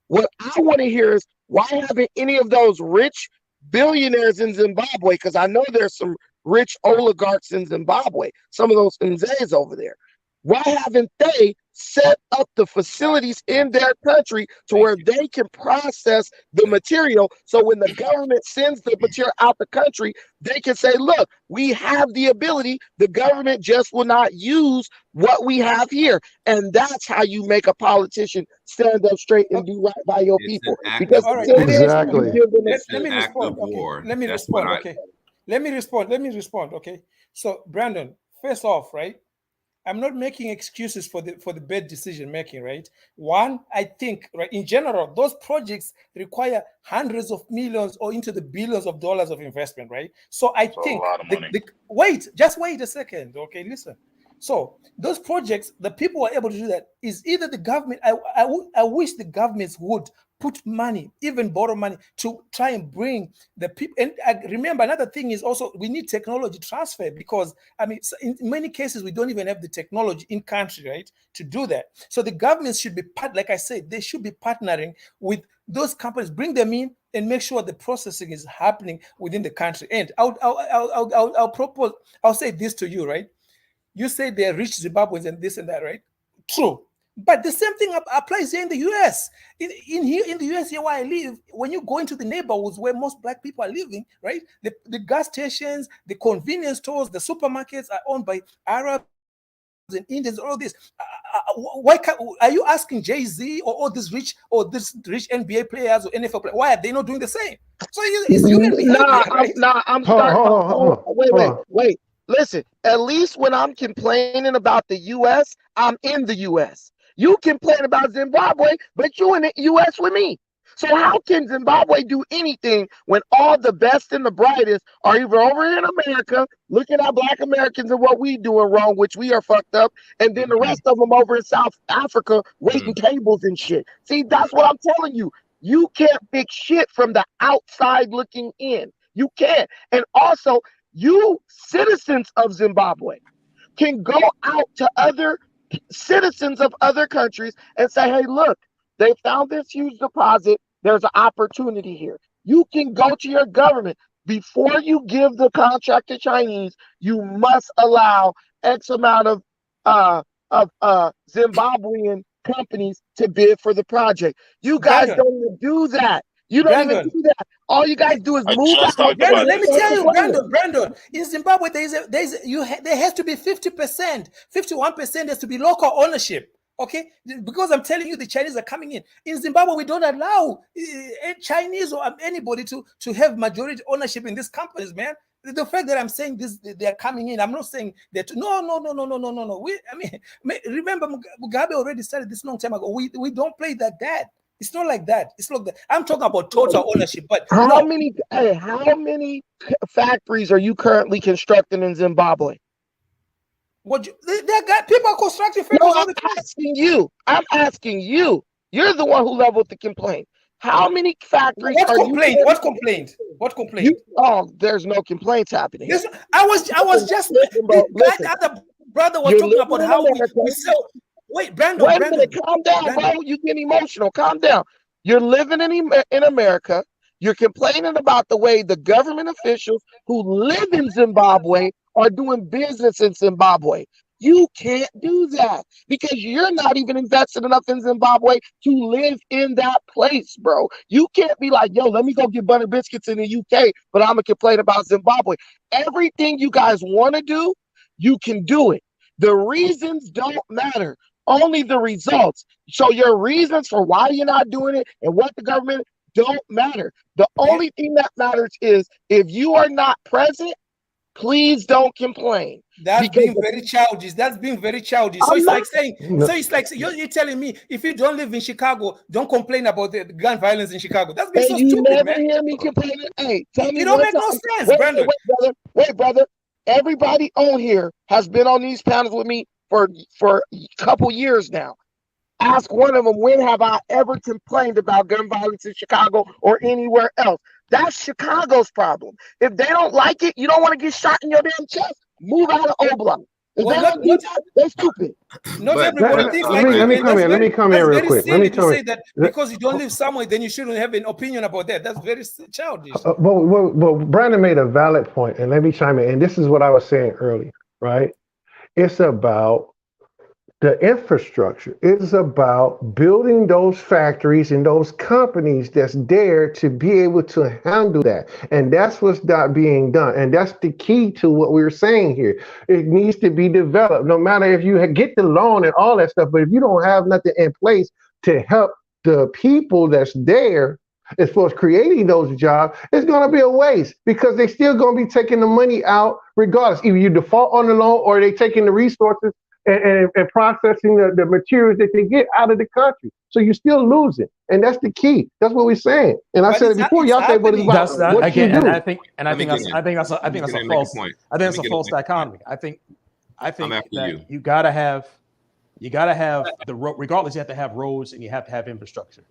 What I want to hear is, why haven't any of those rich billionaires in Zimbabwe, because I know there's some rich oligarchs in Zimbabwe, some of those Nzes over there, why haven't they set up the facilities in their country to where they can process the material. So when the government sends the material out the country, they can say, look, we have the ability. The government just will not use what we have here. And that's how you make a politician stand up straight and do right by your It's people. an act Because of until war. then, Exactly. you give them a It's let an me act respond. of Okay. war. Let me That's what respond. I. Okay. Let me respond. Okay. So Brandon, first off, right? I'm not making excuses for the bad decision making, right? One, I think, right, in general, those projects require hundreds of millions or into the billions of dollars of investment, right? So I It's a think lot of money. just wait a second, okay? Listen. So those projects, the people who are able to do that is either the government. I wish the governments would put money, even borrow money, to try and bring the people. And remember, another thing is also we need technology transfer, because I mean, in many cases we don't even have the technology in country, right, to do that. So the governments should be like I said, they should be partnering with those companies, bring them in, and make sure the processing is happening within the country. And I'll propose. I'll say this to you, right? You say they're rich Zimbabweans and this and that, right? True. But the same thing applies here in the US. Here in the US, here where I live, when you go into the neighborhoods where most black people are living, right? The gas stations, the convenience stores, the supermarkets are owned by Arabs and Indians, all this. Why are you asking Jay-Z or all these rich NBA players or NFL players, why are they not doing the same? So it's human behavior, right? I'm Hold on, starting hold my on, hold own. on, hold on. Wait. Listen, at least when I'm complaining about the US, I'm in the US. You complain about Zimbabwe, but you in the US with me. So how can Zimbabwe do anything when all the best and the brightest are either over here in America looking at black Americans and what we doing wrong, which we are fucked up, and then the rest of them over in South Africa waiting tables and shit. See, that's what I'm telling you. You can't fix shit from the outside looking in. You can't. And also, you citizens of Zimbabwe can go out to other citizens of other countries and say, hey, look, they found this huge deposit. There's an opportunity here. You can go to your government. Before you give the contract to Chinese, you must allow X amount of Zimbabwean companies to bid for the project. You guys Brandon, don't even do that. You don't even Brandon, do that. All you guys do is I move just out talked there Brandon, about let and me this. start tell you, complaining. Brandon, in Zimbabwe, there has to be 50%, 51% has to be local ownership. Okay, because I'm telling you, the Chinese are coming in. In Zimbabwe, we don't allow Chinese or anybody to have majority ownership in these companies, man. The fact that I'm saying this, they are coming in. I'm not saying that. No. Remember, Mugabe already started this long time ago. We don't play that. It's not like that. It's not that. I'm talking about total ownership. But How no, many factories are you currently constructing in Zimbabwe? they got people are constructing No, factories all I'm the time. asking you. I'm asking you. You're the one who leveled the complaint. How many factories What are you complaint? What currently? complaint? What You complaint? there's no complaints happening here. I was just Listen, the bro. guy, Listen. the other brother was You're talking living about in how America. we sell. Wait, Brandon, Wait a minute. Calm down, bro. You getting emotional. Calm down. You're living in America. You're complaining about the way the government officials who live in Zimbabwe are doing business in Zimbabwe. You can't do that because you're not even invested enough in Zimbabwe to live in that place, bro. You can't be like, yo, let me go get butter biscuits in the UK, but I'm going to complain about Zimbabwe. Everything you guys want to do, you can do it. The reasons don't matter, only the results. So your reasons for why you're not doing it and what the government don't matter. The only thing that matters is if you are not present, please don't complain. That's being very childish. That's being very childish. So I'm it's not. like saying, so it's like you're telling me if you don't live in Chicago, don't complain about the gun violence in Chicago. That's being And so you stupid, never man. hear me complaining. Hey, tell me It don't one make no time. sense, Brandon. Wait, brother. Everybody on here has been on these panels with me for a couple years now. Ask one of them, when have I ever complained about gun violence in Chicago or anywhere else? That's Chicago's problem. If they don't like it, you don't want to get shot in your damn chest, move out of O-Block. If Well, they don't do that, they're stupid. Not everybody thinks like you. Let me And come in. Let me come in that's real very quick. Let me silly to come say in. that because you don't live somewhere, then you shouldn't have an opinion about that. That's very childish. Well, Brandon made a valid point, and let me chime in. And this is what I was saying earlier, right? It's about the infrastructure. It's about building those factories and those companies that's there to be able to handle that. And that's what's not being done. And that's the key to what we're saying here. It needs to be developed, no matter if you get the loan and all that stuff. But if you don't have nothing in place to help the people that's there, as far as creating those jobs, it's going to be a waste because they're still going to be taking the money out regardless. Either you default on the loan or they're taking the resources and processing the materials that they get out of the country. So you're still losing. And that's the key. That's what we're saying. And I But said it before, y'all say, but it's about That's not, what again, you do. I think that's a false dichotomy. I think that you gotta have the road. Regardless, you have to have roads and you have to have infrastructure.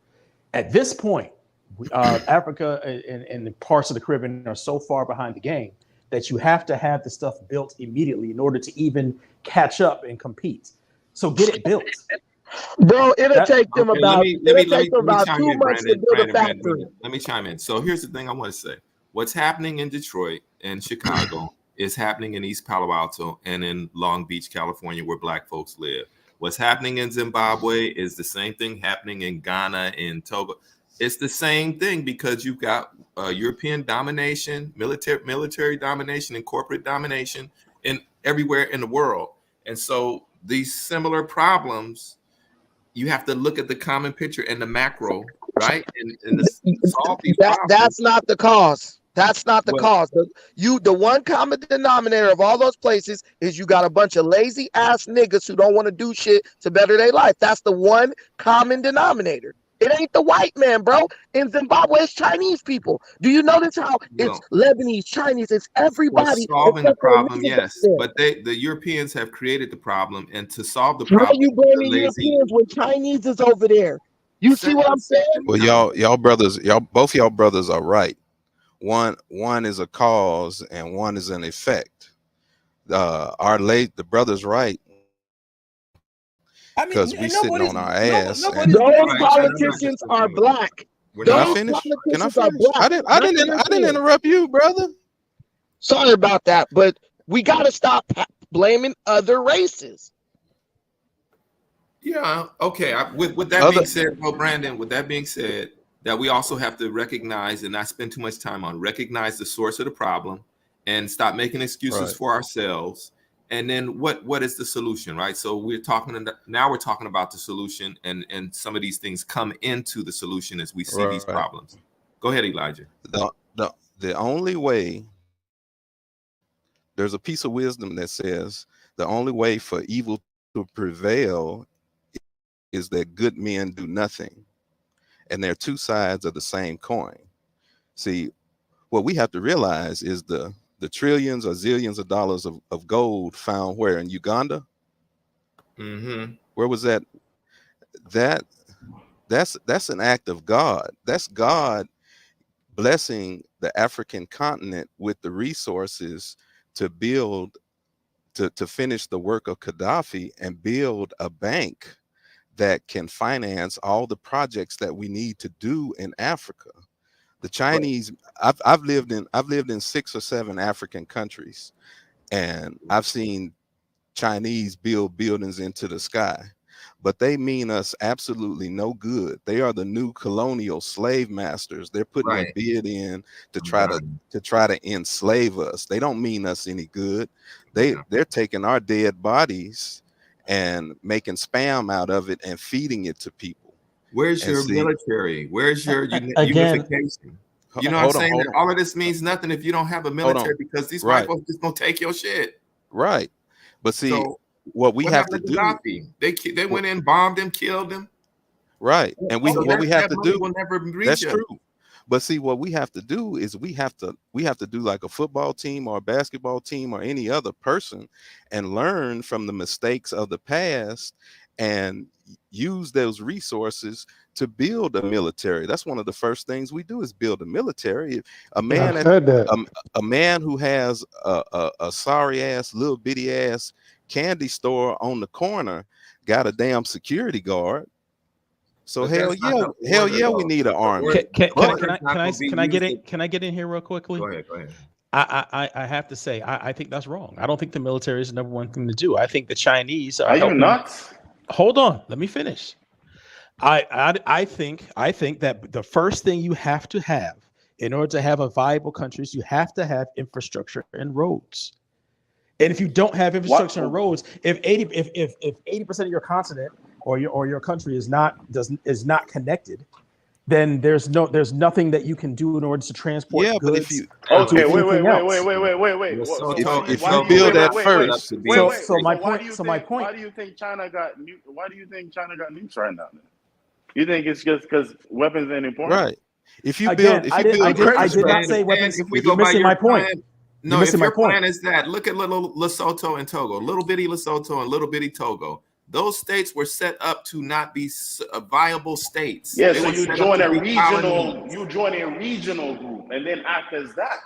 At this point, Africa and parts of the Caribbean are so far behind the game that you have to have the stuff built immediately in order to even catch up and compete. So get it built. Bro, it'll take them Okay, about chime 2 in, months to Brandon. build a factory. Let me chime in. So here's the thing I want to say. What's happening in Detroit and Chicago is happening in East Palo Alto and in Long Beach, California, where Black folks live. What's happening in Zimbabwe is the same thing happening in Ghana, in Togo. It's the same thing because you've got European domination, military domination, and corporate domination in everywhere in the world. And so these similar problems, you have to look at the common picture and the macro, right? And solve these problems. That's not the cause. That's not the cause. The one common denominator of all those places is you got a bunch of lazy ass niggas who don't want to do shit to better their life. That's the one common denominator. It ain't the white man, bro. In Zimbabwe, it's Chinese people. Do you notice how it's Lebanese, Chinese, it's everybody. Solving the problem, yes, but the Europeans have created the problem, and to solve the Why problem, you blaming Europeans when Chinese is over there? You see what I'm saying? Well, both y'all brothers are right. One is a cause and one is an effect. The brother's right. Because we sitting on our ass. Those politicians are black. Can I finish? I didn't interrupt you, brother. Sorry about that, but we got to stop blaming other races. Yeah, okay. With that being said, well, Brandon, with that being said, that we also have to recognize and not spend too much time on recognize the source of the problem and stop making excuses for ourselves. And then what is the solution, right? So we're talking about the solution, and some of these things come into the solution as we see these problems. Go ahead, Elijah. The only way, there's a piece of wisdom that says the only way for evil to prevail is that good men do nothing. And they're two sides of the same coin. See, what we have to realize is the trillions or zillions of dollars of gold found where? In Uganda? Mm-hmm. Where was that? That's an act of God. That's God blessing the African continent with the resources to build, to finish the work of Gaddafi and build a bank that can finance all the projects that we need to do in Africa. The Chinese, I've lived in 6 or 7 African countries, and I've seen Chinese build buildings into the sky, but they mean us absolutely no good. They are the new colonial slave masters. They're putting a bid in to try to enslave us. They don't mean us any good. They're taking our dead bodies and making spam out of it and feeding it to people. Where's your military? Where's your unification? You know what I'm saying? All of this means nothing if you don't have a military, because these white folks just gonna take your shit. Right. But see, what we have to do, they went in, bombed him, killed him. Right. And what we have to do, will never reach that's us. true. But see, what we have to do is we have to do like a football team or a basketball team or any other person and learn from the mistakes of the past and use those resorces to build a military. That's one of the first things we do, is build a military. A man who has a sorry ass little bitty ass candy store on the corner got a damn security guard. So hell yeah, we need an army. Can I get in here real quickly? Go ahead. I have to say, I think that's wrong. I don't think the military is the number one thing to do. I think the Chinese are Are you helping. nuts? Hold on, let me finish. I think that the first thing you have to have in order to have a viable country is you have to have infrastructure and roads. And if you don't have infrastructure and roads, if 80% of your continent or your country is not connected, then there's nothing that you can do in order to transport goods. But if you Okay, or wait. if you build that first, so my point. Why do you think China got nukes right now? Then? You think it's just because weapons ain't important? Right. If you Again, build, I did not say weapons. If we You're go by missing your my point. plan, no, You're if missing your my point. plan is that, look at little Lesotho and Togo, little bitty Lesotho and little bitty Togo. Those states were set up to not be viable states. Yeah, They so were you set up join to a be regional, colonies. group, and then act as that.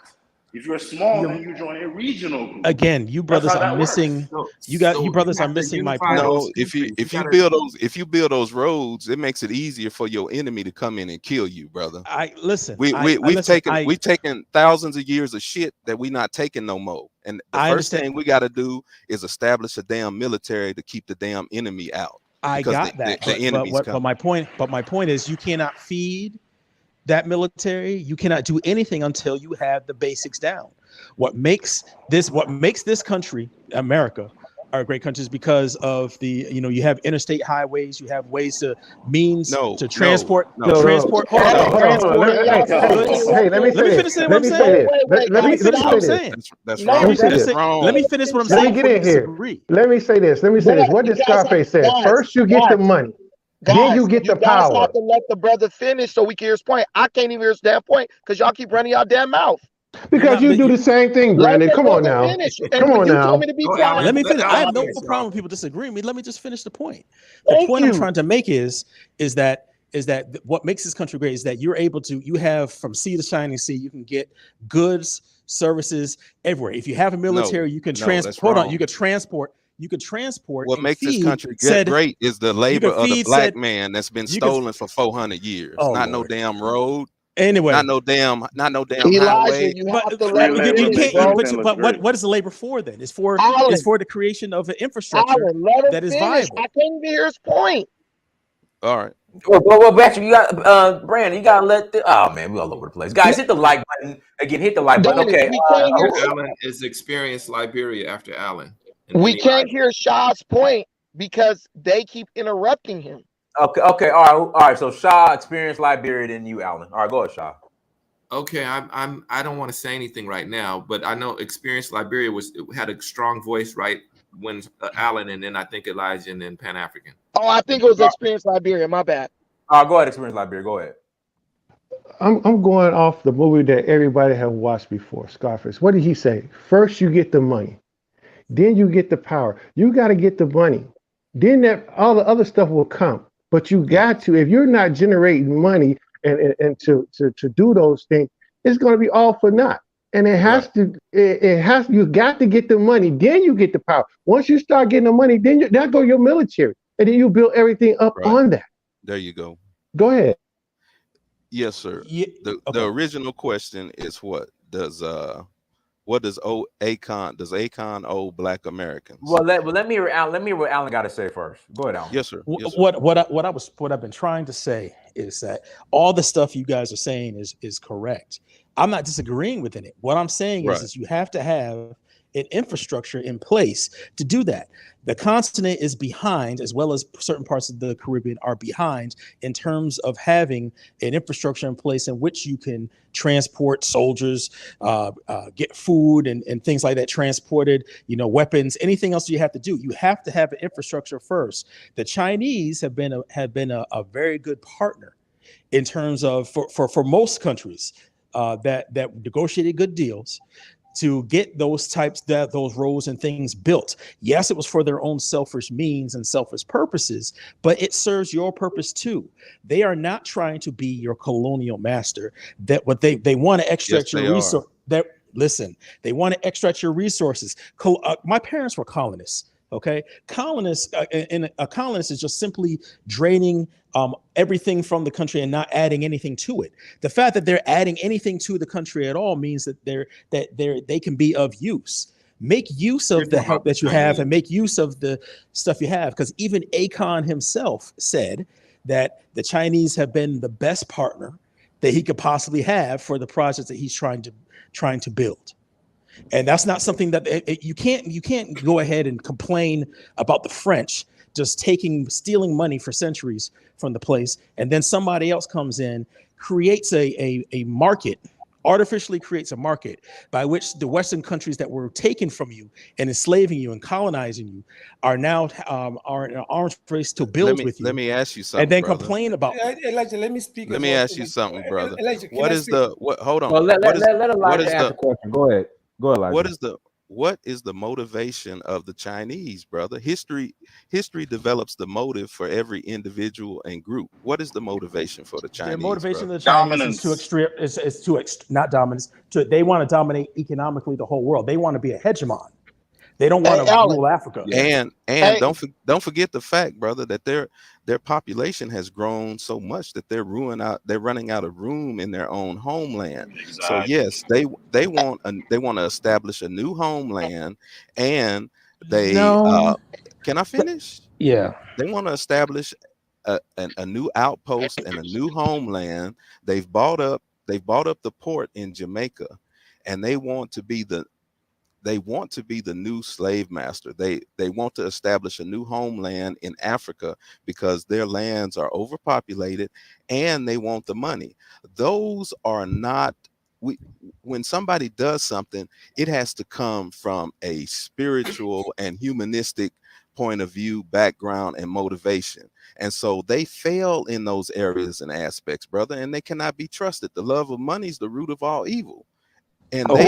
If you're small, then you join a regional group. Again, you brothers are missing. You brothers are have to missing my unify point. those no, if you countries. if you build those roads, it makes it easier for your enemy to come in and kill you, brother. We've taken thousands of years of shit that we not taking no more. And the first thing we got to do is establish a damn military to keep the damn enemy out. I got that. The enemy's but coming. my point is you cannot feed that military. You cannot do anything until you have the basics down. What makes this country, America, are great countries because of you have interstate highways, you have ways to transport. Hold on. Hey, let me finish what I'm saying. Let me finish what I'm saying. That's wrong. That's wrong. Let me finish what I'm saying. Let me get in here. Let me say this. What did Scarface say? First you get the money, then you get the power. You guys have to let the brother finish so we can hear his point. I can't even hear his damn point because y'all keep running y'all damn mouth. Because you do the same thing, Brandon. Come on now. Come on now. Told me to be quiet. Let me finish. I have no problem with people disagreeing with me. Let me just finish the point. The point I'm trying to make is that what makes this country great is that you have from sea to shining sea, you can get goods, services everywhere. If you have a military, you can transport. You could transport. What makes this country great is the labor of the black man that's been stolen for 400 years. No damn road. Anyway, not no damn Elijah, highway. But what is the labor for then? It's for the creation of an infrastructure that is viable. I can't even hear his point. All right. Well, Patrick, you got Brandon. You gotta let oh man, we all over the place, guys. Hit the like button again. Hit the like button. Okay. Allen is experienced Liberia after Allen. We can't hear Shah's point because they keep interrupting him. Okay, all right. So Shah experienced Liberia than you, Allen. All right, go ahead, Shah. Okay, I don't want to say anything right now, but I know experienced Liberia had a strong voice right when Allen, and then I think Elijah, and then Pan African. Oh, I think it was experienced Liberia. My bad. Go ahead, experienced Liberia. Go ahead. I'm going off the movie that everybody have watched before, Scarface. What did he say? First you get the money, then you get the power. You got to get the money, then all the other stuff will come. But you got to, if you're not generating money and to do those things, it's going to be all for naught. And you got to get the money, then you get the power. Once you start getting the money, then that go your military, and then you build everything up on that. There you go. Go ahead. Yes, sir. Yeah, the original question is what does Akon owe Black Americans? Well, let me hear what Allen got to say first. Go ahead, Allen. Yes, sir. What I've been trying to say is that all the stuff you guys are saying is correct. I'm not disagreeing with it. What I'm saying is you have to have an infrastructure in place to do that. The continent is behind, as well as certain parts of the Caribbean are behind in terms of having an infrastructure in place in which you can transport soldiers, get food and things like that transported, weapons, anything else you have to do. You have to have an infrastructure first. The Chinese have been a very good partner in terms of for most countries that negotiated good deals to get those roads and things built. Yes, it was for their own selfish means and selfish purposes, but it serves your purpose too. They are not trying to be your colonial master. That what they want to extract your resource. They want to extract your resources. My parents were colonists. Okay, colonists and a colonist is just simply draining everything from the country and not adding anything to it. The fact that they're adding anything to the country at all means that they can be of use. Make use of the help that you have and make use of the stuff you have, because even Akon himself said that the Chinese have been the best partner that he could possibly have for the projects that he's trying to build. And that's not something that you can't go ahead and complain about the French just stealing money for centuries from the place, and then somebody else comes in, creates a market, artificially creates a market by which the Western countries that were taken from you and enslaving you and colonizing you are now are in an arms race to build with you. Let me ask you something, and then brother. complain about. Elijah, let me speak. Let me ask you something, brother. Elijah, What is the what? Hold on. Well, let What Elijah is ask the the question. Go ahead, Elijah. what is the motivation of the Chinese, brother? History develops the motive for every individual and group. What is the motivation for the Chinese? Their motivation brother? of the Chinese not dominance. They want to dominate economically the whole world. They want to be a hegemon. They don't want to rule Africa. And don't forget the fact, brother, that their population has grown so much that they're running out of room in their own homeland. Exactly. So yes, they want to establish a new homeland, and they can I finish? Yeah. They want to establish a new outpost and a new homeland. They've bought up the port in Jamaica, and they want to be the new slave master. They want to establish a new homeland in Africa because their lands are overpopulated, and they want the money. Those are not when somebody does something, it has to come from a spiritual and humanistic point of view, background, and motivation. And so they fail in those areas and aspects, brother, and they cannot be trusted. The love of money is the root of all evil. And they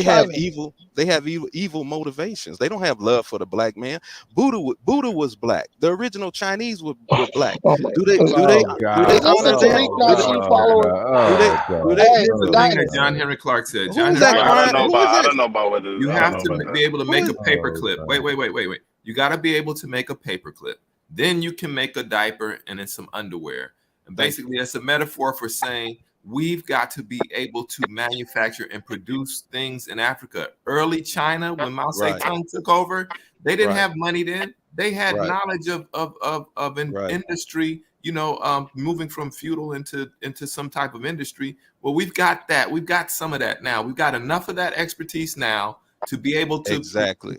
have evil motivations. They don't have love for the black man. Buddha was black. The original Chinese were black. Do they honor them? John Henry Clark said. I don't know about whether you have to be able to make a paperclip. Wait. You got to be able to make a paperclip. Then you can make a diaper and then some underwear. And basically, it's a metaphor for saying we've got to be able to manufacture and produce things in Africa. Early China, when Mao Zedong took over, they didn't have money then. They had knowledge of industry, moving from feudal into some type of industry. Well, we've got that. We've got some of that now. We've got enough of that expertise now to be able to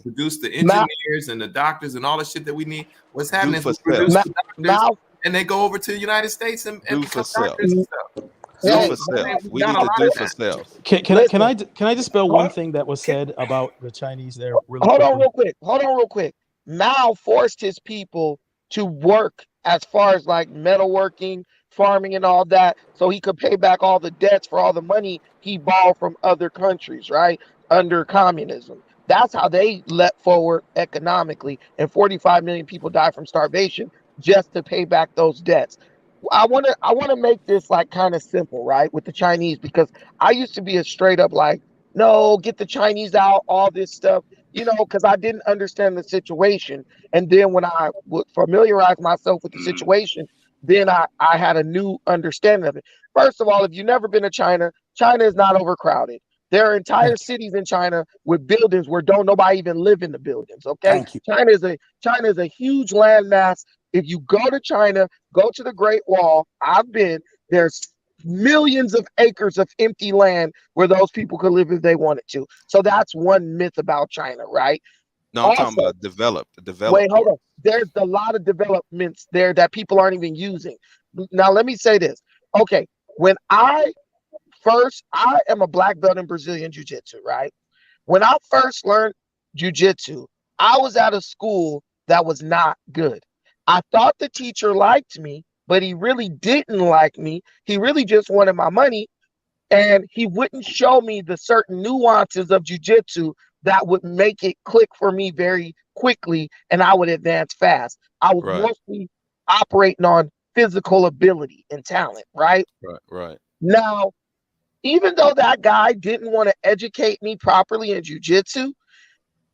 produce the engineers and the doctors and all the shit that we need. What's happening is we produce the doctors and they go over to the United States and become doctors and stuff. We need to do for self. Can I dispel one thing that was said about the Chinese there? Hold on real quick. Mao forced his people to work as far as like metalworking, farming, and all that, so he could pay back all the debts for all the money he borrowed from other countries, right? Under communism. That's how they leapt forward economically, and 45 million people died from starvation just to pay back those debts. I want to make this like kind of simple, right, with the Chinese, because I used to be a straight up like, no, get the Chinese out, all this stuff, because I didn't understand the situation. And then when I would familiarize myself with the situation, then I had a new understanding of it. First of all, if you've never been to China, China is not overcrowded. There are entire cities in China with buildings where don't nobody even live in the buildings. Okay, China is a huge landmass. If you go to China, go to the Great Wall. I've been. There's millions of acres of empty land where those people could live if they wanted to. So that's one myth about China, right? No, I'm talking about developed. Wait, hold on. There's a lot of developments there that people aren't even using. Now, let me say this. Okay, I am a black belt in Brazilian Jiu-Jitsu, right? When I first learned Jiu-Jitsu, I was at a school that was not good. I thought the teacher liked me, but he really didn't like me. He really just wanted my money, and he wouldn't show me the certain nuances of jiu-jitsu that would make it click for me very quickly, and I would advance fast. I was mostly operating on physical ability and talent, right? Right. Now, even though that guy didn't want to educate me properly in jiu-jitsu,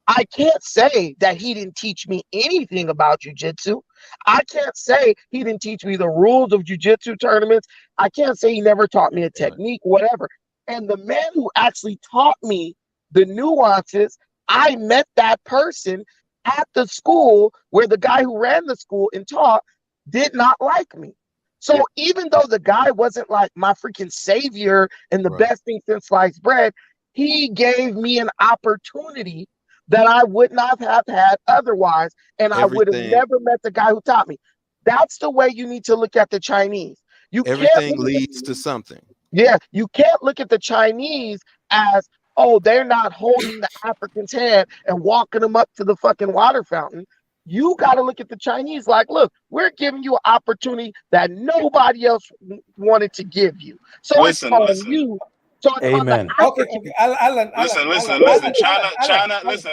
I can't say that he didn't teach me anything about jujitsu. I can't say he didn't teach me the rules of jujitsu tournaments. I can't say he never taught me a technique, whatever. And the man who actually taught me the nuances, I met that person at the school where the guy who ran the school and taught did not like me. So even though the guy wasn't like my freaking savior and the best thing since sliced bread, he gave me an opportunity that I would not have had otherwise, and I would have Everything never met the guy who taught me. That's the way you need to look at the Chinese. You can't everything look at, leads to something. yeah, you can't look at the Chinese as, oh, they're not holding the African's hand and walking them up to the fucking water fountain. You got to look at the Chinese like, look, we're giving you an opportunity that nobody else wanted to give you. So it's Listen, on listen. you. So it's on the Okay, African. okay. Alan,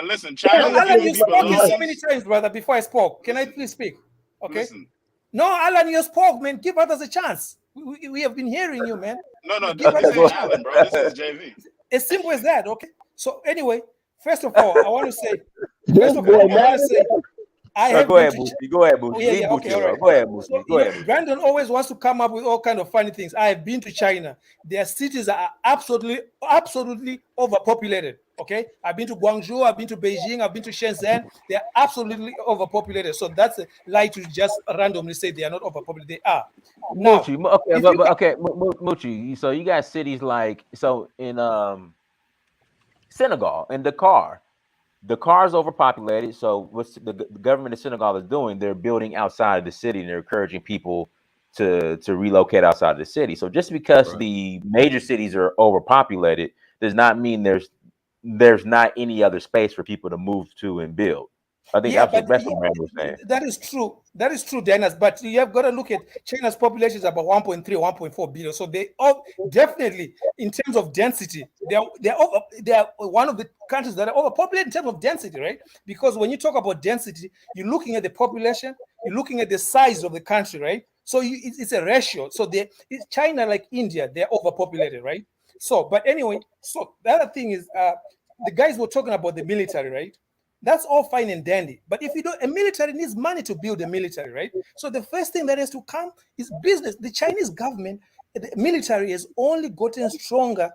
Listen. China No, is Alan, giving you people spoke so loans. many times, brother, before I spoke. Can I please speak? Okay. Listen. No, Alan, you spoke, man. Give others a chance. We have been hearing you, man. No, Give this others a ain't chance. Alan, bro. This is JV. As simple as that, okay? So anyway, first of all, I want to say, This boy mad. I have Go been ahead, to Moochie. Go ahead, Moochie. Oh, yeah, Leave yeah, okay, Moochie all alone. right. Go ahead, So, Moochie. Go ahead, Moochie. Brandon always wants to come up with all kind of funny things. I have been to China. Their cities are absolutely overpopulated. Okay, I've been to Guangzhou, I've been to Beijing, I've been to Shenzhen. They are absolutely overpopulated. So that's a lie to just randomly say they are not overpopulated. They are. Now, Moochie, okay, if you but okay, Moochie. So you got cities like in Senegal and Dakar. Dakar is overpopulated. So what's the government of Senegal is doing? They're building outside of the city and they're encouraging people to relocate outside of the city. So just because the major cities are overpopulated does not mean there's not any other space for people to move to and build. I think that's what Brandon was saying. that is true. That is true, Dennis. But you have got to look at China's population is about 1.3, 1.4 billion. So they all definitely, in terms of density, they are one of the countries that are overpopulated in terms of density, right? Because when you talk about density, you're looking at the population, you're looking at the size of the country, right? So it's a ratio. So China, like India, they're overpopulated, right? So, but anyway, so the other thing is, the guys were talking about the military, right? That's all fine and dandy. But if you don't, a military needs money to build a military, right? So the first thing that has to come is business. The Chinese government, the military has only gotten stronger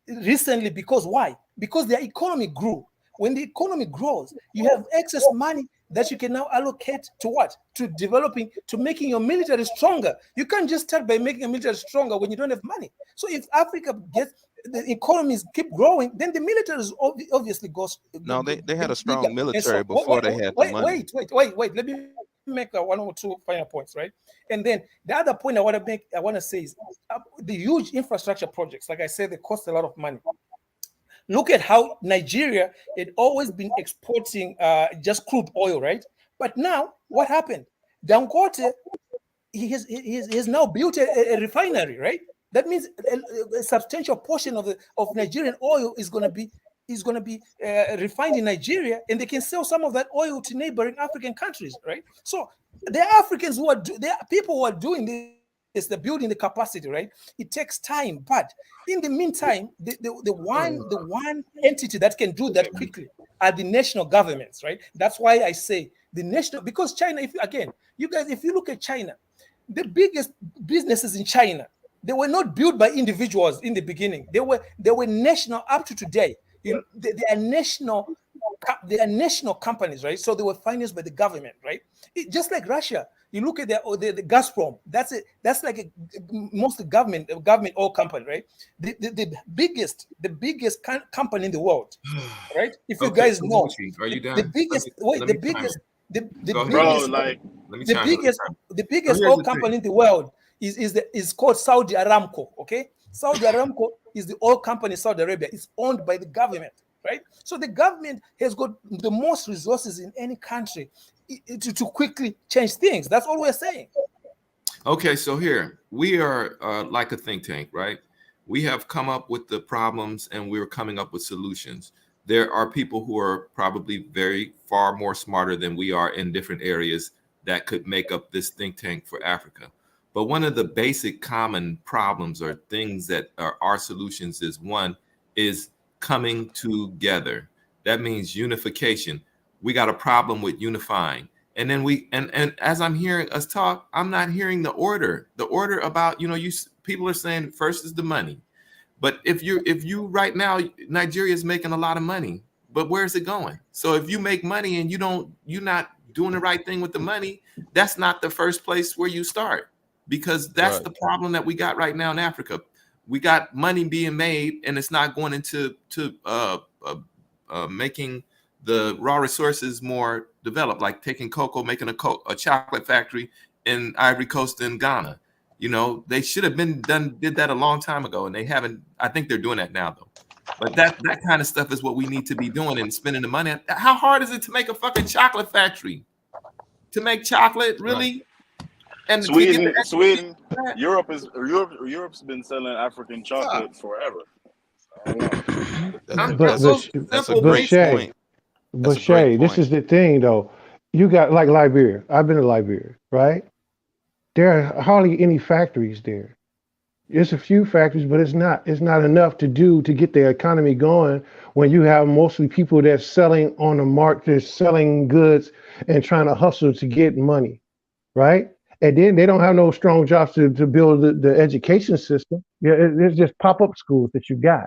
recently because why? Because their economy grew. When the economy grows, you have excess money that you can now allocate to what? To developing, to making your military stronger. You can't just start by making a military stronger when you don't have money. So if Africa gets the economies keep growing, then the military is obviously goes. No, they had a strong bigger. military So, before they had the money. wait. Let me make one or two final points, right? And then the other point I want to say is the huge infrastructure projects. Like I said, they cost a lot of money. Look at how Nigeria had always been exporting just crude oil, right? But now what happened? Dangote, he has now built a refinery, right? That means a substantial portion of Nigerian oil is going to be refined in Nigeria, and they can sell some of that oil to neighboring African countries, right? So there are Africans there are people who are doing this. They're building the capacity, right? It takes time, but in the meantime, the one entity that can do that quickly are the national governments, right? That's why I say the national, because China, if you look at China, the biggest businesses in China, they were not built by individuals in the beginning. They were national up to today. They are national companies, right? So they were financed by the government, right? Just like Russia, you look at the Gazprom. That's like a mostly government oil company, right? The biggest company in the world, right? If you guys know, are you done? the biggest the biggest oil company in the world is called Saudi Aramco. Okay, Saudi Aramco is the oil company in Saudi Arabia. It's owned by the government, right? So the government has got the most resources in any country to quickly change things. That's all we're saying. Okay, so here we are like a think tank, right? We have come up with the problems and we're coming up with solutions. There are people who are probably far more smarter than we are in different areas that could make up this think tank for Africa. But one of the basic common problems or things that are our solutions is one is coming together. That means unification. We got a problem with unifying. And then and as I'm hearing us talk, I'm not hearing the order about, people are saying first is the money. But if you right now, Nigeria is making a lot of money, but where's it going? So if you make money and you're not doing the right thing with the money, that's not the first place where you start, because that's the problem that we got right now in Africa. We got money being made and it's not going into making the raw resources more developed, like taking cocoa, making a chocolate factory in Ivory Coast and Ghana. They should have did that a long time ago, and they haven't. I think they're doing that now, though. But that kind of stuff is what we need to be doing and spending the money. How hard is it to make a fucking chocolate factory? To make chocolate, really? And Sweden, Europe's been selling African chocolate forever. That's a great point. But Shay, this is the thing, though. You got like Liberia. I've been to Liberia, right? There are hardly any factories there. There's a few factories, but it's not enough to get the economy going when you have mostly people that's selling on the market, they're selling goods and trying to hustle to get money, right? And then they don't have no strong jobs to build the education system. Yeah, there's just pop-up schools that you got.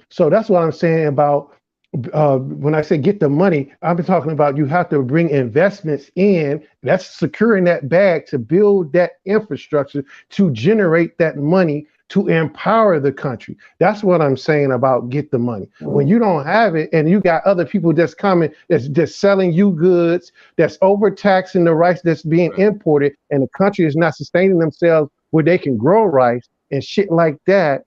So that's what I'm saying about when I say get the money, I've been talking about you have to bring investments in. That's securing that bag to build that infrastructure to generate that money to empower the country. That's what I'm saying about get the money. When you don't have it and you got other people that's coming, that's selling you goods, that's overtaxing the rice that's being imported, and the country is not sustaining themselves where they can grow rice and shit like that,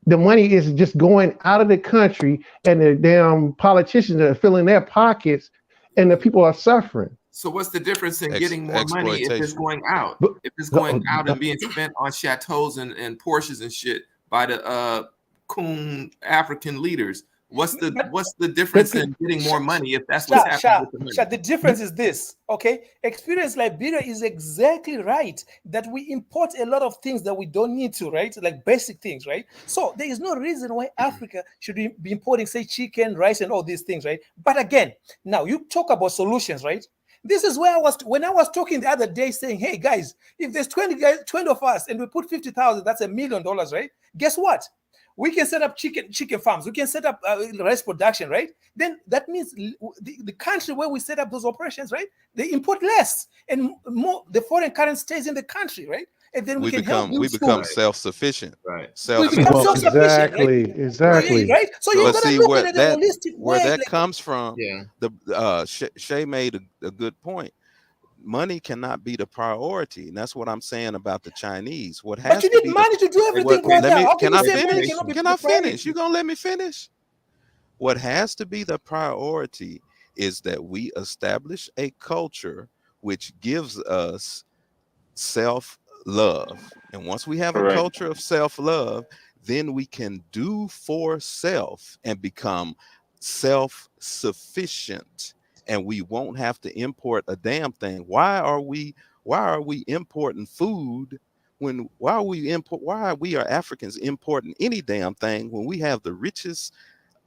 the money is just going out of the country, and the damn politicians are filling their pockets, and the people are suffering. So what's the difference in getting more money if it's going out? If it's going out and being spent on chateaus and Porsches and shit by the coon African leaders? What's the difference in getting more money if that's what's happening with the money? The difference is this, okay? Experience Liberia is exactly right that we import a lot of things that we don't need to, right? Like basic things, right? So there is no reason why Africa should be importing, say, chicken, rice, and all these things, right? But again, now you talk about solutions, right? This is where when I was talking the other day saying, hey guys, if there's 20 of us and we put 50,000, that's $1 million, right? Guess what? We can set up chicken farms. We can set up rice production, right? Then that means the country where we set up those operations, right? They import less, and more. The foreign currency stays in the country, right? And then we become self-sufficient. Right. Exactly. Right. So you gotta look at it in a holistic way. Where that comes from. Yeah. Shay made a good point. Money cannot be the priority, and that's what I'm saying about the Chinese. But you need money to do everything. Can I finish? Can I finish? You gonna let me finish? What has to be the priority is that we establish a culture which gives us self-love, and once we have a culture of self-love, then we can do for self and become self-sufficient. And we won't have to import a damn thing. Why are we importing food why are we Africans importing any damn thing when we have the richest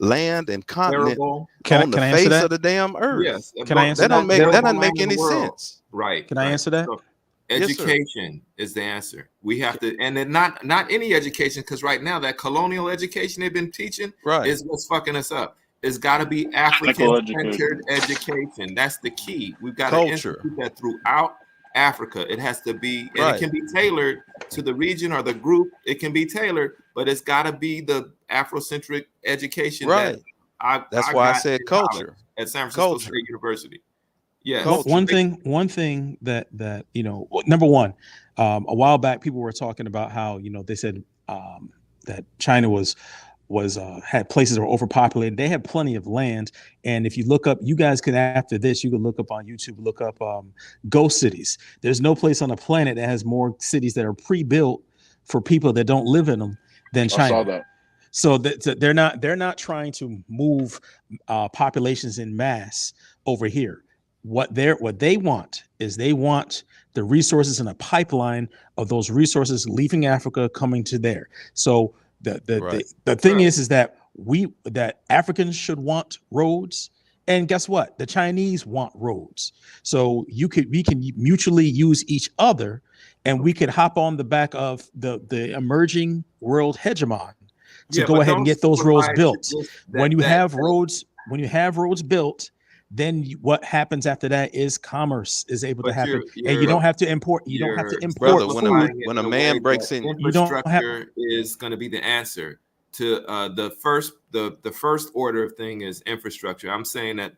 land and continent on the face of the damn earth? Yes. Can I answer that? That doesn't make any sense. Right. Can I answer that? So education is the answer. We have to, and then not any education, because right now that colonial education they've been teaching is what's fucking us up. It's got to be African-centered education. That's the key. We've got to institute that throughout Africa. It has to be, and it can be tailored to the region or the group. It can be tailored, but it's got to be the Afrocentric education. Right. That's why I said culture at San Francisco State University. Yeah. One thing that number one, a while back people were talking about how they said that China had places that were overpopulated. They had plenty of land. And if you look up, you guys can, after this, you can look up on YouTube, look up ghost cities. There's no place on the planet that has more cities that are pre-built for people that don't live in them than China. I saw that. So they're not trying to move populations in mass over here. What they want is they want the resources in a pipeline of those resources leaving Africa coming to there. So the thing is that that Africans should want roads. And guess what? The Chinese want roads. So we can mutually use each other, and we could hop on the back of the emerging world hegemon to go ahead and get those roads built. When you have roads built, then what happens after that is commerce is able to happen, and you don't have to import. You don't have to import brother, when a man breaks in, infrastructure is going to be the answer to the first order of thing is infrastructure. I'm saying that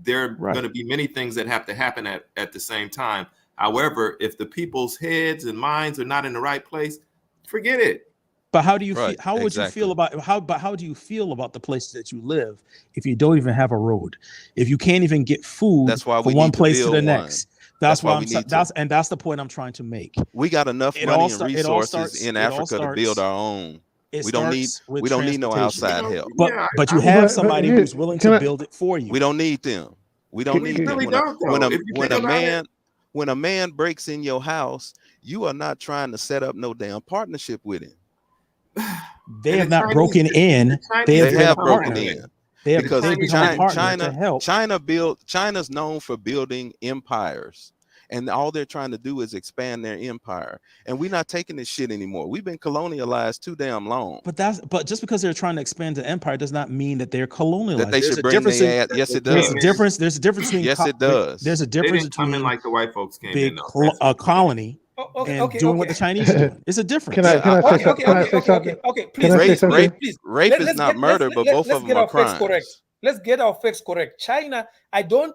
there are going to be many things that have to happen at the same time. However, if the people's heads and minds are not in the right place, forget it. But how do you feel? How would you feel about how do you feel about the places that you live if you don't even have a road? If you can't even get food from one place to the next? That's why that's the point I'm trying to make. We got enough money and resources in Africa to build our own. We don't need no outside help. But you have somebody who's willing to build it for you. We don't need them. We don't need them. When a man breaks in your house, you are not trying to set up no damn partnership with him. They have not broken in. They have broken in. Because China's known for building empires, and all they're trying to do is expand their empire. And we're not taking this shit anymore. We've been colonialized too damn long. But just because they're trying to expand the empire does not mean that they're colonialized. That they should bring their ass. Yes, it does. There's a difference between yes, it does. There's a difference between like the white folks came in a colony. Doing what the Chinese are doing. It's a difference. Can I say something? Okay, please. Rape is not murder, but both of them are crimes. Let's get our facts correct. China, I don't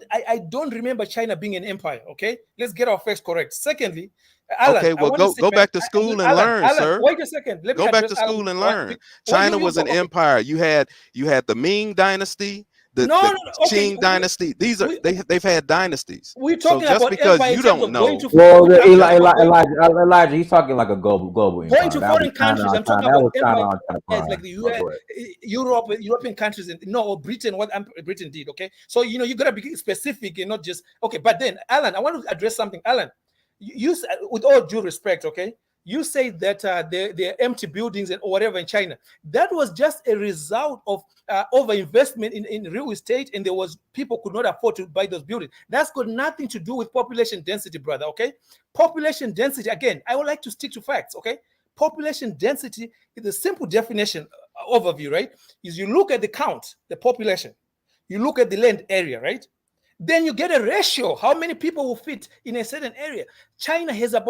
remember China being an empire. Okay, let's get our facts correct. Secondly, Alan, go back to school and learn, sir. Wait a second. Go back to school and learn. China was an empire. You had the Ming dynasty. The Qing dynasty. They've had dynasties. We're talking just about because you don't know. Well, Elijah, he's talking like a global empire. Going to foreign countries. I'm talking about empires like the US, European countries, or Britain. What Britain did. Okay, so you gotta be specific and not just okay. But then, Alan, I want to address something. Alan, you with all due respect, okay. You say that they're empty buildings and whatever in China. That was just a result of overinvestment in real estate, and people could not afford to buy those buildings. That's got nothing to do with population density, brother. Okay, population density. Again, I would like to stick to facts. Okay, population density is a simple definition overview, right? Is you look at the count, the population, you look at the land area, right? Then you get a ratio, how many people will fit in a certain area. China has got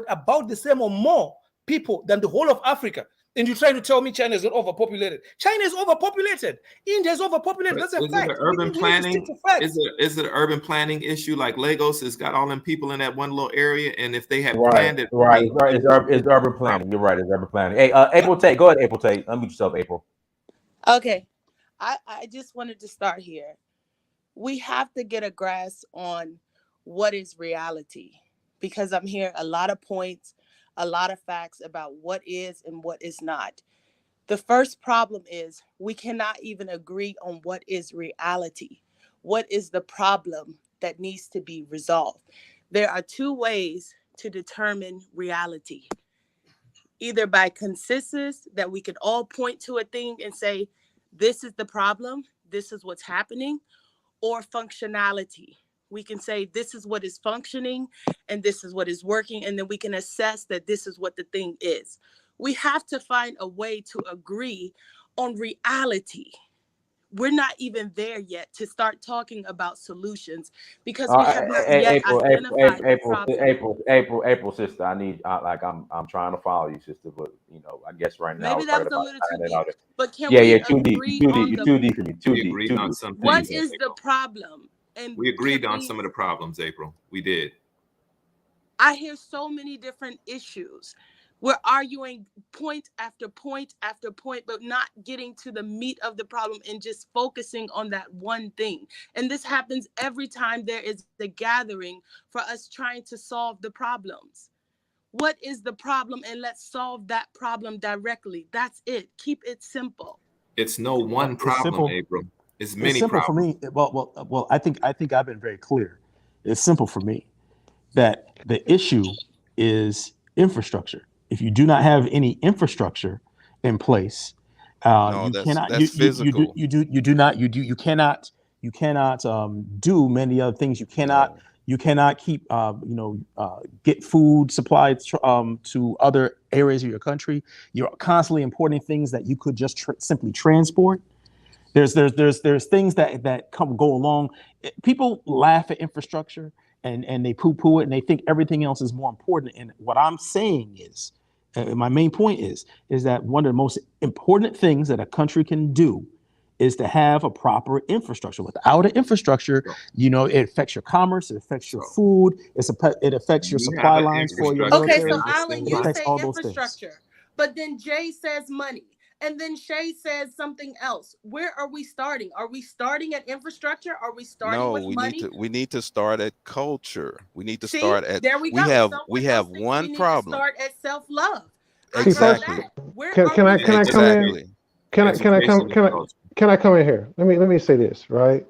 about the same or more people than the whole of Africa. And you're trying to tell me China is not overpopulated. China is overpopulated. India is overpopulated. That's a fact. Is it urban planning? Is it an urban planning issue? Like Lagos has got all them people in that one little area, and if they had planned it right, it's urban planning. You're right, it's urban planning. Hey, April Tate, go ahead, April Tate. Unmute yourself, April. Okay, I just wanted to start here. We have to get a grasp on what is reality, because I'm hearing a lot of points, a lot of facts about what is and what is not. The first problem is we cannot even agree on what is reality. What is the problem that needs to be resolved? There are two ways to determine reality. Either by consensus, that we can all point to a thing and say, this is the problem, this is what's happening, or functionality. We can say this is what is functioning and this is what is working, and then we can assess that this is what the thing is. We have to find a way to agree on reality. We're not even there yet to start talking about solutions, because we have not yet identified the problem. April, sister, I need I'm trying to follow you, sister, but I guess right now maybe that was a little too deep. But can we too deep for me, too deep. What is the problem? And we agreed on some of the problems, April. We did. I hear so many different issues. We're arguing point after point after point, but not getting to the meat of the problem and just focusing on that one thing. And this happens every time there is the gathering for us trying to solve the problems. What is the problem? And let's solve that problem directly. That's it. Keep it simple. It's no one problem, April. It's many simple problems. For me. Well, I think I've been very clear. It's simple for me that the issue is infrastructure. If you do not have any infrastructure in place, No, You that's cannot physical. you cannot do many other things. No. You cannot keep get food supplied to other areas of your country. You're constantly importing things that you could just simply transport. There's things that go along. People laugh at infrastructure and they poo-poo it and they think everything else is more important. And what I'm saying is, my main point is that one of the most important things that a country can do is to have a proper infrastructure. Without an infrastructure, it affects your commerce, it affects your food, it affects your supply lines for your Okay, military. so Alan, It you affects say all those things. infrastructure, but then Jay says money, and then Shay says something else. Where are we starting? Are we starting at infrastructure? Are we starting No, with money? we need to start at culture. We need to See, start at there we go. we have one we need problem. to start at self-love. See, first, can I come in? Can I come in here? Let me say this, right?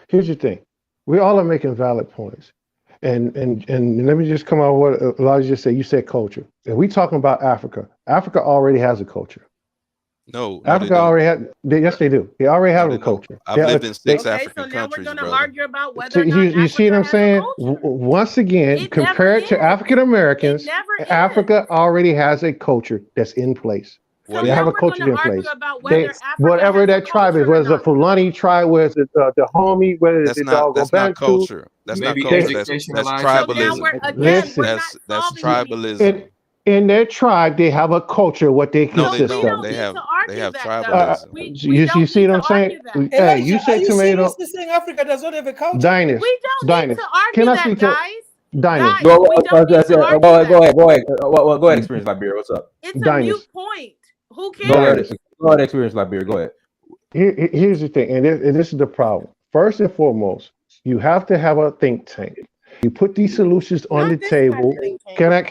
Here's the thing. We all are making valid points. And let me just come out with what Elijah just said. You said culture. If we talking about Africa, Africa already has a culture. No, Africa already had. Yes, they do. They already have a culture. I've lived in 6 African so now countries, we're going to brother. argue about whether So or not you see what I'm saying? Once again, compared to African Americans, Africa already has a culture that's in place. So They have a culture in place. Whatever that tribe is, whether it's a Fulani tribe, whether it's the Homie, whether it's the Dogo That's not Bantu. culture. That's not culture. That's tribalism. Listen, That's tribalism. in their tribe, they have a culture, what they No, they consist don't. of. They have tribalism. You see what I'm saying? Hey, you say are you tomato. seriously saying Africa does not have a culture? Dinus. We don't Dinus. need to argue Can I that, speak to guys. Dinus? Go ahead, Experience Liberia. What's up? It's a mute point. Who Go ahead, cares? Experience Liberia. Go ahead. Here's the thing, and this is the problem. First and foremost, you have to have a think tank. You put these solutions on the table. Can I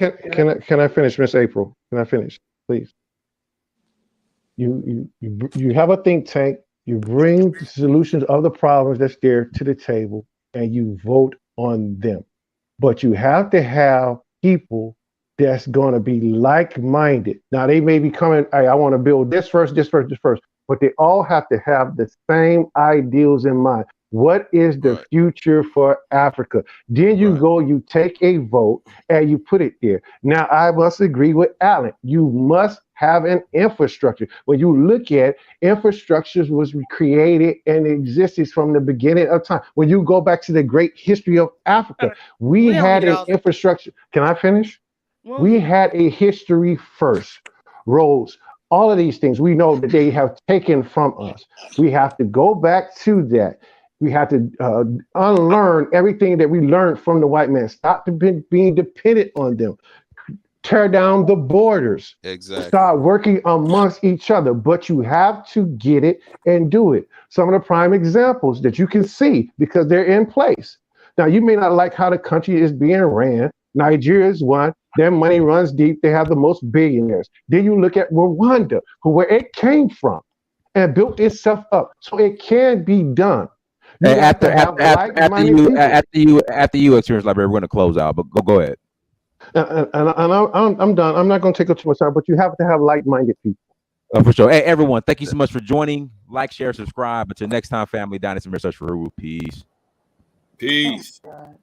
finish, Miss April? Can I finish, please? You have a think tank. You bring the solutions of the problems that's there to the table, and you vote on them. But you have to have people that's going to be like-minded. Now, they may be coming, hey, I want to build this first, but they all have to have the same ideals in mind. What is the future for Africa? Then you go, you take a vote, and you put it there. Now, I must agree with Alan. You must have an infrastructure. When you look at infrastructures was created and existed from the beginning of time. When you go back to the great history of Africa, we had an infrastructure. Can I finish? We had a history first. Roads, all of these things we know that they have taken from us. We have to go back to that. We have to unlearn everything that we learned from the white man. Stop being dependent on them. Tear down the borders. Exactly. Start working amongst each other. But you have to get it and do it. Some of the prime examples that you can see because they're in place. Now, you may not like how the country is being ran. Nigeria is one. Their money runs deep. They have the most billionaires. Then you look at Rwanda, where it came from, and built itself up. So it can be done. After you Experience Library, we're going to close out. But go ahead. And I'm done. I'm not going to take up too much time. But you have to have like-minded people. For sure. Hey, everyone, thank you so much for joining. Like, share, subscribe. Until next time, family, Dynasty, search for Peace. Peace. Oh,